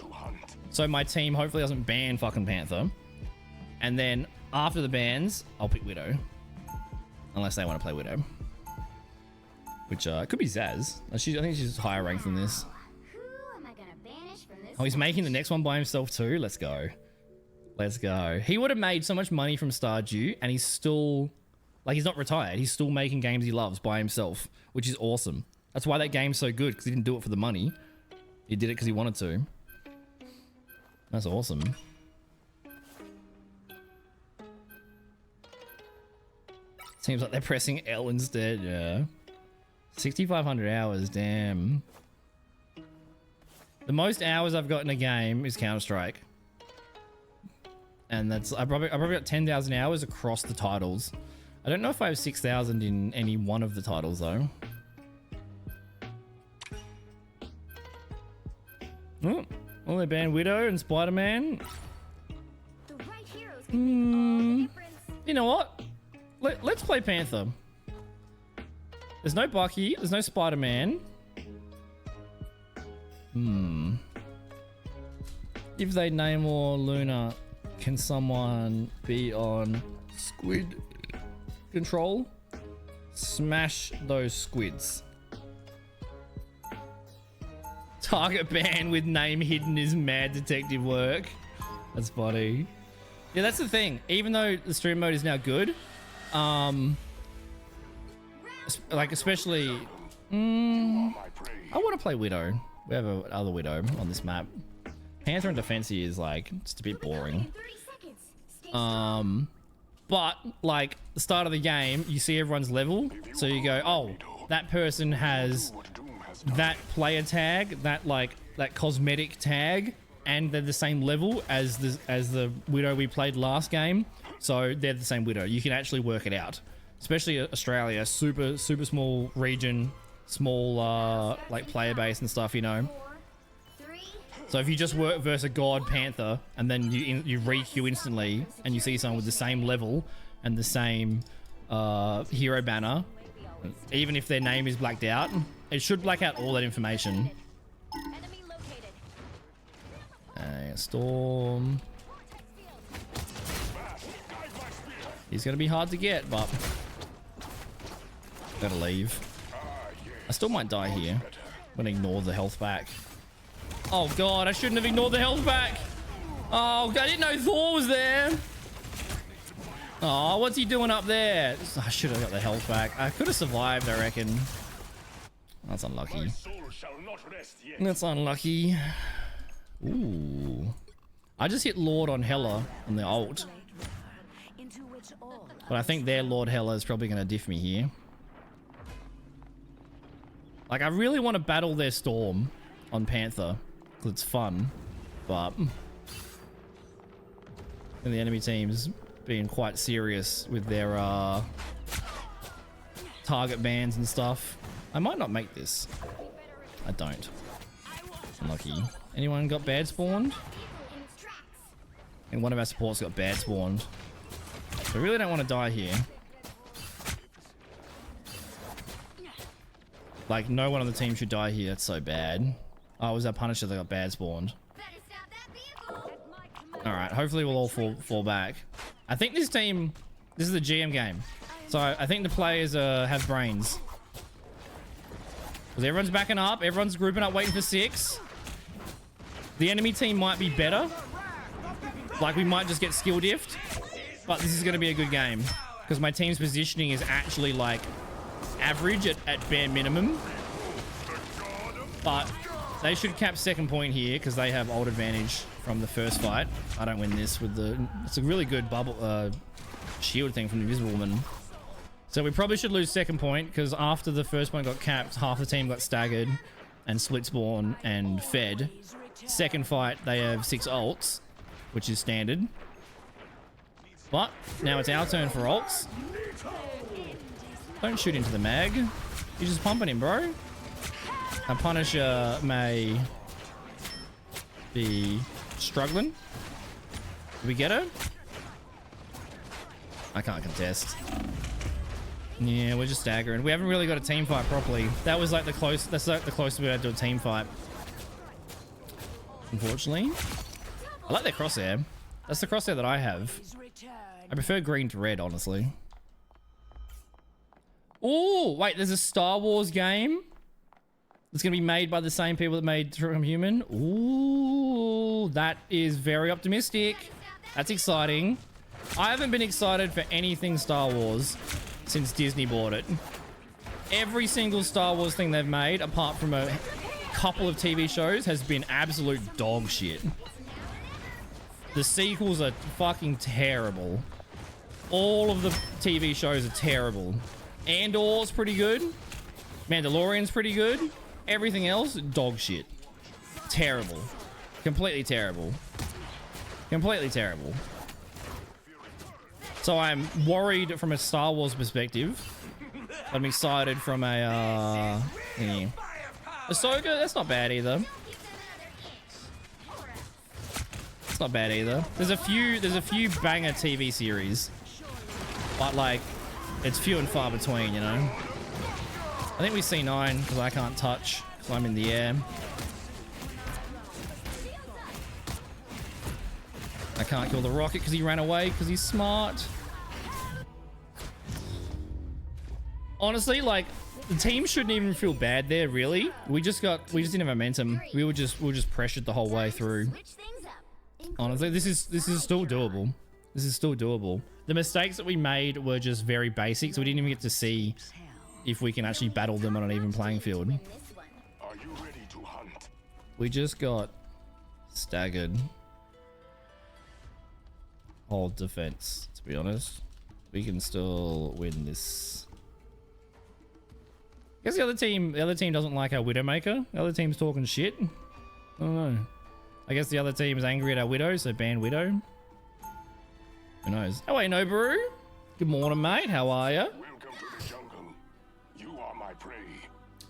so my team hopefully doesn't ban fucking Panther. And then after the bans, I'll pick Widow, unless they want to play Widow, which could be Zaz. I think she's higher ranked than this. Oh, he's making the next one by himself too. Let's go. Let's go. He would have made so much money from Stardew, and he's still, like, he's not retired. He's still making games he loves by himself, which is awesome. That's why that game's so good, because he didn't do it for the money. He did it because he wanted to. That's awesome. Seems like they're pressing L instead, yeah. 6,500 hours, damn. The most hours I've got in a game is Counter-Strike. And that's I probably got 10,000 hours across the titles. I don't know if I have 6,000 in any one of the titles though. Oh, well, they banned Widow and Spider-Man. The right heroes can make all the difference. You know what? Let's play Panther. There's no Bucky. There's no Spider-Man. If they Namor Luna, can someone be on squid control? Smash those squids. Target ban with name hidden is mad detective work. That's funny. Yeah, that's the thing. Even though the stream mode is now good, like especially, I want to play Widow. We have another Widow on this map. Panther and Defensive is like just a bit boring. But like the start of the game, you see everyone's level, so you go, oh, that person has that player tag, that cosmetic tag, and they're the same level as the Widow we played last game, so they're the same Widow. You can actually work it out, especially Australia, super small region, small like player base and stuff, you know. So if you just work versus a god Panther and then you re-queue instantly and you see someone with the same level and the same hero banner, even if their name is blacked out, it should black out all that information. Storm. He's gonna be hard to get, but gotta leave. I still might die here. I'm gonna ignore the health back. Oh god, I shouldn't have ignored the health back. Oh, I didn't know Thor was there. Oh, what's he doing up there? I should have got the health back. I could have survived, I reckon. That's unlucky. That's unlucky. Ooh. I just hit Lord on Hela on the ult. But I think their Lord Hela is probably going to diff me here. Like, I really want to battle their Storm on Panther, because it's fun, but and the enemy team's being quite serious with their target bans and stuff. I might not make this. I don't. Unlucky. Anyone got bad spawned? And one of our supports got bad spawned. I really don't want to die here. Like, no one on the team should die here. That's so bad. Oh, it was our Punisher that got bad spawned. Alright, hopefully we'll all fall back. I think this team... This is the GM game. So I think the players have brains. Because everyone's backing up. Everyone's grouping up waiting for 6. The enemy team might be better. Like, we might just get skill diffed. But this is going to be a good game. Because my team's positioning is actually, like, average at bare minimum. But they should cap second point here because they have ult advantage from the first fight. I don't win this with the... It's a really good bubble shield thing from the Invisible Woman. So we probably should lose second point because after the first point got capped, half the team got staggered and split spawn and fed. Second fight, they have 6 ults, which is standard. But now it's our turn for ults. Don't shoot into the mag. You're just pumping him, bro. A Punisher may be struggling. Did we get her? I can't contest. Yeah, we're just staggering. We haven't really got a team fight properly. That was like the close. That's like the closest we had to a team fight. Unfortunately, I like their crosshair. That's the crosshair that I have. I prefer green to red, honestly. Oh, wait, there's a Star Wars game that's going to be made by the same people that made From Human. Ooh, that is very optimistic. That's exciting. I haven't been excited for anything Star Wars since Disney bought it. Every single Star Wars thing they've made, apart from a couple of TV shows, has been absolute dog shit. The sequels are fucking terrible. All of the TV shows are terrible. Andor's pretty good. Mandalorian's pretty good. Everything else, dog shit. terrible. Completely terrible. Completely terrible. So I'm worried from a Star Wars perspective. I'm excited from a thingy. Ahsoka, that's not bad either. It's not bad either. There's a few banger TV series, but like it's few and far between, you know. I think we see 9 because I can't touch, so I'm in the air. I can't kill the rocket because he ran away because he's smart. Honestly, like the team shouldn't even feel bad there, really. We just didn't have momentum. We were just pressured the whole way through. Honestly, this is still doable. This is still doable. The mistakes that we made were just very basic, so we didn't even get to see if we can actually battle them on an even playing field. Are you ready to hunt? We just got staggered. Hold defense, to be honest. We can still win this. I guess the other team doesn't like our Widowmaker. The other team's talking shit. I don't know. I guess the other team is angry at our Widow, so ban Widow. Who knows? Oh wait, Nobaru. Good morning, mate. How are ya? Welcome to the jungle. You are my prey.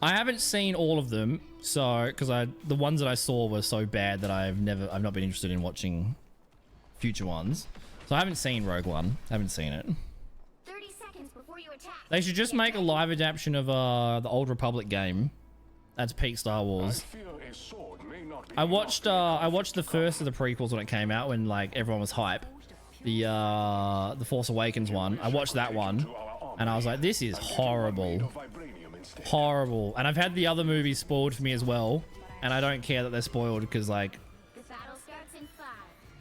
I haven't seen all of them, so because the ones that I saw were so bad that I've not been interested in watching future ones. So I haven't seen Rogue One. I haven't seen it. 30 seconds before you attack. They should just make a live adaptation of the Old Republic game. That's peak Star Wars. I fear a sword may not be I watched the first of the prequels when it came out, when like everyone was hype. The Force Awakens one. I watched that one and I was like, this is horrible. Horrible. And I've had the other movies spoiled for me as well, and I don't care that they're spoiled because like The battle starts in 5.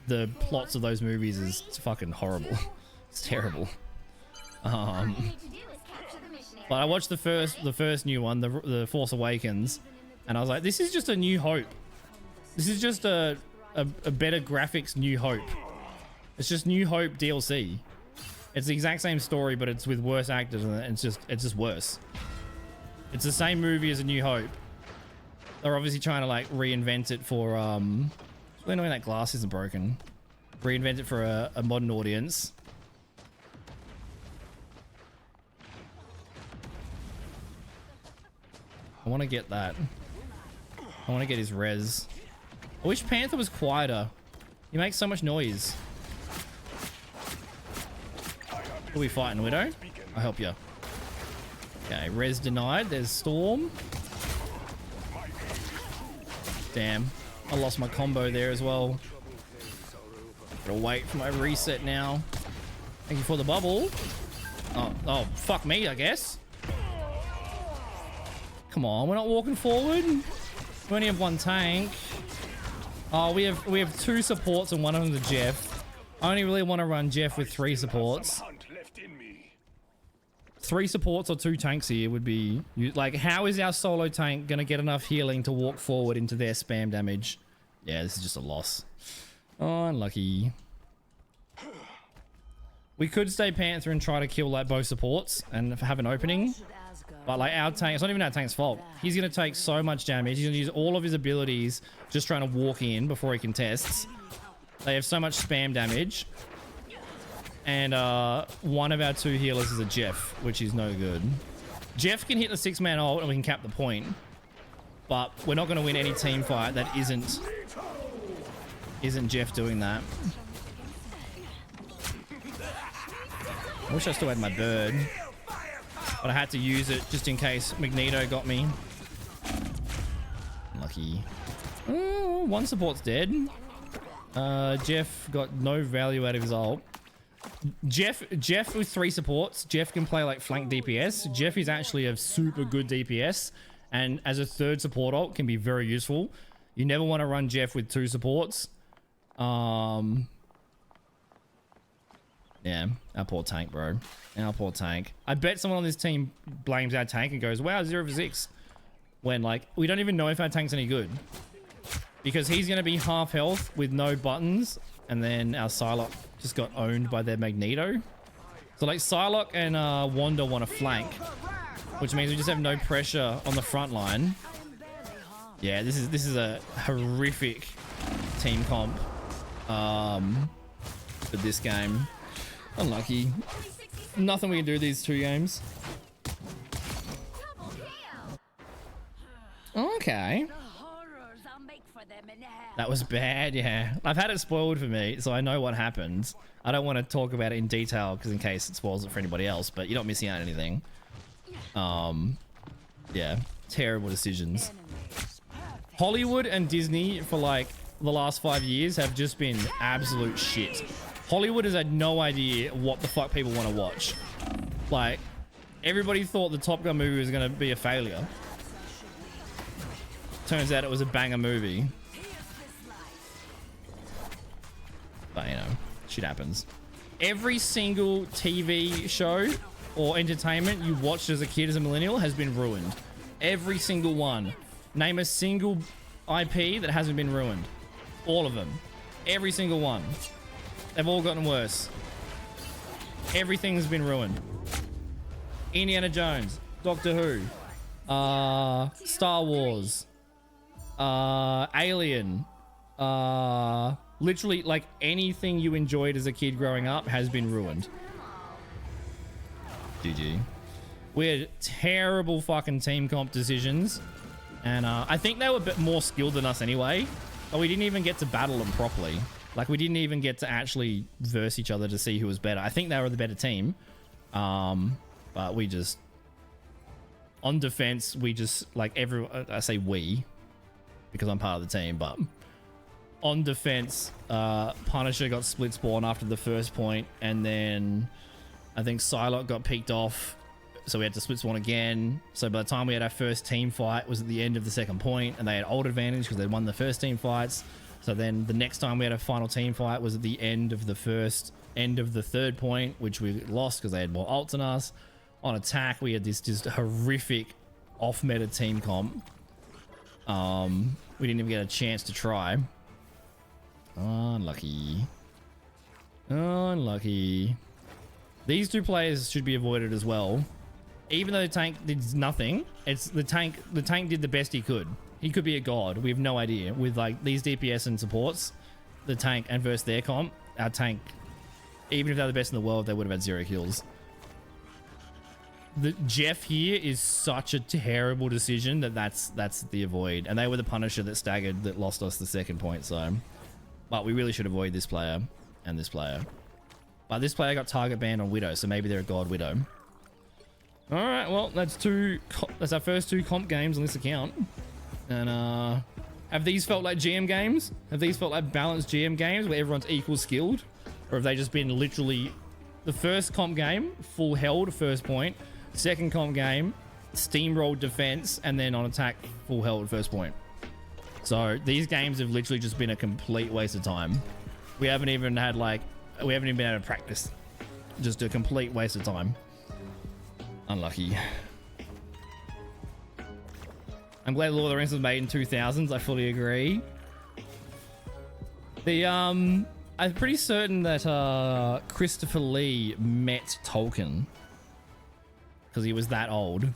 the plots of those movies is fucking horrible. It's terrible. All you need to do is capture the missionary. But I watched the first new one, the Force Awakens, and I was like, this is just a New Hope. This is just a better graphics New Hope. It's just New Hope DLC. It's the exact same story, but it's with worse actors, and it's just worse. It's the same movie as A New Hope. They're obviously trying to like reinvent it for it's really annoying that glass isn't broken. Reinvent it for a modern audience. I want to get that. I want to get his res. I wish Panther was quieter. He makes so much noise. Who are we fighting, Widow? I'll help you. Okay, res denied. There's Storm. Damn. I lost my combo there as well. Gotta wait for my reset now. Thank you for the bubble. Oh, fuck me, I guess. Come on, we're not walking forward. We only have one tank. Oh, we have 2 supports and one of them's a Jeff. I only really want to run Jeff with 3 supports. 3 supports or 2 tanks here would be like, how is our solo tank gonna get enough healing to walk forward into their spam damage? Yeah, this is just a loss. Oh, unlucky. We could stay Panther and try to kill like both supports and have an opening. But like our tank, it's not even our tank's fault. He's going to take so much damage. He's going to use all of his abilities just trying to walk in before he contests. They have so much spam damage. And one of our 2 healers is a Jeff, which is no good. Jeff can hit the 6-man ult and we can cap the point. But we're not going to win any team fight that isn't Jeff doing that. I wish I still had my bird. But I had to use it just in case Magneto got me. Lucky. Oh, 1 support's dead. Jeff got no value out of his ult. Jeff with 3 supports. Jeff can play like flank DPS. Jeff is actually a super good DPS. And as a 3rd support ult can be very useful. You never want to run Jeff with 2 supports. Yeah, our poor tank, bro. Our poor tank. I bet someone on this team blames our tank and goes, wow, 0 for 6. When, like, we don't even know if our tank's any good. Because he's going to be half health with no buttons. And then our Psylocke just got owned by their Magneto. So, like, Psylocke and Wanda want to flank. Which means we just have no pressure on the front line. Yeah, this is a horrific team comp for this game. Unlucky. Nothing we can do these 2 games. Okay. That was bad, yeah. I've had it spoiled for me, so I know what happened. I don't want to talk about it in detail because in case it spoils it for anybody else, but you're not missing out on anything. Yeah, terrible decisions. Hollywood and Disney for like the last 5 years have just been absolute shit. Hollywood has had no idea what the fuck people want to watch. Like, everybody thought the Top Gun movie was going to be a failure. Turns out it was a banger movie. But, you know, shit happens. Every single TV show or entertainment you watched as a kid, as a millennial, has been ruined. Every single one. Name a single IP that hasn't been ruined. All of them. Every single one. They've all gotten worse. Everything's been ruined. Indiana Jones, Doctor Who, Star Wars, Alien, literally like anything you enjoyed as a kid growing up has been ruined. GG. We had terrible fucking team comp decisions, and I think they were a bit more skilled than us anyway, but we didn't even get to battle them properly. Like, we didn't even get to actually verse each other to see who was better. I think they were the better team, but we just, on defense, we just, like, I say we because I'm part of the team, but on defense, Punisher got split spawn after the first point, and then I think Psylocke got peeked off, so we had to split spawn again. So by the time we had our first team fight, it was at the end of the second point, and they had old advantage because they'd won the first team fights. So then the next time we had a final team fight was at the end of the third point, which we lost because they had more ults than us. On attack, we had this just horrific off-meta team comp. We didn't even get a chance to try. Unlucky. Unlucky. These 2 players should be avoided as well. Even though the tank did nothing, it's the tank did the best he could. He could be a god. We have no idea. With like these DPS and supports, the tank and versus their comp, our tank, even if they're the best in the world, they would have had 0 kills. The Jeff here is such a terrible decision that's the avoid. And they were the Punisher that staggered that lost us the second point. So, but we really should avoid this player and this player. But this player got target banned on Widow, so maybe they're a god Widow. All right, well, that's our first 2 comp games on this account. And have these felt like GM games? Have these felt like balanced GM games where everyone's equal skilled? Or have they just been literally the first comp game, full held first point, second comp game, steamrolled defense, and then on attack, full held first point? So these games have literally just been a complete waste of time. We haven't even been able to practice. Just a complete waste of time. Unlucky. I'm glad Lord of the Rings was made in 2000s. I fully agree. I'm pretty certain that Christopher Lee met Tolkien because he was that old.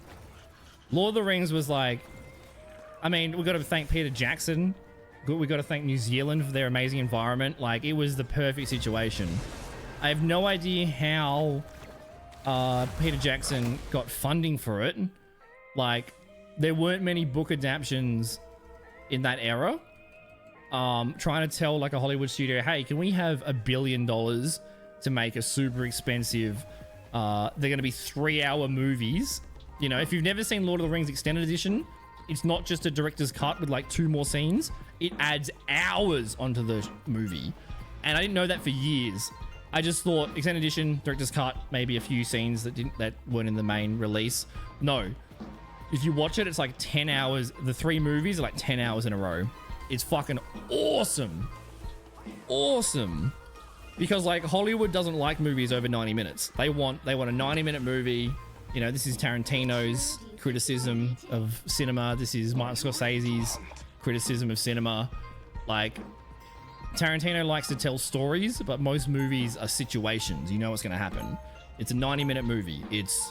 Lord of the Rings was like, I mean, we got to thank Peter Jackson. We got to thank New Zealand for their amazing environment. Like, it was the perfect situation. I have no idea how Peter Jackson got funding for it. Like, there weren't many book adaptations in that era. Trying to tell like a Hollywood studio, hey, can we have $1 billion to make a super expensive, they're going to be 3-hour movies. You know, if you've never seen Lord of the Rings Extended Edition, it's not just a director's cut with like 2 more scenes. It adds hours onto the movie. And I didn't know that for years. I just thought Extended Edition, director's cut, maybe a few scenes that weren't in the main release. No. If you watch it, it's like 10 hours. The 3 movies are like 10 hours in a row. It's fucking awesome. Awesome. Because like Hollywood doesn't like movies over 90 minutes. They want a 90-minute movie. You know, this is Tarantino's criticism of cinema. This is Martin Scorsese's criticism of cinema. Like, Tarantino likes to tell stories, but most movies are situations. You know what's going to happen. It's a 90-minute movie. It's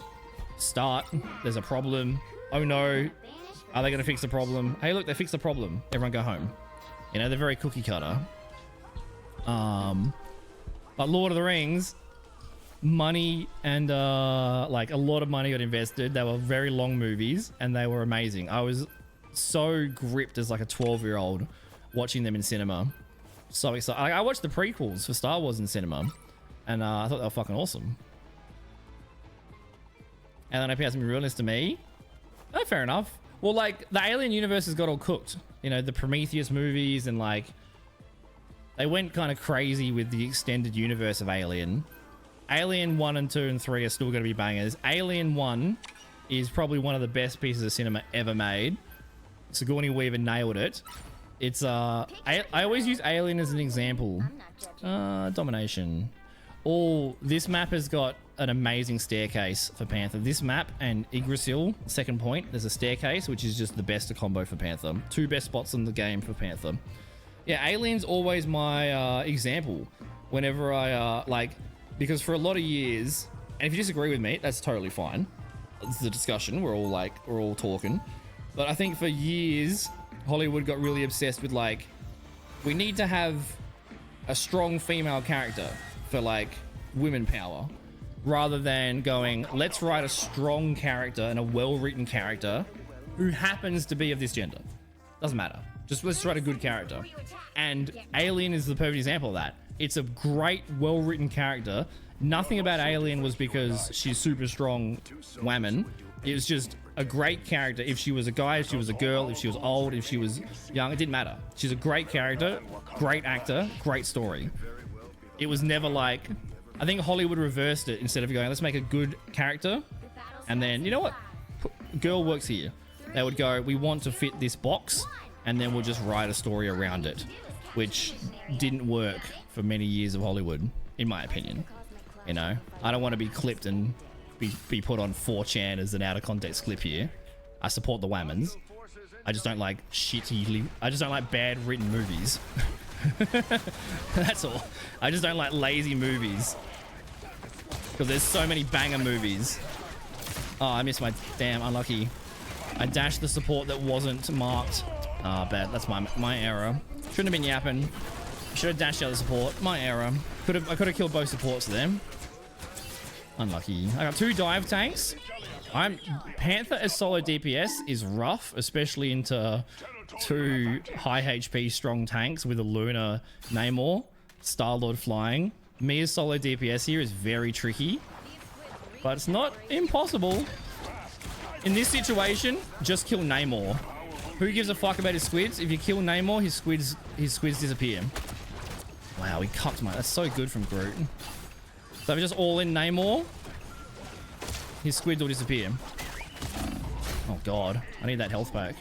start, there's a problem. Oh no, Are they going to fix the problem? Hey, look, they fixed the problem. Everyone go home. You know, they're very cookie cutter. But Lord of the Rings, money and like a lot of money got invested. They were very long movies and they were amazing. I was so gripped as like a 12-year-old watching them in cinema. So excited. I watched the prequels for Star Wars in cinema and I thought they were fucking awesome. And then it appears to be realist to me. Oh, fair enough. Well, like the Alien universe has got all cooked. You know, the Prometheus movies and like they went kind of crazy with the extended universe of Alien. Alien 1 and 2 and 3 are still going to be bangers. Alien 1 is probably one of the best pieces of cinema ever made. Sigourney Weaver nailed it. It's I always use Alien as an example. Domination. This map has got an amazing staircase for Panther. This map and Yggdrasil, second point, there's a staircase, which is just the best combo for Panther. 2 best spots in the game for Panther. Yeah, Alien's always my example whenever I like, because for a lot of years, and if you disagree with me, that's totally fine. This is a discussion. We're all talking. But I think for years, Hollywood got really obsessed with like, we need to have a strong female character for like women power, rather than going, let's write a strong character and a well-written character who happens to be of this gender. Doesn't matter. Just let's write a good character. And Alien is the perfect example of that. It's a great, well-written character. Nothing about Alien was because she's super strong woman. It was just a great character. If she was a guy, if she was a girl, if she was old, if she was young, it didn't matter. She's a great character, great actor, great story. It was never like, I think Hollywood reversed it. Instead of going, let's make a good character, and then, you know what? Girl works here. They would go, we want to fit this box, and then we'll just write a story around it, which didn't work for many years of Hollywood, in my opinion. You know, I don't want to be clipped and be put on 4chan as an out of context clip here. I support the Whammons. I just don't like I just don't like bad written movies. That's all. I just don't like lazy movies. Because there's so many banger movies. Oh, I missed my damn unlucky. I dashed the support that wasn't marked. Ah, bad. That's my error. Shouldn't have been yapping. Should have dashed the other support. My error. I could have killed both supports there. Unlucky. I got 2 dive tanks. Panther as solo DPS is rough, especially into 2 high HP strong tanks with a Luna Namor, Star-Lord flying. Me as solo DPS here is very tricky, but it's not impossible. In this situation, just kill Namor. Who gives a fuck about his squids? If you kill Namor, his squids disappear. Wow, he cucked my. That's so good from Groot. So if we just all in Namor, his squids will disappear. Oh god, I need that health back.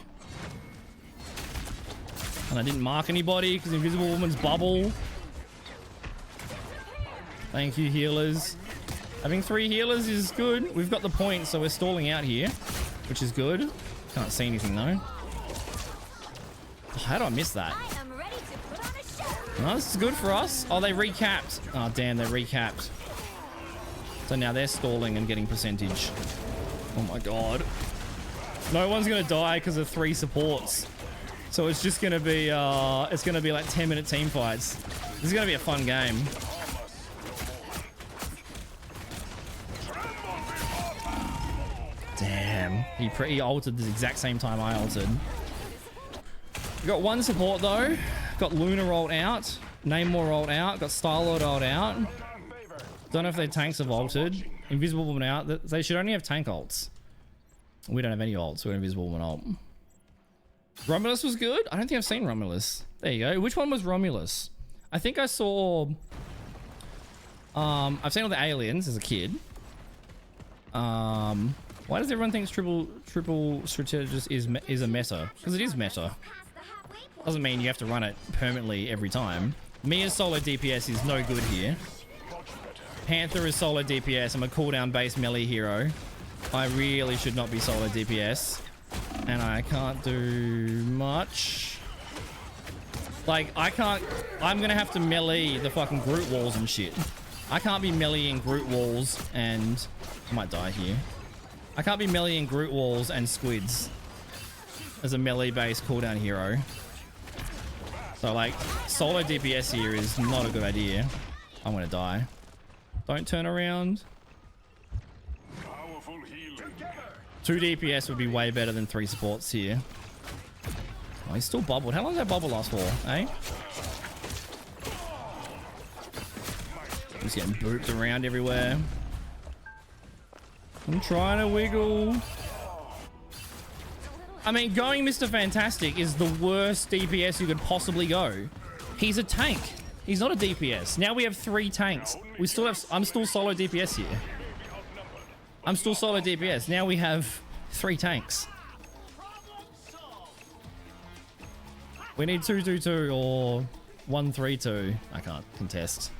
And I didn't mark anybody because Invisible Woman's bubble. Thank you, healers. Having 3 healers is good. We've got the point, so we're stalling out here, which is good. Can't see anything though. Oh, how do I miss that? No, this is good for us. Oh, they recapped. Oh, damn, they recapped. So now they're stalling and getting percentage. Oh my god. No one's gonna die because of 3 supports. So it's just gonna be it's gonna be like 10-minute team fights. This is gonna be a fun game. Damn. He ulted the exact same time I ulted. We got 1 support though. Got Luna rolled out. Namor rolled out. Got Star-Lord rolled out. Don't know if their tanks have ulted. Invisible Woman out. They should only have tank ults. We don't have any ults. We're Invisible Woman ult. Romulus was good? I don't think I've seen Romulus. There you go. Which one was Romulus? I think I saw... I've seen all the aliens as a kid. Why does everyone think triple strategist is a meta? Because it is meta. Doesn't mean you have to run it permanently every time. Me as solo DPS is no good here. Panther is solo DPS. I'm a cooldown based melee hero. I really should not be solo DPS. And I can't do much. Like, I'm gonna have to melee the fucking Groot walls and shit. I can't be meleeing Groot walls and... I might die here. I can't be meleeing Groot walls and squids. as a melee-based cooldown hero. So like solo DPS here is not a good idea. I'm gonna die. Don't turn around. Powerful healing. 2 DPS would be way better than 3 supports here. Oh, he's still bubbled. How long does that bubble last for, eh? He's getting booped around everywhere. I'm trying to wiggle. I mean, going Mr. Fantastic is the worst DPS you could possibly go. He's a tank. He's not a DPS. Now we have 3 tanks. We still have... I'm still solo DPS here. I'm still solo DPS. Now we have 3 tanks. We need 2-2-2 or 1-3-2. I can't contest.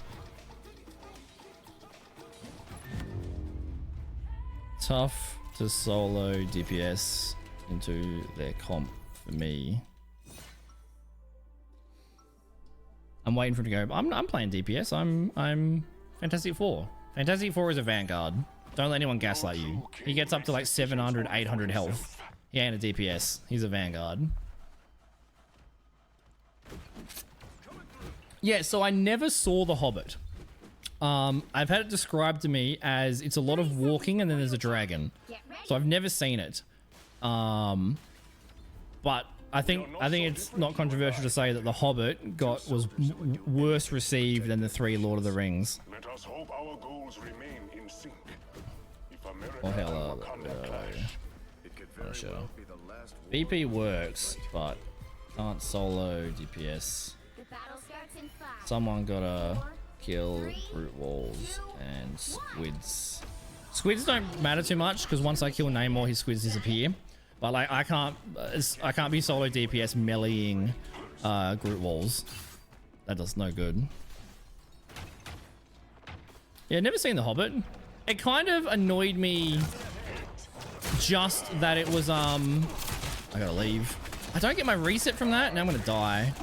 Tough to solo DPS into their comp for me. I'm waiting for him to go. I'm playing DPS. I'm Fantastic Four. Fantastic Four is a Vanguard. Don't let anyone gaslight you. He gets up to like 700, 800 health. He ain't a DPS. He's a Vanguard. Yeah, so I never saw The Hobbit. I've had it described to me as it's a lot of walking and then there's a dragon. So I've never seen it. But I think it's not controversial to say that The Hobbit was worse received than the 3 Lord of the Rings. Let us hope our goals remain in sync. If America Oh hell, and Wakanda clash, not sure. BP works, but can't solo DPS. Someone gotta kill root walls and squids. Squids don't matter too much because once I kill Namor, his squids disappear. But like I can't be solo DPS meleeing Groot walls. That does no good. Yeah, never seen The Hobbit. It kind of annoyed me just that it was I gotta leave. I don't get my reset from that. Now I'm gonna die.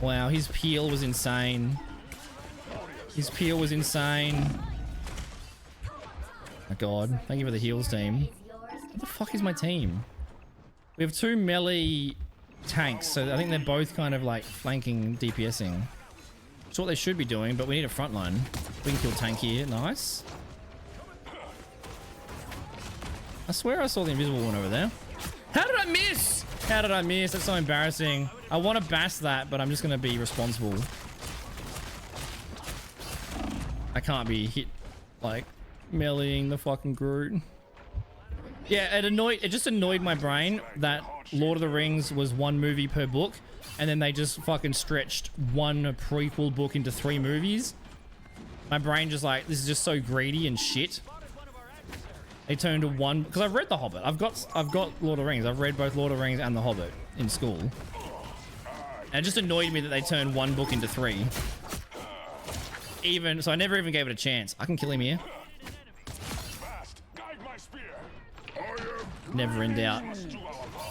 Wow, his peel was insane. His peel was insane. My god, thank you for the heals team. What the fuck is my team? We have 2 melee tanks, so I think they're both kind of like flanking DPSing. That's what they should be doing, but we need a front line. We can kill tank here. Nice. I swear I saw the invisible one over there. How did I miss? How did I miss? That's so embarrassing. I want to bash that, but I'm just going to be responsible. I can't be hit like meleeing the fucking Groot. Yeah, it just annoyed my brain that Lord of the Rings was 1 movie per book, and then they just fucking stretched 1 prequel book into 3 movies. My brain just like, this is just so greedy and shit. They turned to 1 because I've read The Hobbit. I've got Lord of the Rings. I've read both Lord of the Rings and The Hobbit in school. And it just annoyed me that they turned 1 book into 3. So I never even gave it a chance. I can kill him here. BAST, guide my spear. Never in doubt.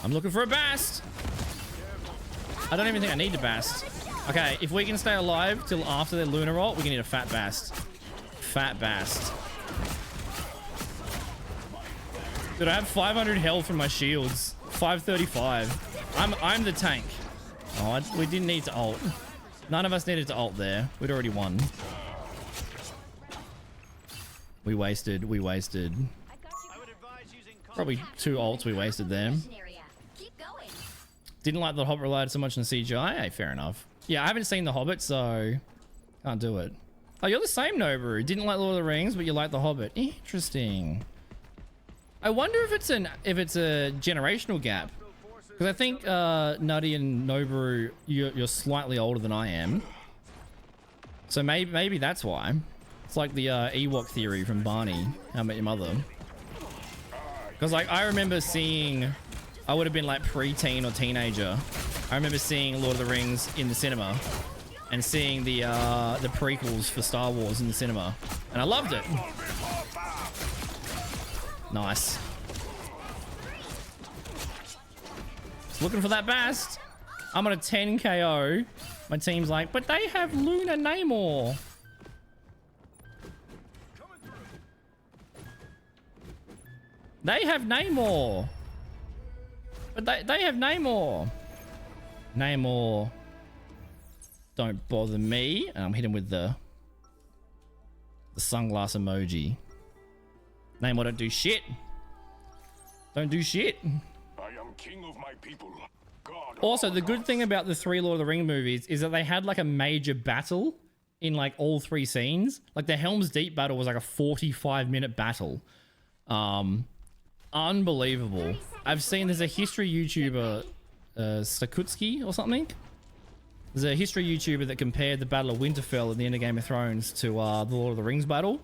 I'm looking for a BAST. I don't even think I need to BAST. Okay, if we can stay alive till after their lunar ult, we're gonna need a fat BAST. Fat BAST. Dude, I have 500 health from my shields. 535. I'm the tank. Oh, we didn't need to ult. None of us needed to ult there. We'd already won. We wasted. Probably 2 ults we wasted there. Didn't like The Hobbit relied so much on CGI. Hey, fair enough. Yeah, I haven't seen The Hobbit, so can't do it. Oh, you're the same, Nobu. Didn't like Lord of the Rings, but you like The Hobbit. Interesting. I wonder if it's a generational gap. Because I think Nutty and Nobu, you're slightly older than I am. So maybe that's why. It's like the Ewok theory from Barney, How I Met Your Mother. Because like I remember seeing, I would have been like pre-teen or teenager. I remember seeing Lord of the Rings in the cinema and seeing the prequels for Star Wars in the cinema, and I loved it. Nice. Looking for that BAST. I'm on a 10 KO. My team's like, but they have Lunar Namor. They have Namor. But they have Namor. Namor. Don't bother me. And I'm hitting with the sunglass emoji. Namor don't do shit. Don't do shit. I am king of my people. God of Also, all the good thing about the 3 Lord of the Ring movies is that they had like a major battle in like all 3 scenes. Like the Helm's Deep battle was like a 45-minute battle. Unbelievable. I've seen there's a history YouTuber, Sakutski or something. There's a history YouTuber that compared the Battle of Winterfell at the end of Game of Thrones to the Lord of the Rings battle.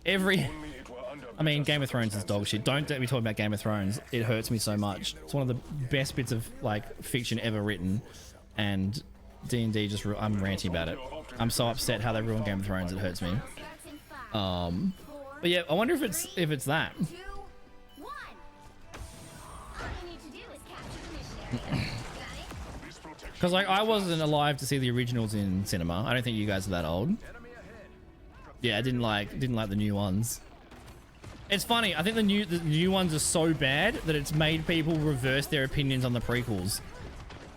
Only it were under I mean, Game of Thrones is dog shit. Don't get me talking about Game of Thrones. It hurts me so much. It's one of the best bits of like fiction ever written, and D&D just I'm ranting about it. I'm so upset how they ruined Game of Thrones. It hurts me. But yeah, I wonder if it's that. Because like I wasn't alive to see the originals in cinema. I don't think you guys are that old. Yeah, I didn't like the new ones. It's funny. I think the new ones are so bad that it's made people reverse their opinions on the prequels.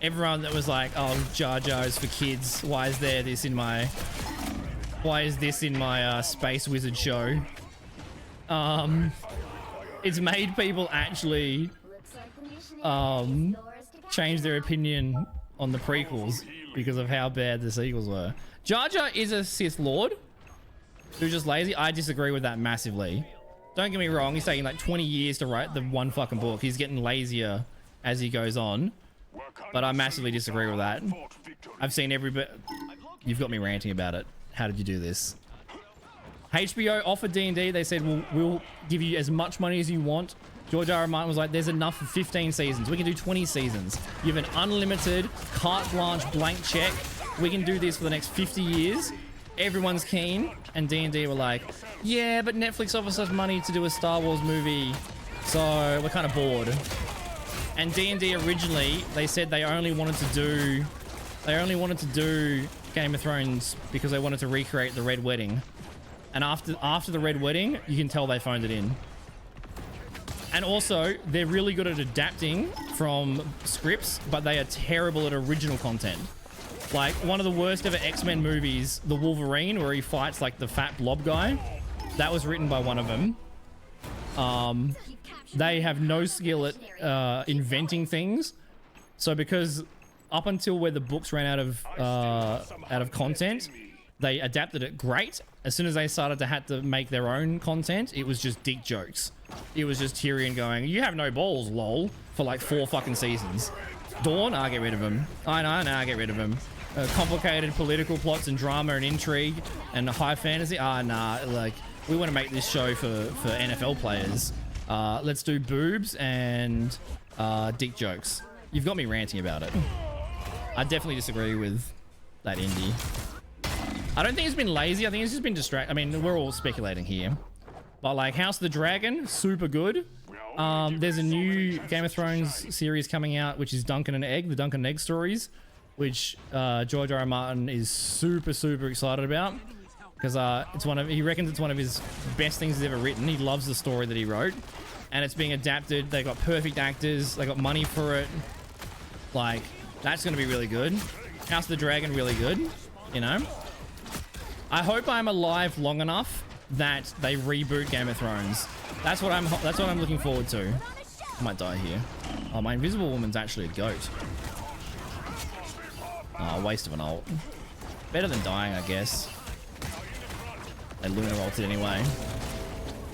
Everyone that was like, "Oh, Jar Jar is for kids. Why is this in my Space Wizard show?" It's made people actually change their opinion on the prequels because of how bad the sequels were. Jar Jar is a Sith Lord who's just lazy. I disagree with that massively. Don't get me wrong, he's taking like 20 years to write the one fucking book. He's getting lazier as he goes on. But I massively disagree with that. I've seen every bit. You've got me ranting about it. How did you do this? HBO offered D&D. They said, we'll give you as much money as you want. George R. R. Martin was like, there's enough for 15 seasons. We can do 20 seasons. You have an unlimited, carte blanche, blank check. We can do this for the next 50 years. Everyone's keen. And D&D were like, yeah, but Netflix offers us money to do a Star Wars movie. So we're kind of bored. And D&D originally, they said they only wanted to do Game of Thrones because they wanted to recreate the Red Wedding. And after the Red Wedding, you can tell they phoned it in. And also, they're really good at adapting from scripts, but they are terrible at original content. Like, one of the worst ever X-Men movies, The Wolverine, where he fights like the fat blob guy, that was written by one of them. They have no skill at inventing things. So because up until where the books ran out of content, they adapted it great. As soon as they started to have to make their own content, it was just dick jokes. It was just Tyrion going, "You have no balls, lol," for like 4 fucking seasons. Dawn, I'll get rid of him. I know, I'll get rid of him. Complicated political plots and drama and intrigue and high fantasy. Nah, like, we want to make this show for NFL players. Let's do boobs and dick jokes. You've got me ranting about it. I definitely disagree with that indie. I don't think it's been lazy. I think it's just been distracted. I mean, we're all speculating here. But like House of the Dragon, super good. There's a new Game of Thrones series coming out, which is Duncan and Egg, the Duncan and Egg stories, which George R. R. Martin is super excited about. Because he reckons it's one of his best things he's ever written. He loves the story that he wrote. And it's being adapted. They got perfect actors. They got money for it. Like, that's going to be really good. House of the Dragon, really good. You know? I hope I'm alive long enough that they reboot Game of Thrones. That's what I'm looking forward to. I might die here. Oh, my invisible woman's actually a goat. Oh, waste of an ult. Better than dying, I guess. They lunar ulted anyway.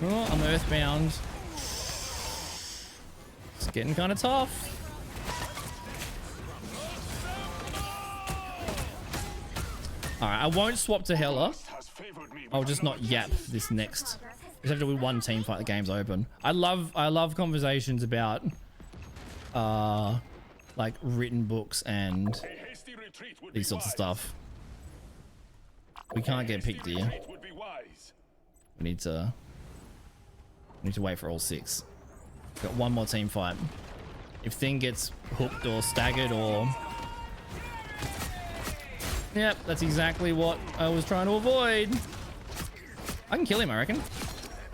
Oh, I'm earthbound. It's getting kind of tough. Alright, I won't swap to Hela. I'll just not yap this next. Just have to do one team fight. The game's open. I love conversations about like written books and these sorts of stuff. We can't get picked here. We need to wait for all 6. Got one more team fight. If Thing gets hooked or staggered or... Yep, that's exactly what I was trying to avoid. I can kill him, I reckon.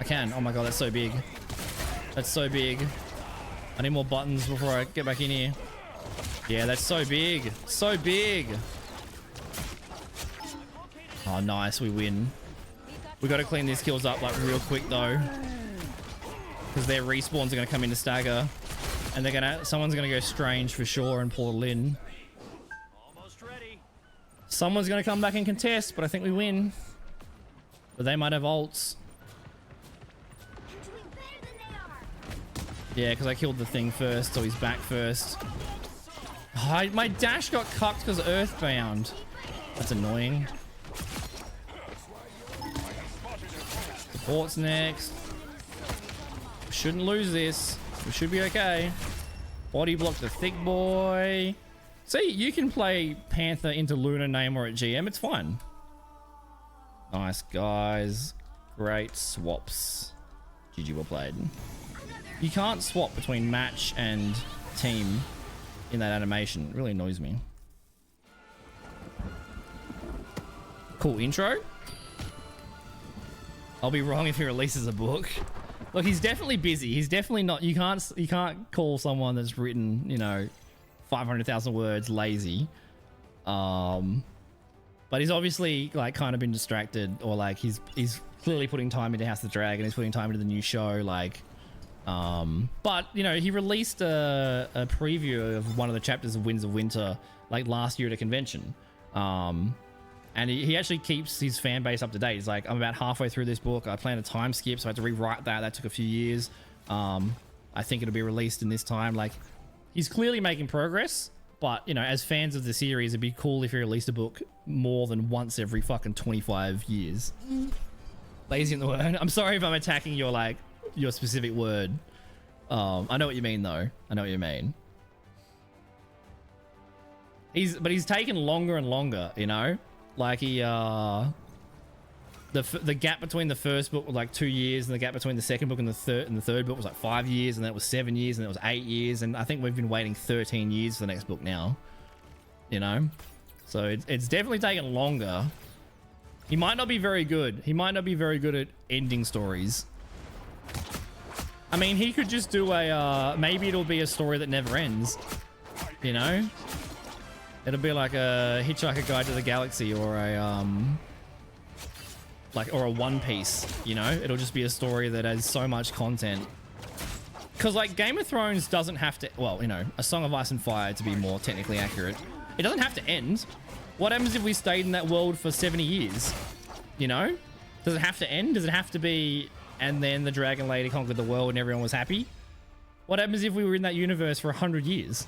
I can. Oh my god, that's so big. That's so big. I need more buttons before I get back in here. Yeah, that's so big. So big. Oh, nice. We win. We got to clean these kills up like real quick though, because their respawns are going to come into stagger, and they're gonna. Someone's going to go strange for sure and pull Lin. Almost ready. Someone's going to come back and contest, but I think we win. But they might have ults. Yeah, because I killed the thing first, so he's back first. Oh, my dash got cucked because Earthbound. That's annoying. Support's next. We shouldn't lose this. We should be okay. Body block the thick boy. See, you can play Panther into Luna Namor at GM. It's fun. Nice, guys. Great swaps. GG, well played. You can't swap between match and team in that animation. It really annoys me. Cool intro. I'll be wrong if he releases a book. Look, he's definitely busy. He's definitely not. You can't call someone that's written, you know, 500,000 words lazy. But he's obviously like kind of been distracted, or like he's clearly putting time into House of the Dragon. He's putting time into the new show, like. But you know, he released a preview of one of the chapters of Winds of Winter like last year at a convention. And he actually keeps his fan base up to date. He's like, I'm about halfway through this book. I plan a time skip, so I had to rewrite that. That took a few years. I think it'll be released in this time. Like, he's clearly making progress. But, you know, as fans of the series, it'd be cool if he released a book more than once every fucking 25 years. Lazy in the word. I'm sorry if I'm attacking your, like, your specific word. I know what you mean, though. I know what you mean. He's taken longer and longer, you know? Like, he, the gap between the first book was like 2 years, and the gap between the second book and the third book was like 5 years, and then it was 7 years, and then it was 8 years, and I think we've been waiting 13 years for the next book now. You know? So it's definitely taken longer. He might not be very good. He might not be very good at ending stories. I mean, he could just do a, maybe it'll be a story that never ends. You know? It'll be like a Hitchhiker Guide to the Galaxy, or a, or a One Piece, you know? It'll just be a story that has so much content. Because, like, Game of Thrones doesn't have to... Well, you know, A Song of Ice and Fire, to be more technically accurate. It doesn't have to end. What happens if we stayed in that world for 70 years? You know? Does it have to end? Does it have to be... And then the Dragon Lady conquered the world and everyone was happy? What happens if we were in that universe for 100 years?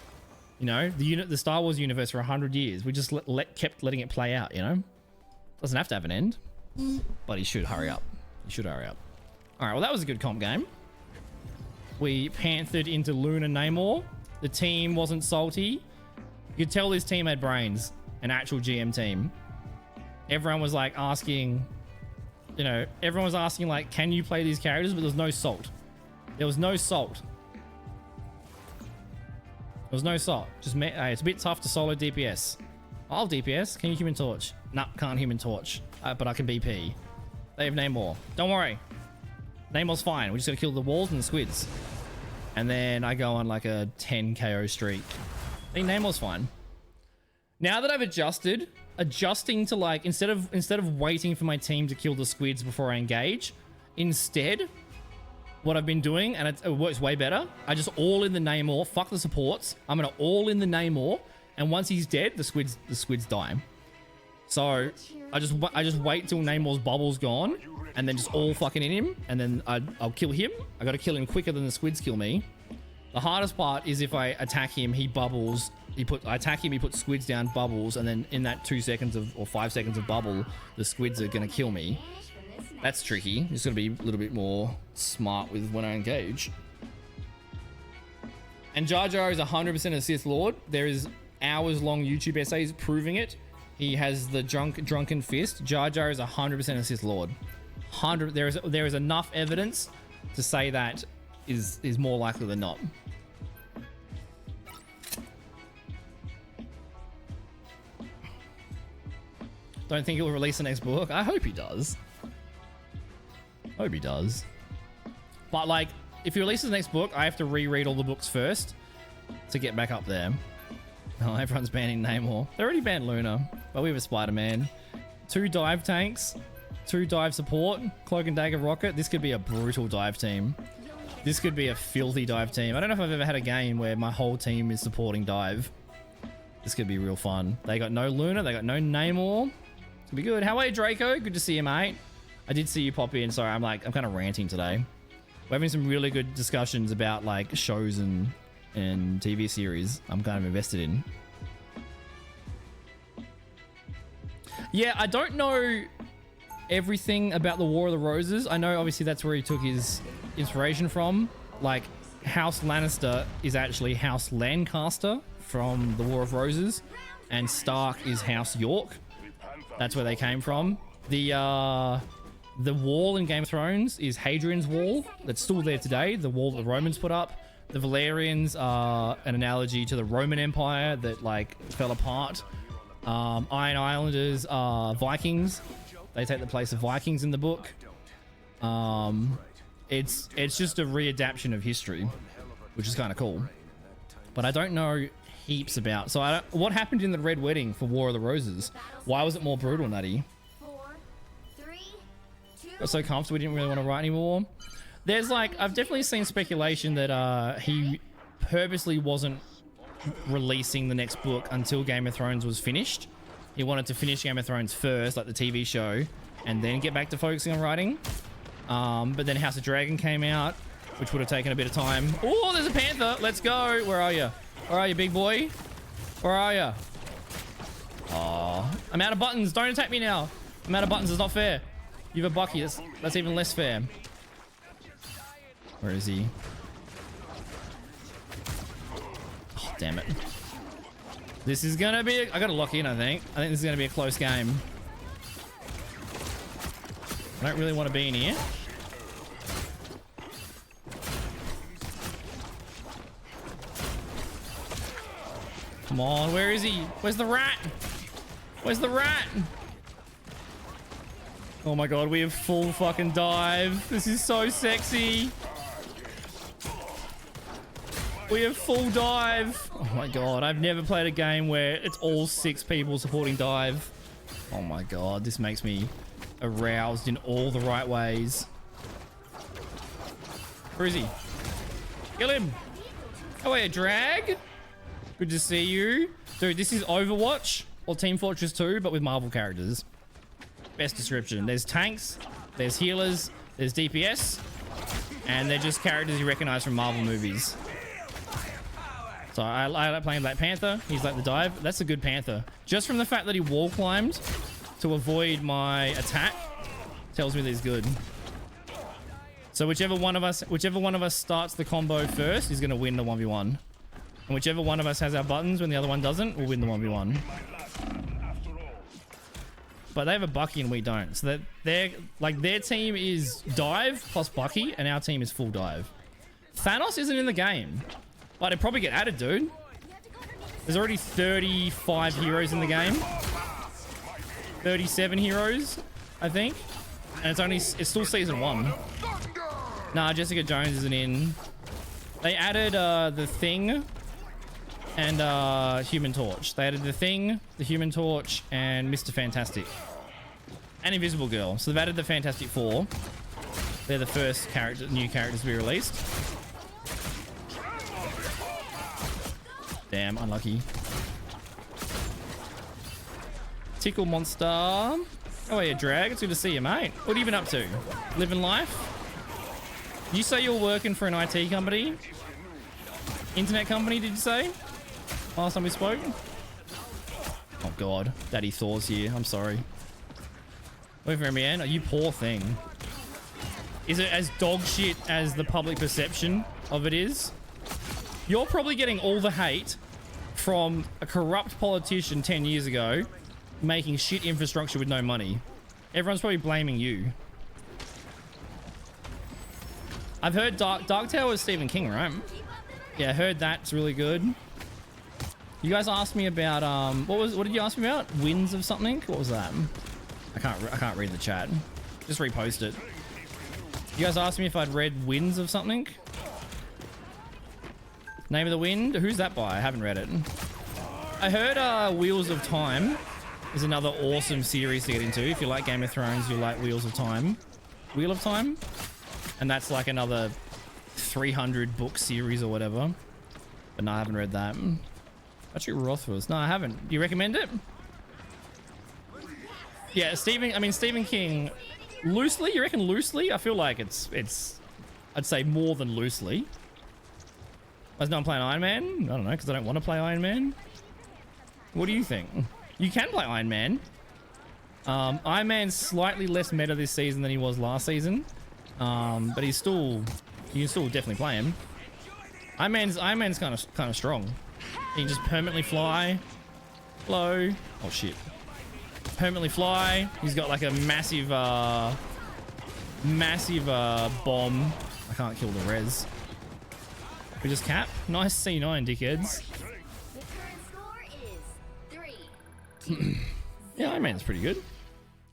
You know? The Star Wars universe for 100 years. We just kept letting it play out, you know? Doesn't have to have an end. But he should hurry up. He should hurry up. Alright, well, that was a good comp game. We panthered into Luna Namor. The team wasn't salty. You could tell this team had brains. An actual GM team. Everyone was like asking... You know, everyone was asking like, can you play these characters? But there was no salt. There was no salt. There was no salt. Just it's a bit tough to solo DPS. I'll DPS. Can you Human Torch? Nah, can't Human Torch. But I can BP. They have Namor. Don't worry. Namor's fine. We just gotta kill the walls and the squids. And then I go on like a 10 KO streak. I think Namor's fine. Now that I've adjusting to like, instead of waiting for my team to kill the squids before I engage, instead, what I've been doing, and it works way better, I just all in the Namor, fuck the supports. I'm gonna all in the Namor, and once he's dead, the squids die. So I just wait till Namor's bubble's gone, and then just all fucking in him, and then I'll kill him. I gotta kill him quicker than the squids kill me. The hardest part is if I attack him, he bubbles. I attack him, he puts squids down, bubbles, and then in that 2 seconds or 5 seconds of bubble, the squids are gonna kill me. That's tricky. Just gotta be a little bit more smart with when I engage. And Jar Jar is 100% a Sith Lord. There is hours-long YouTube essays proving it. He has the drunken fist. Jar Jar is 100% a Sith Lord. There is enough evidence to say that is more likely than not. Don't think he'll release the next book. I hope he does. Hope he does. But like, if he releases the next book, I have to reread all the books first to get back up there. Oh, everyone's banning Namor. They already banned Luna, but we have a Spider-Man. 2 dive tanks, 2 dive support, Cloak and Dagger rocket. This could be a brutal dive team. This could be a filthy dive team. I don't know if I've ever had a game where my whole team is supporting dive. This could be real fun. They got no Luna, they got no Namor. It's gonna be good. How are you, Draco? Good to see you, mate. I did see you pop in. Sorry, I'm kind of ranting today. We're having some really good discussions about like shows and TV series I'm kind of invested in. Yeah, I don't know everything about the War of the Roses. I know obviously that's where he took his inspiration from. Like House Lannister is actually House Lancaster from the War of Roses, and Stark is House York. That's where they came from. The wall in Game of Thrones is Hadrian's Wall. That's still there today. The wall that the Romans put up. The Valerians are an analogy to the Roman Empire that like fell apart. Iron Islanders are Vikings. They take the place of Vikings in the book. It's just a readaptation of history, which is kind of cool. But I don't know heaps about. So what happened in the Red Wedding for War of the Roses? Why was it more brutal, Nutty? 4, 3, 2. Got so comfortable we didn't really want to write anymore. There's like, I've definitely seen speculation that he purposely wasn't releasing the next book until Game of Thrones was finished. He wanted to finish Game of Thrones first, like the TV show, and then get back to focusing on writing. But then House of Dragon came out, which would have taken a bit of time. Oh, there's a Panther. Let's go. Where are you? Where are you, big boy? Where are you? Oh, I'm out of buttons. Don't attack me now. I'm out of buttons. It's not fair. You have a Bucky. That's even less fair. Where is he? Oh, damn it. This is gonna be I gotta lock in, I think this is gonna be a close game. I don't really want to be in here. Come on, where is he? Where's the rat? Where's the rat? Oh my god, we have full fucking dive. This is so sexy. We have full dive. Oh my god, I've never played a game where it's all 6 people supporting dive. Oh my god, this makes me aroused in all the right ways. Where is he? Kill him. Oh wait, a drag? Good to see you. Dude, this is Overwatch or Team Fortress 2, but with Marvel characters. Best description. There's tanks, there's healers, there's DPS, and they're just characters you recognize from Marvel movies. So I like playing Black Panther. He's like the dive. That's a good Panther. Just from the fact that he wall climbed to avoid my attack tells me that he's good. So whichever one of us starts the combo first is going to win the 1v1. And whichever one of us has our buttons when the other one doesn't, will win the 1v1. But they have a Bucky and we don't. So that their team is dive plus Bucky and our team is full dive. Thanos isn't in the game. But it'd probably get added, dude. There's already 35 heroes in the game. 37 heroes, I think. And it's still season 1. Nah, Jessica Jones isn't in. They added the Thing and Human Torch. They added the Thing, the Human Torch, and Mr. Fantastic. And Invisible Girl. So they've added the Fantastic Four. They're the first new characters to be released. Damn, unlucky. Tickle Monster. Oh, yeah, Drag. It's good to see you, mate. What have you been up to? Living life? Did you say you were working for an IT company? Internet company, did you say? Last time we spoke? Oh, God. Daddy Thor's here. I'm sorry. Wait for me, Ann. Oh, you poor thing. Is it as dog shit as the public perception of it is? You're probably getting all the hate from a corrupt politician 10 years ago making shit infrastructure with no money. Everyone's probably blaming you. I've heard Dark Tower is Stephen King, right? Yeah, I heard that's really good. You guys asked me about what did you ask me about? Winds of something? What was that? I can't read the chat. Just repost it. You guys asked me if I'd read Winds of something. Name of the Wind. Who's that by? I haven't read it. I heard Wheels of Time is another awesome series to get into. If you like Game of Thrones, you like Wheels of Time. Wheel of Time? And that's like another 300 book series or whatever. But no, I haven't read that. Actually, Rothfuss. No, I haven't. You recommend it? Yeah, Stephen King. Loosely? You reckon loosely? I feel like it's I'd say more than loosely. I was not playing Iron Man? I don't know, because I don't want to play Iron Man. What do you think? You can play Iron Man. Iron Man's slightly less meta this season than he was last season. But you can still definitely play him. Iron Man's kind of strong. He can just permanently fly. Hello. Oh shit. Permanently fly. He's got like a massive bomb. I can't kill the res. We just cap. Nice C9, dickheads. The current score is 3-2. Yeah, Iron Man's pretty good.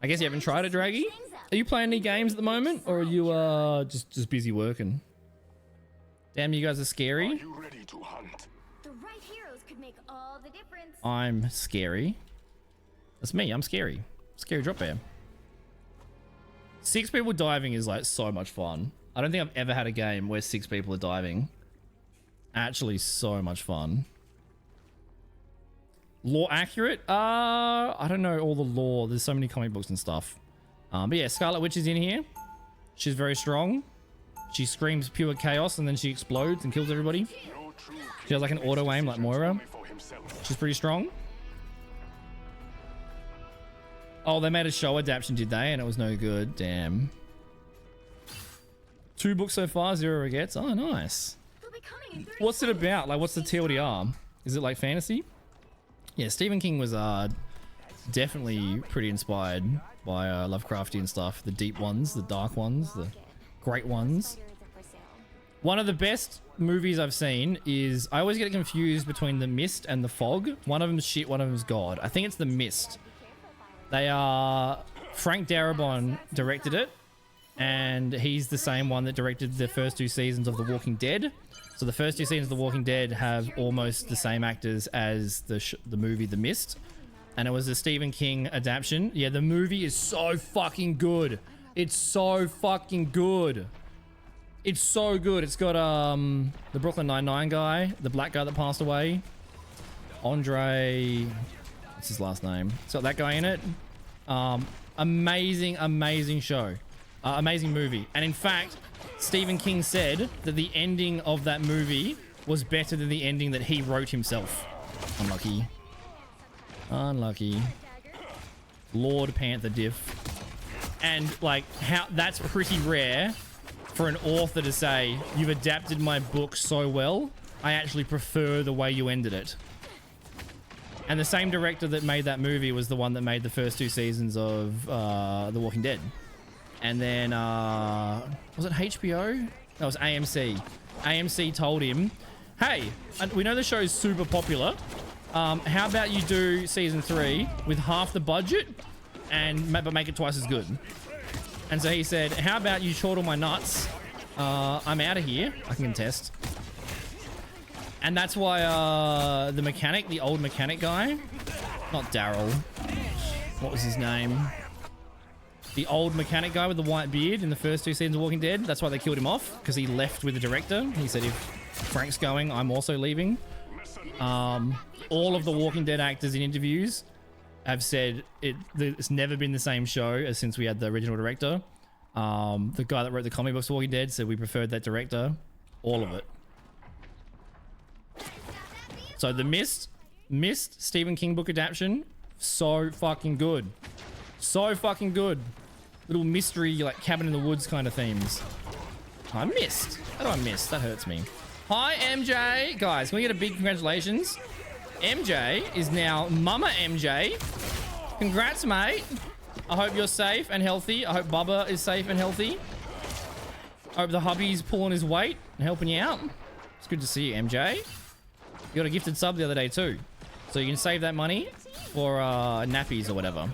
I guess you haven't tried it, Draggy? Are you playing any games at the moment, or are you just busy working? Damn, you guys are Are scary. you ready to hunt? The right heroes could make all the difference. I'm scary. That's me. I'm scary. Scary drop bear. 6 people diving is like so much fun. I don't think I've ever had a game where 6 people are diving. Actually, so much fun. Lore accurate? I don't know all the lore. There's so many comic books and stuff. But yeah, Scarlet Witch is in here. She's very strong. She screams pure chaos and then she explodes and kills everybody. No true She has like an auto aim like Moira. for himself. She's pretty strong. Oh, they made a show adaptation, did they? And it was no good. Damn. 2 books so far, 0 regrets. Oh, nice. They'll be coming in 30 What's it about? Like, what's the TLDR? Is it like fantasy? Yeah, Stephen King was definitely pretty inspired by Lovecraftian stuff. The deep ones, the dark ones, the great ones. One of the best movies I've seen is... I always get confused between The Mist and The Fog. One of them's shit, one of them's God. I think it's The Mist. They are... Frank Darabont directed it. And he's the same one that directed the first 2 seasons of The Walking Dead. So the first 2 seasons of The Walking Dead have almost the same actors as the movie The Mist. And it was a Stephen King adaptation. Yeah, the movie is so fucking good. It's so fucking good. It's so good. It's got the Brooklyn Nine-Nine guy, the black guy that passed away. Andre... What's his last name? It's got that guy in it. Amazing show. Amazing movie. And in fact, Stephen King said that the ending of that movie was better than the ending that he wrote himself. Unlucky. Lord Panther diff. And like, how that's pretty rare for an author to say, you've adapted my book so well, I actually prefer the way you ended it. And the same director that made that movie was the one that made the first 2 seasons of The Walking Dead. And then, was it HBO? That was AMC. AMC told him, hey, we know the show is super popular. How about you do season 3 with half the budget but make it twice as good? And so he said, how about you chortle my nuts? I'm out of here. I can contest. And that's why the mechanic, the old mechanic guy, not Daryl. What was his name? The old mechanic guy with the white beard in the first 2 seasons of Walking Dead. That's why they killed him off, because he left with the director. He said, if Frank's going, I'm also leaving. All of the Walking Dead actors in interviews have said it's never been the same show as since we had the original director. The guy that wrote the comic books for Walking Dead said we preferred that director. All of it. So the Mist Stephen King book adaptation, so fucking good. So fucking good. Little mystery, like cabin in the woods kind of themes. I missed. How do I miss? That hurts me. Hi, MJ. Guys, can we get a big congratulations? MJ is now Mama MJ. Congrats, mate. I hope you're safe and healthy. I hope Bubba is safe and healthy. I hope the hubby's pulling his weight and helping you out. It's good to see you, MJ. You got a gifted sub the other day too. So you can save that money for nappies or whatever.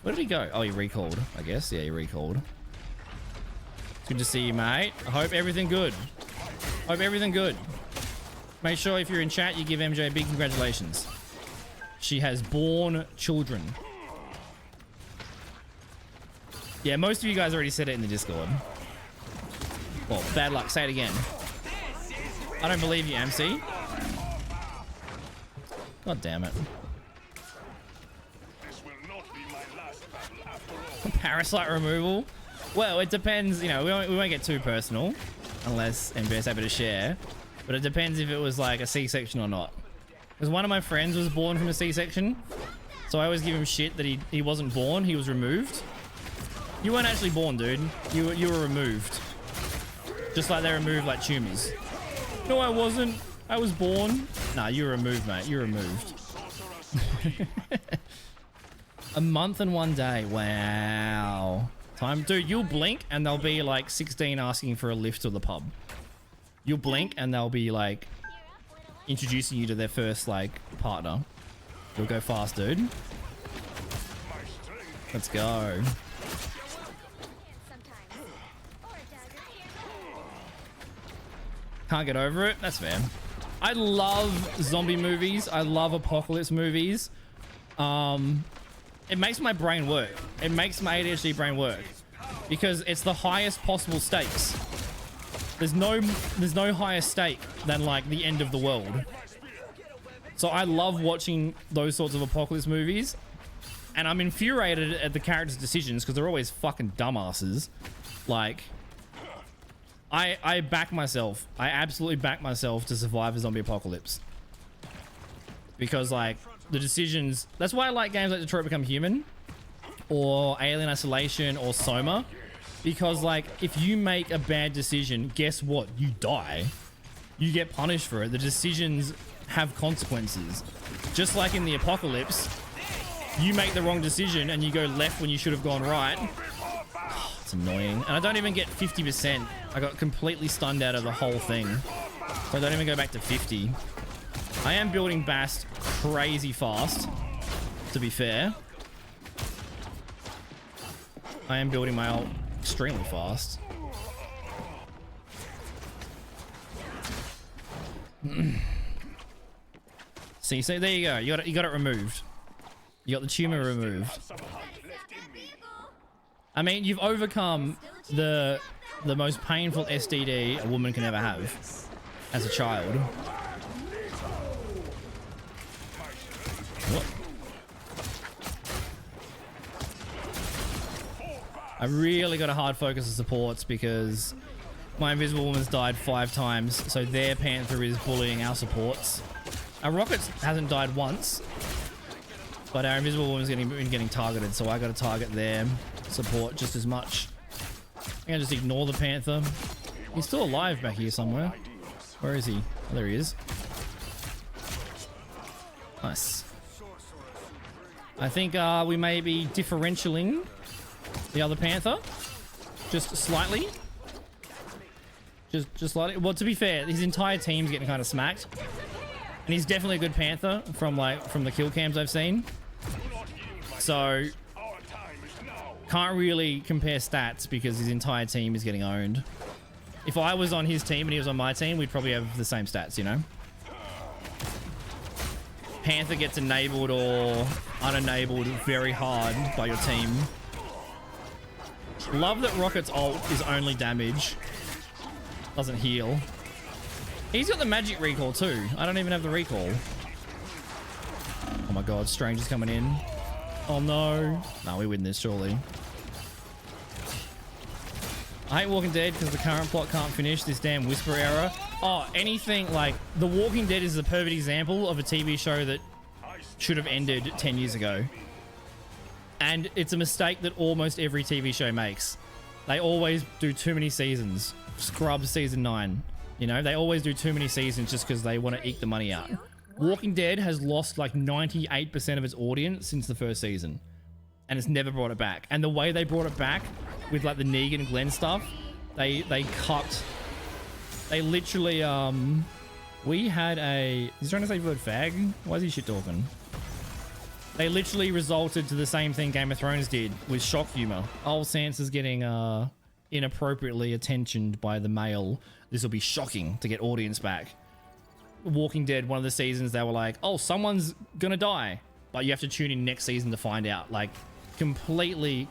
Where did he go? Oh, he recalled, I guess. Yeah, he recalled. It's good to see you, mate. I hope everything good. Hope everything good. Make sure if you're in chat, you give MJ a big congratulations. She has born children. Yeah, most of you guys already said it in the Discord. Well, bad luck. Say it again. I don't believe you, MC. God damn it. This will not be my last battle after all. Parasite removal? Well, it depends. You know, we won't get too personal unless MJ's happy to share. But it depends if it was like a C-section or not. Because one of my friends was born from a C-section. So I always give him shit that he wasn't born. He was removed. You weren't actually born, dude. You were removed. Just like they remove like tumors. No, I wasn't. I was born. Nah, you were removed, mate. You're removed. A month and 1 day. Wow. Time, dude. You'll blink and there'll be like 16 asking for a lift to the pub. You'll blink and they'll be like introducing you to their first like partner. You'll go fast, dude. Let's go. Can't get over it. That's fair. I love zombie movies. I love apocalypse movies. It makes my brain work. It makes my ADHD brain work because it's the highest possible stakes. There's no higher stake than like the end of the world. So I love watching those sorts of apocalypse movies, and I'm infuriated at the characters' decisions because they're always fucking dumbasses. Like, I back myself. I absolutely back myself to survive a zombie apocalypse because like the decisions. That's why I like games like Detroit Become Human or Alien Isolation or Soma. Because, like, if you make a bad decision, guess what? You die. You get punished for it. The decisions have consequences. Just like in the apocalypse, you make the wrong decision and you go left when you should have gone right. Oh, it's annoying. And I don't even get 50%. I got completely stunned out of the whole thing. So I don't even go back to 50. I am building BAST crazy fast, to be fair. I am building my ult extremely fast. See, so there you go. You got it removed. You got the tumor removed. I mean, you've overcome the most painful STD a woman can ever have as a child. What? I really got a hard focus of supports because my Invisible Woman's died 5 times, so their Panther is bullying our supports. Our Rockets hasn't died once, but our Invisible Woman's been getting targeted, so I got to target their support just as much. I'm gonna just ignore the Panther. He's still alive back here somewhere. Where is he? Oh, there he is. Nice. I think we may be differentialing the other Panther just slightly. Just slightly. Well, to be fair, his entire team's getting kind of smacked. And he's definitely a good Panther from the kill cams I've seen. So can't really compare stats because his entire team is getting owned. If I was on his team and he was on my team, we'd probably have the same stats, you know? Panther gets enabled or unenabled very hard by your team. Love that Rocket's ult is only damage. Doesn't heal. He's got the magic recall too. I don't even have the recall. Oh my god, Stranger's coming in. Oh no. No, we win this surely. I hate Walking Dead because the current plot can't finish this damn whisper error. Oh, anything like The Walking Dead is a perfect example of a TV show that should have ended 10 years ago. And it's a mistake that almost every TV show makes. They always do too many seasons. Scrubs season 9. You know, they always do too many seasons just because they want to eke the money out. Walking Dead has lost like 98% of its audience since the first season. And it's never brought it back. And the way they brought it back with like the Negan and Glenn stuff, they cut. They literally, we had a... He's trying to say the word fag? Why is he shit talking? They literally resulted to the same thing Game of Thrones did with shock humor. Oh, Sansa's getting inappropriately attentioned by the male. This will be shocking to get audience back. Walking Dead, one of the seasons, they were like, oh, someone's gonna die, but you have to tune in next season to find out. Like, completely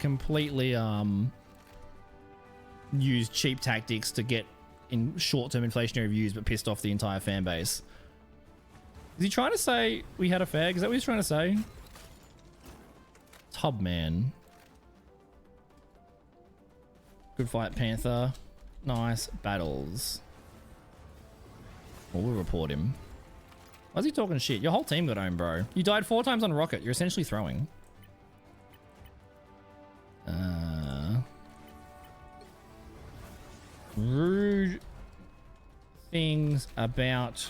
use cheap tactics to get in short-term inflationary views, but pissed off the entire fan base. Is he trying to say we had a fag? Is that what he's trying to say? Tub man. Good fight, Panther. Nice battles. Well, we'll report him. Why's he talking shit? Your whole team got owned, bro. You died 4 times on rocket. You're essentially throwing. Rude things about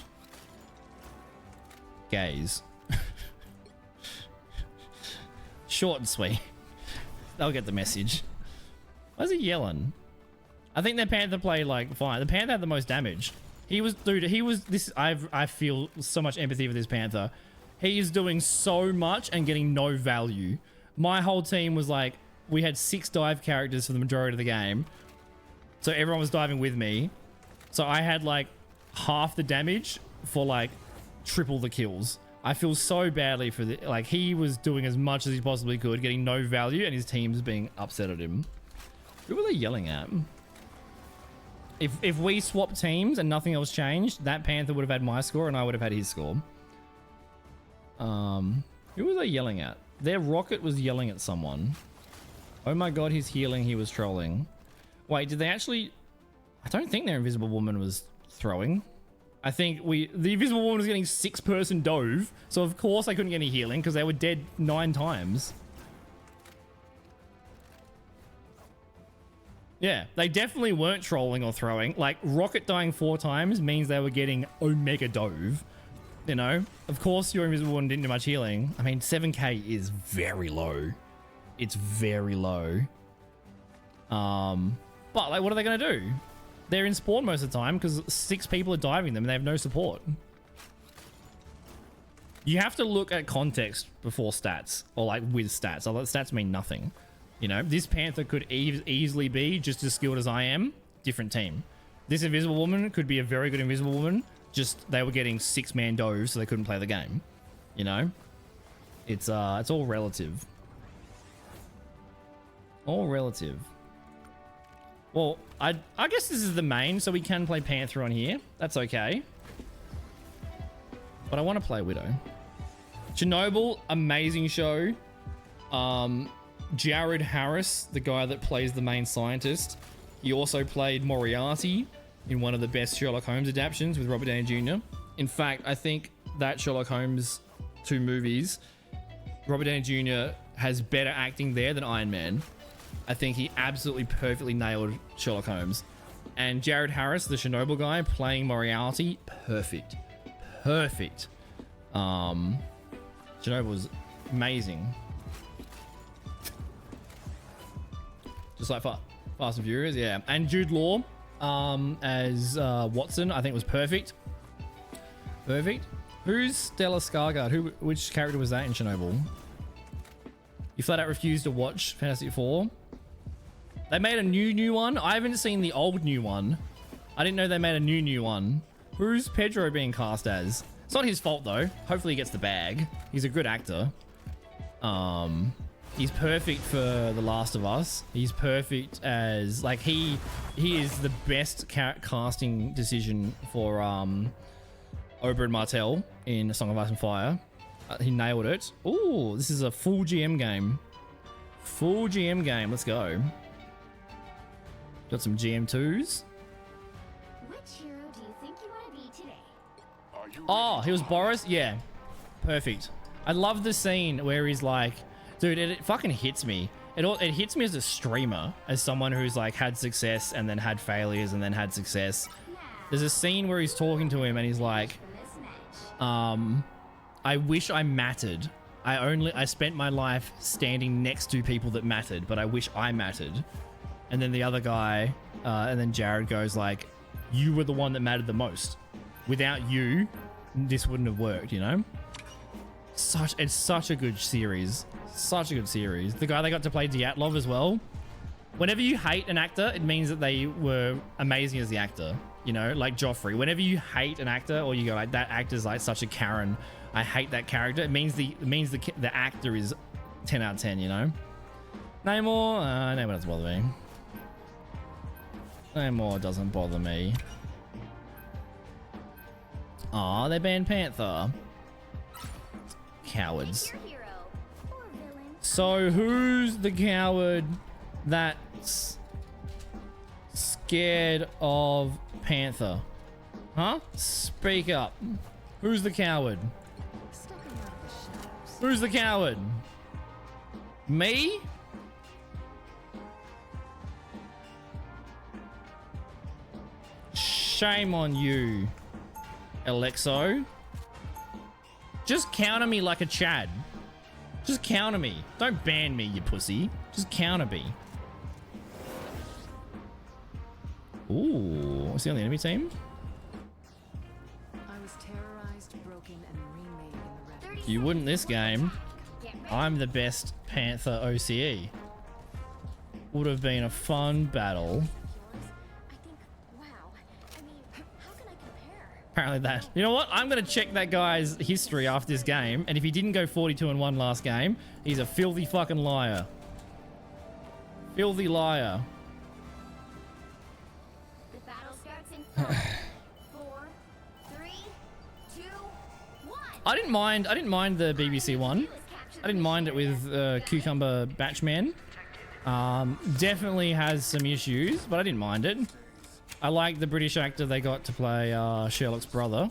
gays. Short and sweet. They'll get the message. Why is he yelling? I think their Panther played like fine. The Panther had the most damage. He was, dude, he was this. I feel so much empathy for this Panther. He is doing so much and getting no value. My whole team was like, we had 6 dive characters for the majority of the game. So everyone was diving with me. So I had like half the damage for like triple the kills. I feel so badly for the, like, he was doing as much as he possibly could, getting no value, and his team's being upset at him. Who were they yelling at? If we swapped teams and nothing else changed, that Panther would have had my score and I would have had his score. Who was they yelling at? Their rocket was yelling at someone. Oh my god, he's healing. He was trolling. Wait, did they actually... I don't think their Invisible Woman was throwing. I think the Invisible Woman was getting 6-person dove, so of course I couldn't get any healing because they were dead 9 times. Yeah, they definitely weren't trolling or throwing. Like, rocket dying 4 times means they were getting Omega Dove. You know? Of course your Invisible Woman didn't do much healing. I mean, 7k is very low. It's very low. But, like, what are they going to do? They're in spawn most of the time because 6 people are diving them and they have no support. You have to look at context before stats, or like with stats. Although stats mean nothing. You know, this Panther could easily be just as skilled as I am. Different team. This Invisible Woman could be a very good Invisible Woman. Just they were getting 6-man doves, so they couldn't play the game. You know, it's all relative. All relative. Well, I guess this is the main, so we can play Panther on here. That's okay. But I want to play Widow. Chernobyl, amazing show. Jared Harris, the guy that plays the main scientist, he also played Moriarty in one of the best Sherlock Holmes adaptations with Robert Downey Jr. In fact, I think that Sherlock Holmes 2 movies, Robert Downey Jr. has better acting there than Iron Man. I think he absolutely perfectly nailed Sherlock Holmes. And Jared Harris, the Chernobyl guy, playing Moriarty, perfect. Perfect. Chernobyl was amazing. Just like Fast and Furious, yeah. And Jude Law as Watson, I think was perfect. Perfect. Who's Stella Skarsgård? Which character was that in Chernobyl? You flat out refused to watch Fantastic Four. They made a new one. I haven't seen the old new one. I didn't know they made a new one. Who's Pedro being cast as? It's not his fault though. Hopefully he gets the bag. He's a good actor. He's perfect for The Last of Us. He's perfect as, like, he is the best casting decision for Oberyn Martell in A Song of Ice and Fire. He nailed it. Ooh, this is a full GM game. Full GM game. Let's go. Got some GM2s. Which hero do you think you want to be today? Are you Oh, ready he was to Boris? Yeah. Perfect. I love the scene where he's like, dude, it fucking hits me. It hits me as a streamer, as someone who's like had success and then had failures and then had success. There's a scene where he's talking to him and he's like, I wish I mattered. I spent my life standing next to people that mattered, but I wish I mattered. And then the other guy, and then Jared goes like, you were the one that mattered the most. Without you, this wouldn't have worked, you know? It's such a good series. Such a good series. The guy they got to play Dyatlov as well. Whenever you hate an actor, it means that they were amazing as the actor. You know, like Joffrey. Whenever you hate an actor or you go like that actor's like such a Karen, I hate that character. It means the actor is 10 out of 10. You know. Namor, Namor doesn't bother me. Namor doesn't bother me. Aw, they banned Panther. Cowards. So who's the coward that's scared of Panther? Huh? Speak up. Who's the coward? Who's the coward? Me? Shame on you, Alexo. Just counter me like a Chad. Just counter me. Don't ban me, you pussy. Just counter me. Ooh, is he on the enemy team? I was terrorized, broken, and remade in the red. You wouldn't this game. I'm the best Panther OCE. Would have been a fun battle. Apparently that. You know what? I'm going to check that guy's history after this game. And if he didn't go 42-1 last game, he's a filthy fucking liar. Filthy liar. The battle starts in 5, 4, 3, 2, 1. I didn't mind the BBC one. I didn't mind it with Cucumber Batchman. Definitely has some issues, but I didn't mind it. I like the British actor they got to play Sherlock's brother.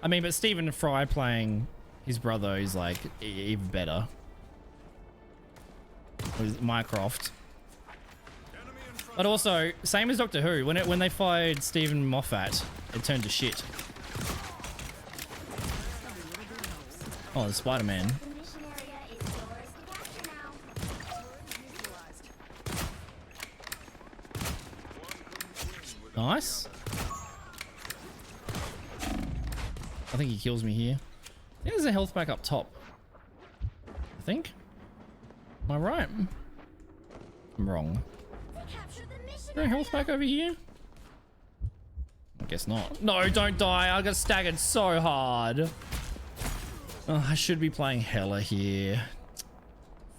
I mean, but Stephen Fry playing his brother is like even better. With Mycroft. But also, same as Doctor Who. When they fired Stephen Moffat, it turned to shit. Oh, the Spider-Man. Nice. I think he kills me here. I think there's a health pack up top. I think. Am I right? I'm wrong. Is there a health pack over here? I guess not. No, don't die. I got staggered so hard. Oh, I should be playing Hela here.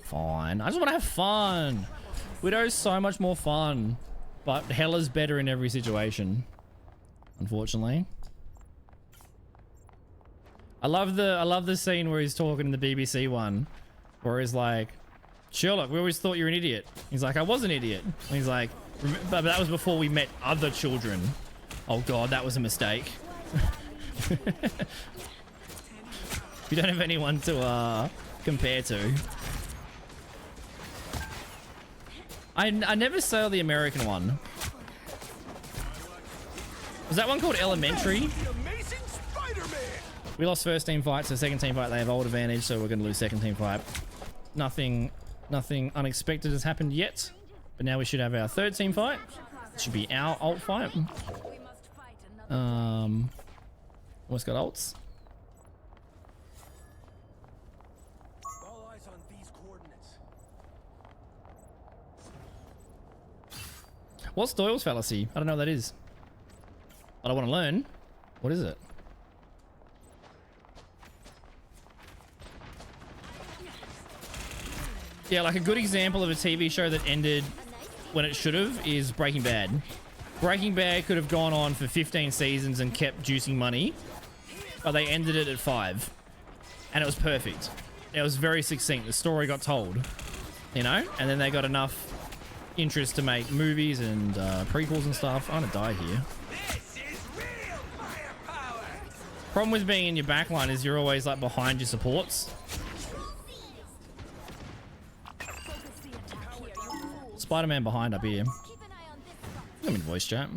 Fine. I just want to have fun. Widow's so much more fun. But Hela's better in every situation, unfortunately. I love the scene where he's talking in the BBC one, where he's like, Sherlock, we always thought you were an idiot. He's like, I was an idiot. And he's like, but that was before we met other children. Oh god, that was a mistake. You don't have anyone to compare to. I never saw the American one. Was that one called Elementary? We lost first team fight, so second team fight they have old advantage, so we're going to lose second team fight. Nothing unexpected has happened yet, but now we should have our third team fight. It should be our ult fight. Almost got ults. What's Doyle's fallacy? I don't know what that is. But I want to learn. What is it? Yeah, like a good example of a TV show that ended when it should have is Breaking Bad. Breaking Bad could have gone on for 15 seasons and kept juicing money, but they ended it at 5. And it was perfect. It was very succinct. The story got told, you know? And then they got enough interest to make movies and prequels and stuff. I'm gonna die here. Problem with being in your backline is you're always like behind your supports. Spider-Man behind up here. I'm in voice chat.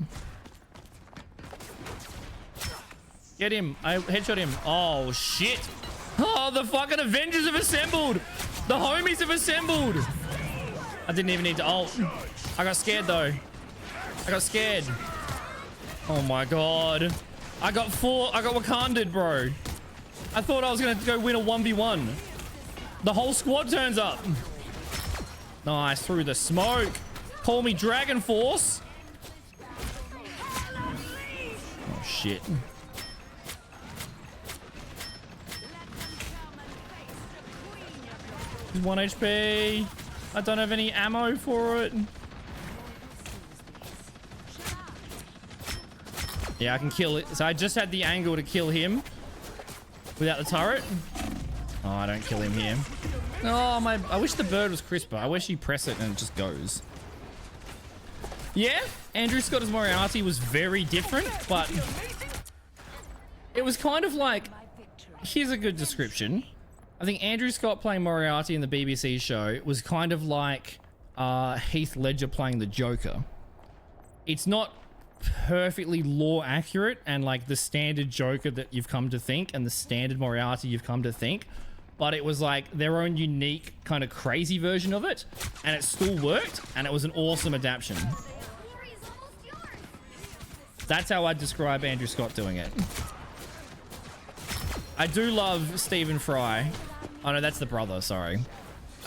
Get him. I headshot him. Oh shit. Oh, the fucking Avengers have assembled. The homies have assembled. I didn't even need to ult. I got scared though. I got scared. Oh my god. I got Wakanda'd, bro. I thought I was gonna go win a 1v1. The whole squad turns up. Nice, through the smoke. Call me Dragon Force. shit. He's 1 HP. I don't have any ammo for it. Yeah, I can kill it. So I just had the angle to kill him without the turret. Oh, I don't kill him here. Oh, my. I wish the bird was crisper. I wish you press it and it just goes. Yeah, Andrew Scott as Moriarty was very different, but it was kind of like, here's a good description. I think Andrew Scott playing Moriarty in the BBC show was kind of like Heath Ledger playing the Joker. It's not perfectly lore accurate and like the standard Joker that you've come to think and the standard Moriarty you've come to think, but it was like their own unique kind of crazy version of it, and it still worked, and it was an awesome adaptation. That's how I'd describe Andrew Scott doing it. I do love Stephen Fry. Oh no, that's the brother, sorry.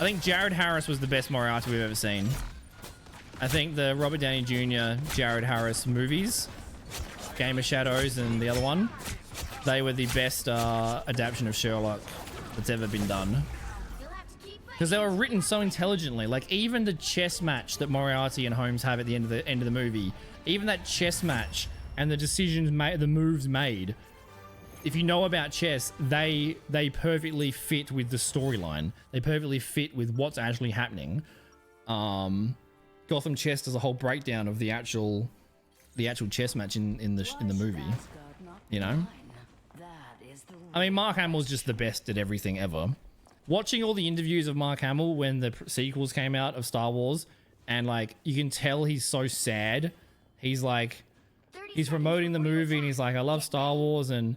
I think Jared Harris was the best Moriarty we've ever seen. I think the Robert Downey Jr. Jared Harris movies, Game of Shadows and the other one, they were the best adaptation of Sherlock that's ever been done. Because they were written so intelligently. Like even the chess match that Moriarty and Holmes have at the end of the movie, even that chess match and the decisions made, the moves made, if you know about chess, they perfectly fit with the storyline. They perfectly fit with what's actually happening. Gotham Chess does a whole breakdown of the actual chess match in the movie. You know, I mean, Mark Hamill's just the best at everything ever. Watching all the interviews of Mark Hamill when the sequels came out of Star Wars, and like you can tell he's so sad. He's like, he's promoting the movie and he's like, I love Star Wars, and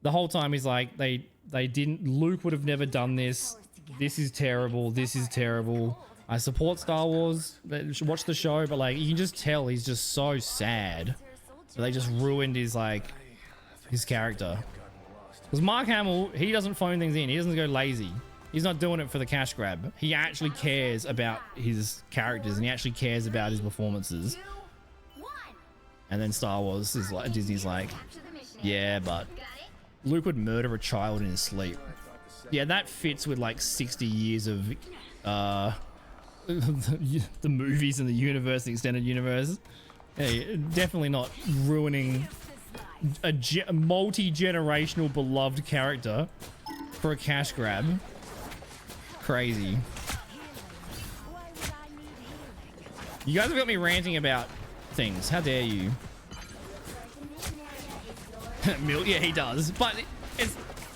the whole time he's like, they didn't, Luke would have never done this. This is terrible. This is terrible. I support Star Wars. Watch the show, but like you can just tell he's just so sad. So they just ruined his like his character. Because Mark Hamill, he doesn't phone things in. He doesn't go lazy. He's not doing it for the cash grab. He actually cares about his characters and he actually cares about his performances. And then Star Wars is like, Disney's like, yeah, but Luke would murder a child in his sleep. Yeah, that fits with like 60 years of the movies and the universe, the extended universe. Hey, definitely not ruining a multi-generational beloved character for a cash grab. Crazy. You guys have got me ranting about things. How dare you? Yeah, he does. But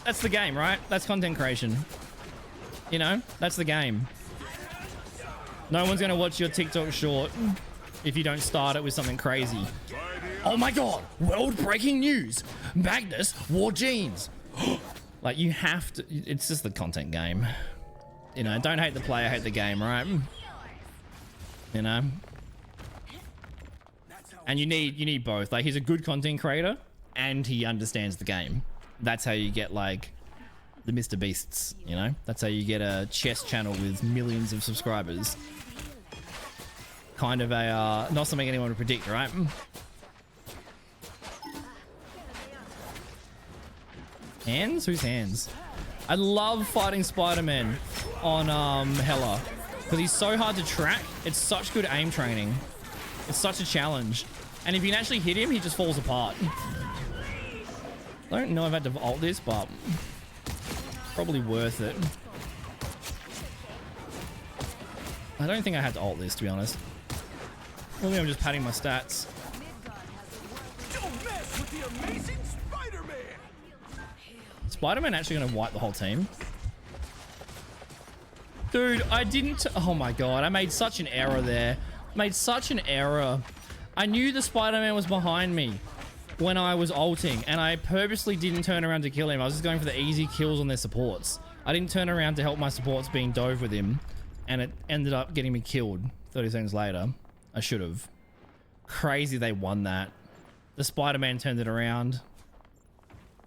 that's the game, right? That's content creation. You know, that's the game. No one's going to watch your TikTok short if you don't start it with something crazy. Oh my god, world breaking news. Magnus wore jeans. Like you have to, it's just the content game. You know, don't hate the player, hate the game, right? You know? And you need both. Like he's a good content creator and he understands the game. That's how you get like the Mr. Beasts, you know? That's how you get a chess channel with millions of subscribers. Kind of a, not something anyone would predict, right? Hands? Whose hands? I love fighting Spider-Man on Hela because he's so hard to track. It's such good aim training. It's such a challenge. And if you can actually hit him, he just falls apart. I don't know if I had to ult this, but probably worth it. I don't think I had to ult this, to be honest. Probably I'm just padding my stats. Don't mess with the amazing Spider-Man. Spider-Man actually gonna wipe the whole team? Dude, I didn't... Oh my god, I made such an error there. Made such an error. I knew the Spider-Man was behind me when I was ulting, and I purposely didn't turn around to kill him. I was just going for the easy kills on their supports. I didn't turn around to help my supports being dove with him, and it ended up getting me killed 30 seconds later. I should have. Crazy they won that. The Spider-Man turned it around.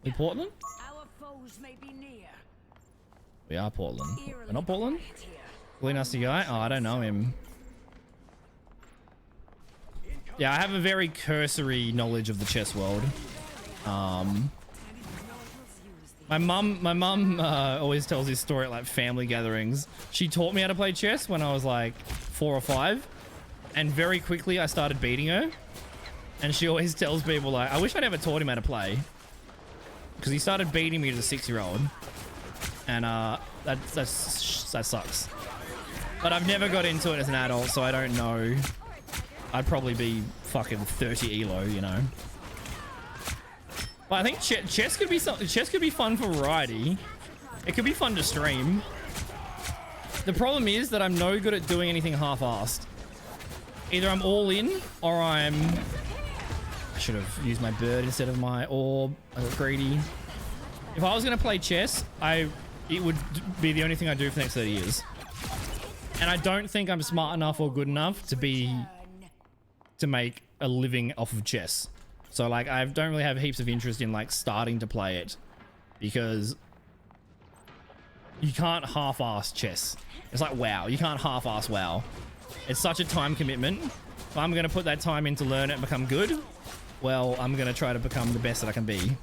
We Portland? Our foes may be near. We are Portland. We're not Portland? Really nasty guy? Oh, I don't know him. Yeah, I have a very cursory knowledge of the chess world. My mum always tells this story at like family gatherings. She taught me how to play chess when I was like 4 or 5, and very quickly I started beating her. And she always tells people like, I wish I never taught him how to play, because he started beating me as a 6-year-old, and that sucks. But I've never got into it as an adult, so I don't know. I'd probably be fucking 30 elo, you know. But I think chess could be fun for variety. It could be fun to stream. The problem is that I'm no good at doing anything half-assed. Either I'm all in, or I should have used my bird instead of my orb. I got greedy. If I was going to play chess, it would be the only thing I do for the next 30 years. And I don't think I'm smart enough or good enough to make a living off of chess. So like, I don't really have heaps of interest in like starting to play it, because you can't half-ass chess. It's like WoW. You can't half-ass WoW. It's such a time commitment. If I'm going to put that time in to learn it and become good, well, I'm going to try to become the best that I can be.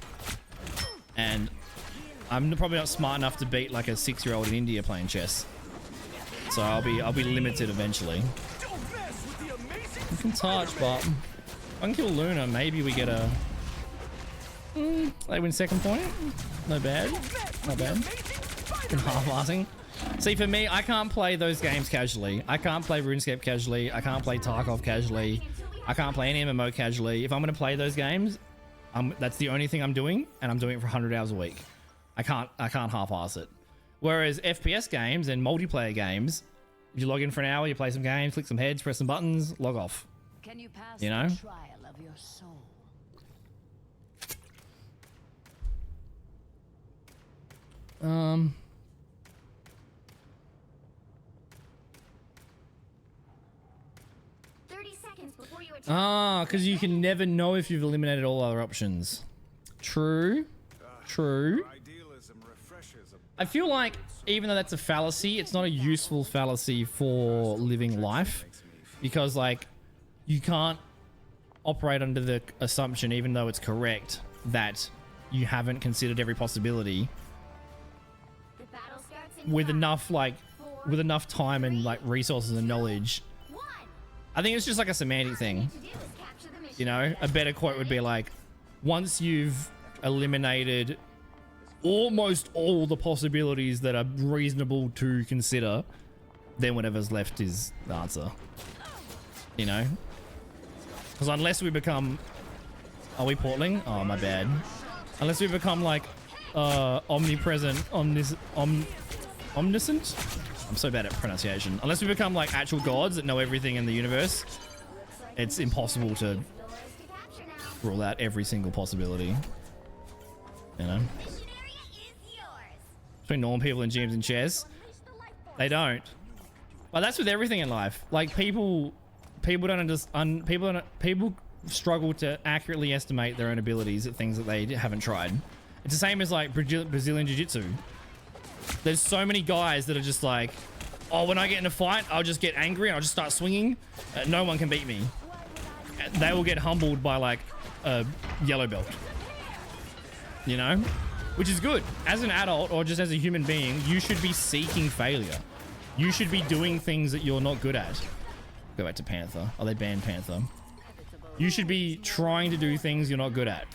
And I'm probably not smart enough to beat like a 6-year-old in India playing chess. So I'll be limited eventually. You can touch, but if I can kill Luna, maybe we get a... they win second point. No bad. Not bad. Been half-assing. See, for me, I can't play those games casually. I can't play RuneScape casually. I can't play Tarkov casually. I can't play any MMO casually. If I'm going to play those games, that's the only thing I'm doing, and I'm doing it for 100 hours a week. I can't half-ass it. Whereas FPS games and multiplayer games, you log in for an hour, you play some games, click some heads, press some buttons, log off. Can you pass You know? the trial of your soul? Because you can never know if you've eliminated all other options. True. I feel like even though that's a fallacy, it's not a useful fallacy for living life, because like you can't operate under the assumption, even though it's correct, that you haven't considered every possibility with enough time and like resources and knowledge. I think it's just like a semantic thing. You know, a better quote would be like, once you've eliminated almost all the possibilities that are reasonable to consider, then whatever's left is the answer. You know? Because unless we become... Are we portling? Oh, my bad. Unless we become like omnipresent, omniscient? I'm so bad at pronunciation. Unless we become like actual gods that know everything in the universe, it's impossible to rule out every single possibility. You know? Between normal people and GMs and chess, they don't. But that's with everything in life. Like people struggle to accurately estimate their own abilities at things that they haven't tried. It's the same as like Brazilian Jiu-Jitsu. There's so many guys that are just like, oh, when I get in a fight, I'll just get angry and I'll just start swinging. No one can beat me. They will get humbled by like a yellow belt. You know? Which is good. As an adult or just as a human being, you should be seeking failure. You should be doing things that you're not good at. Go back to Panther. Oh, they banned Panther. You should be trying to do things you're not good at.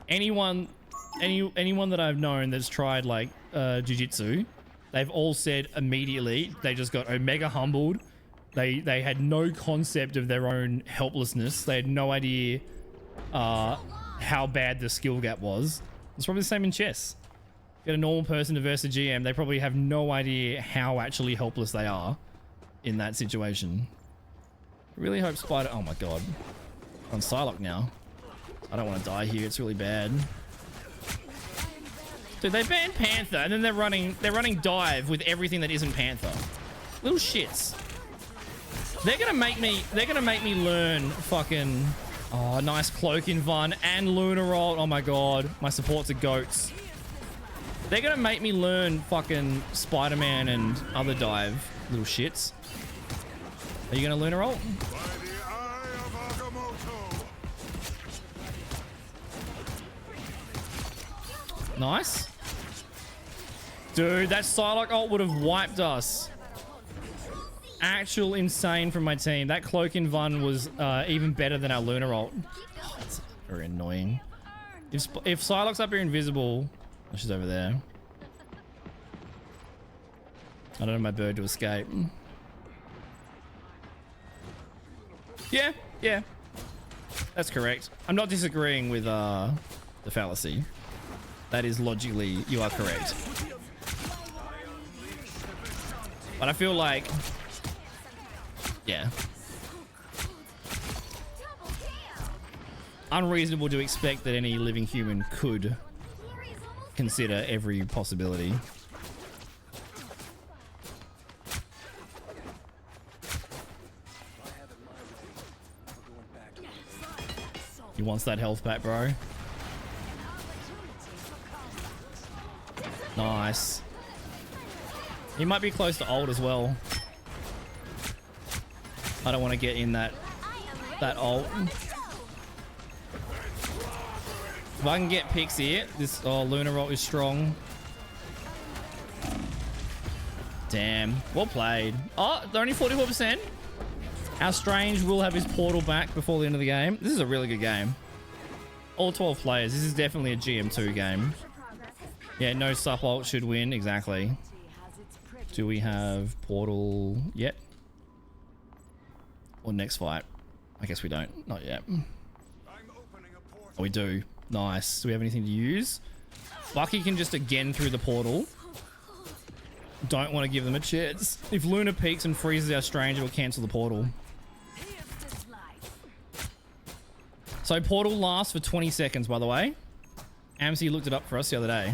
Anyone that I've known that's tried like jiu-jitsu, they've all said immediately they just got omega humbled. They had no concept of their own helplessness. They had no idea how bad the skill gap was. It's probably the same in chess. Get a normal person versus a GM, they probably have no idea how actually helpless they are in that situation. I really hope Spider... Oh my god. I'm on Psylocke now. I don't want to die here, it's really bad. Dude, they banned Panther and then they're running dive with everything that isn't Panther. Little shits. They're gonna make me learn fucking... Oh, nice cloak in Vun and Luna roll. Oh my god, my supports are goats. They're gonna make me learn fucking Spider-Man and other dive, little shits. Are you gonna Luna roll? Nice. Dude, that Psylocke ult would have wiped us. Actual insane from my team. That cloak in Vun was even better than our Luna ult. Oh, that's very annoying. If Psylocke's up here invisible... Oh, she's over there. I don't know my bird to escape. Yeah, yeah. That's correct. I'm not disagreeing with the fallacy. That is logically, you are correct. But I feel like... Yeah. Unreasonable to expect that any living human could consider every possibility. He wants that health back, bro. Nice. He might be close to ult as well. I don't want to get in that ult. If I can get picks here, this Luna ult is strong. Damn. Well played. Oh, they're only 44%. Our Strange will have his portal back before the end of the game. This is a really good game. All 12 players. This is definitely a GM2 game. Yeah, no sup ult should win. Exactly. Do we have portal yet? Or next fight? I guess we don't. Not yet. Oh, we do. Nice. Do we have anything to use? Bucky can just again through the portal. Don't want to give them a chance. If Luna peeks and freezes our Strange, it'll cancel the portal. So portal lasts for 20 seconds, by the way. AMC looked it up for us the other day.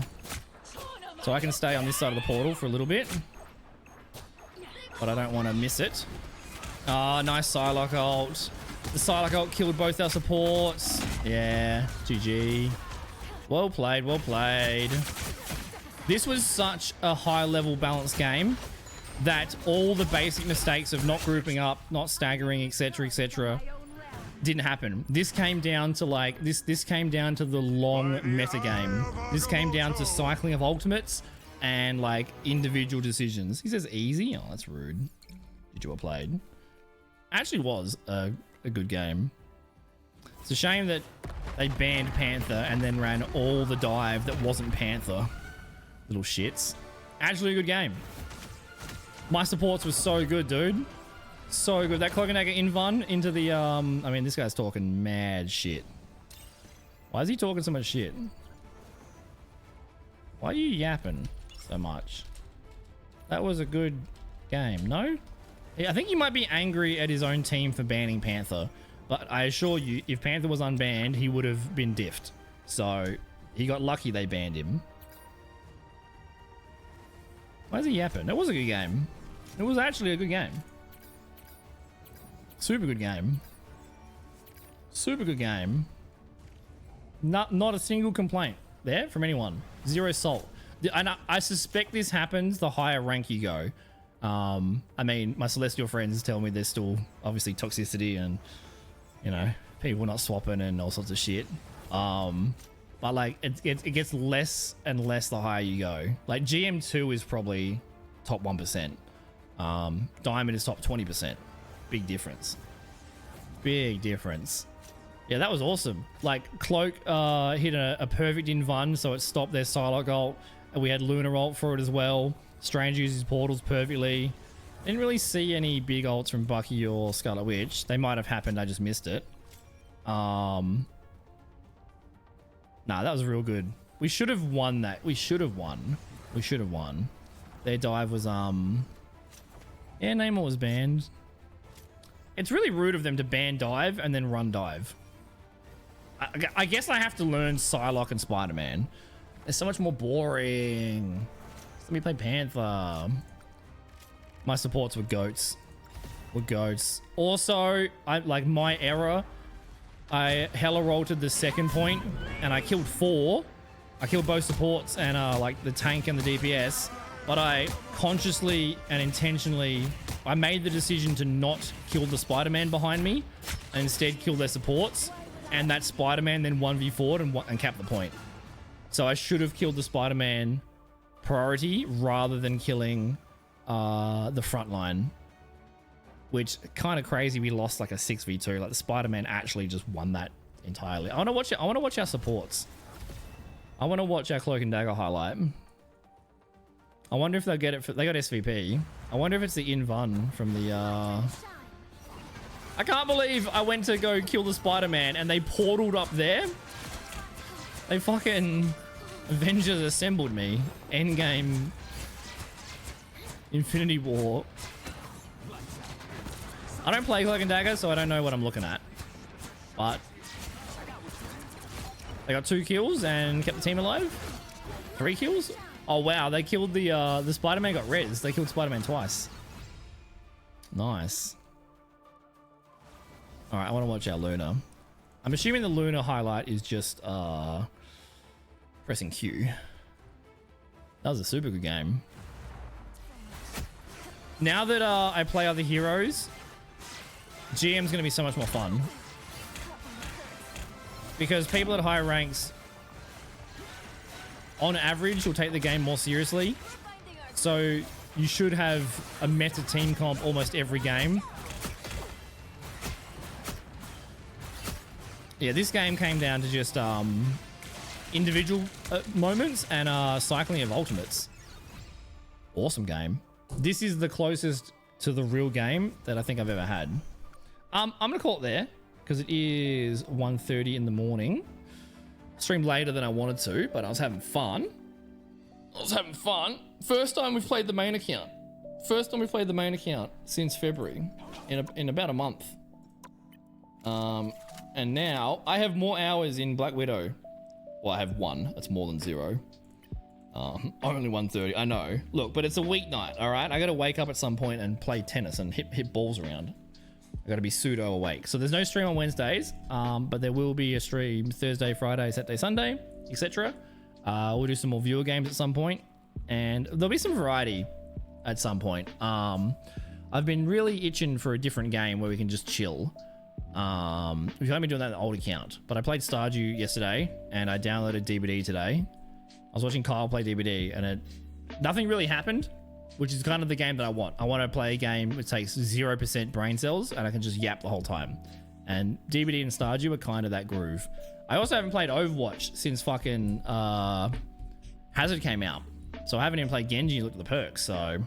So I can stay on this side of the portal for a little bit. But I don't want to miss it. Ah, nice Psylocke ult. The Psylocke ult killed both our supports. Yeah, GG. Well played, well played. This was such a high-level balanced game that all the basic mistakes of not grouping up, not staggering, etc., didn't happen. This came down to like this came down to the long meta game. This came down to cycling of ultimates and like individual decisions. He says easy. Oh, that's rude. Did you well played? Actually was a good game. It's a shame that they banned Panther and then ran all the dive that wasn't Panther. Little shits. Actually a good game. My supports was so good, dude. So good. That Cloak and Dagger invuln into the I mean, this guy's talking mad shit. Why is he talking so much shit? Why are you yapping so much? That was a good game, no? Yeah, I think he might be angry at his own team for banning Panther, but I assure you, if Panther was unbanned, he would have been diffed. So he got lucky they banned him. Why is he yapping? It was a good game. It was actually a good game. Super good game. Super good game. Not a single complaint there from anyone. Zero salt. And I suspect this happens the higher rank you go. I mean, my Celestial friends tell me there's still obviously toxicity and, you know, people not swapping and all sorts of shit. But like it gets less and less the higher you go. Like GM2 is probably top 1%. Diamond is top 20%. Big difference. Big difference. Yeah, that was awesome. Like Cloak hit a perfect invuln, so it stopped their Psylocke ult. And we had Luna ult for it as well. Strange uses portals perfectly. Didn't really see any big ults from Bucky or Scarlet Witch. They might have happened, I just missed it. Nah, that was real good. We should have won that. We should have won. We should have won. Their dive was yeah, Namor was banned. It's really rude of them to ban dive and then run dive. I guess I have to learn Psylocke and Spider-Man. It's so much more boring. Let me play Panther. My supports were goats. Also, I like my error. I hella rolted the second point and I killed 4. I killed both supports and like the tank and the DPS. But I consciously and intentionally, I made the decision to not kill the Spider-Man behind me and instead kill their supports. And that Spider-Man then 1v4'd and capped the point. So I should have killed the Spider-Man priority rather than killing the front line, which kind of crazy. We lost like a 6v2. Like the Spider-Man actually just won that entirely. I want to watch it. I want to watch our supports. I want to watch our Cloak and Dagger highlight. I wonder if they'll get it. They got SVP. I wonder if it's the Invun from the I can't believe I went to go kill the Spider-Man and they portaled up there. They fucking Avengers assembled me. Endgame Infinity War. I don't play Cloak and Dagger, so I don't know what I'm looking at. But they got 2 kills and kept the team alive. 3 kills? Oh wow, they killed the Spider-Man got res. They killed Spider-Man twice. Nice. Alright, I want to watch our Luna. I'm assuming the Luna highlight is just pressing Q. That was a super good game. Now that I play other heroes, GM's going to be so much more fun. Because people at higher ranks, on average, will take the game more seriously. So you should have a meta team comp almost every game. Yeah, this game came down to just individual moments and cycling of ultimates. Awesome game. This is the closest to the real game that I think I've ever had. I'm gonna call it there because it is 1:30 in the morning. Streamed later than I wanted to, but I was having fun. First time we've played the main account. First time we played the main account since February, in about a month. And now I have more hours in Black Widow. Well, I have 1. That's more than 0. Only 1:30. I know. Look, but it's a weeknight. All right, I got to wake up at some point and play tennis and hit balls around. I got to be pseudo awake. So there's no stream on Wednesdays, but there will be a stream Thursday, Friday, Saturday, Sunday, etc. We'll do some more viewer games at some point, and there'll be some variety at some point. I've been really itching for a different game where we can just chill. We've only been doing that on the old account, but I played Stardew yesterday and I downloaded DBD today. I was watching Kyle play DBD and nothing really happened, which is kind of the game that I want. I want to play a game which takes 0% brain cells and I can just yap the whole time. And DBD and Stardew are kind of that groove. I also haven't played Overwatch since fucking Hazard came out. So I haven't even played Genji and looked at the perks. So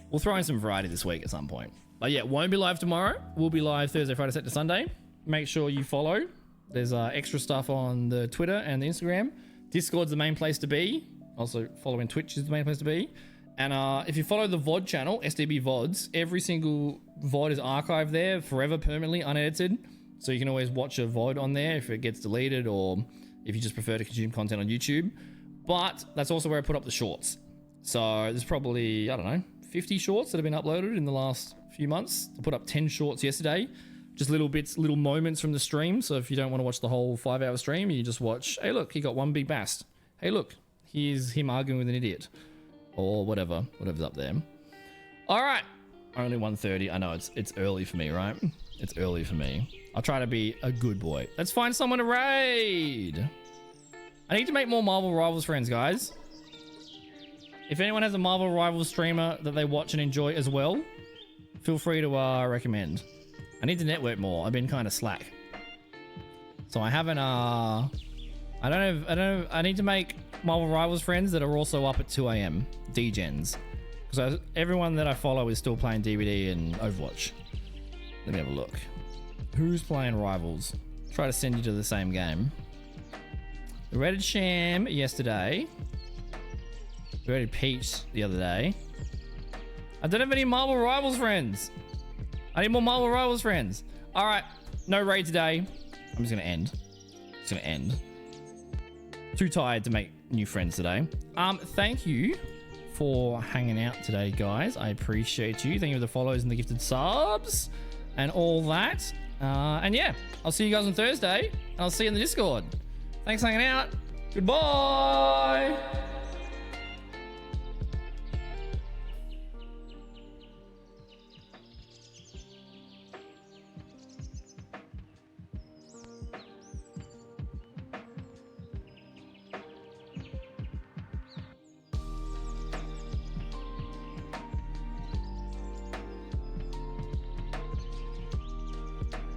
we'll throw in some variety this week at some point. But yeah, won't be live tomorrow. We'll be live Thursday, Friday, Saturday, Sunday. Make sure you follow. There's extra stuff on the Twitter and the Instagram. Discord's the main place to be. Also, following Twitch is the main place to be. And if you follow the VOD channel, SDB VODs, every single VOD is archived there forever, permanently, unedited. So you can always watch a VOD on there if it gets deleted or if you just prefer to consume content on YouTube. But that's also where I put up the shorts. So there's probably, I don't know, 50 shorts that have been uploaded in the last few months. I put up 10 shorts yesterday. Just little bits, little moments from the stream. So if you don't want to watch the whole 5-hour stream, you just watch, hey look, he got one big BAST. Hey look, here's him arguing with an idiot. Or whatever's up there. All right, only 1:30. I know it's early for me, right? It's early for me. I'll try to be a good boy. Let's find someone to raid. I need to make more Marvel Rivals friends, guys. If anyone has a Marvel Rivals streamer that they watch and enjoy as well, feel free to recommend. I need to network more. I've been kind of slack. So I haven't I don't know. I need to make Marvel Rivals friends that are also up at 2 AM, D-gens. Because everyone that I follow is still playing DBD and Overwatch. Let me have a look. Who's playing Rivals? Try to send you to the same game. We raided Sham yesterday. We raided Peach the other day. I don't have any Marvel Rivals friends. I need more Marvel Rivals friends. All right, no raid today. I'm just gonna end. Too tired to make new friends today. Thank you for hanging out today, guys. I appreciate you. Thank you for the follows and the gifted subs and all that. And yeah, I'll see you guys on Thursday. I'll see you in the Discord. Thanks for hanging out. Goodbye.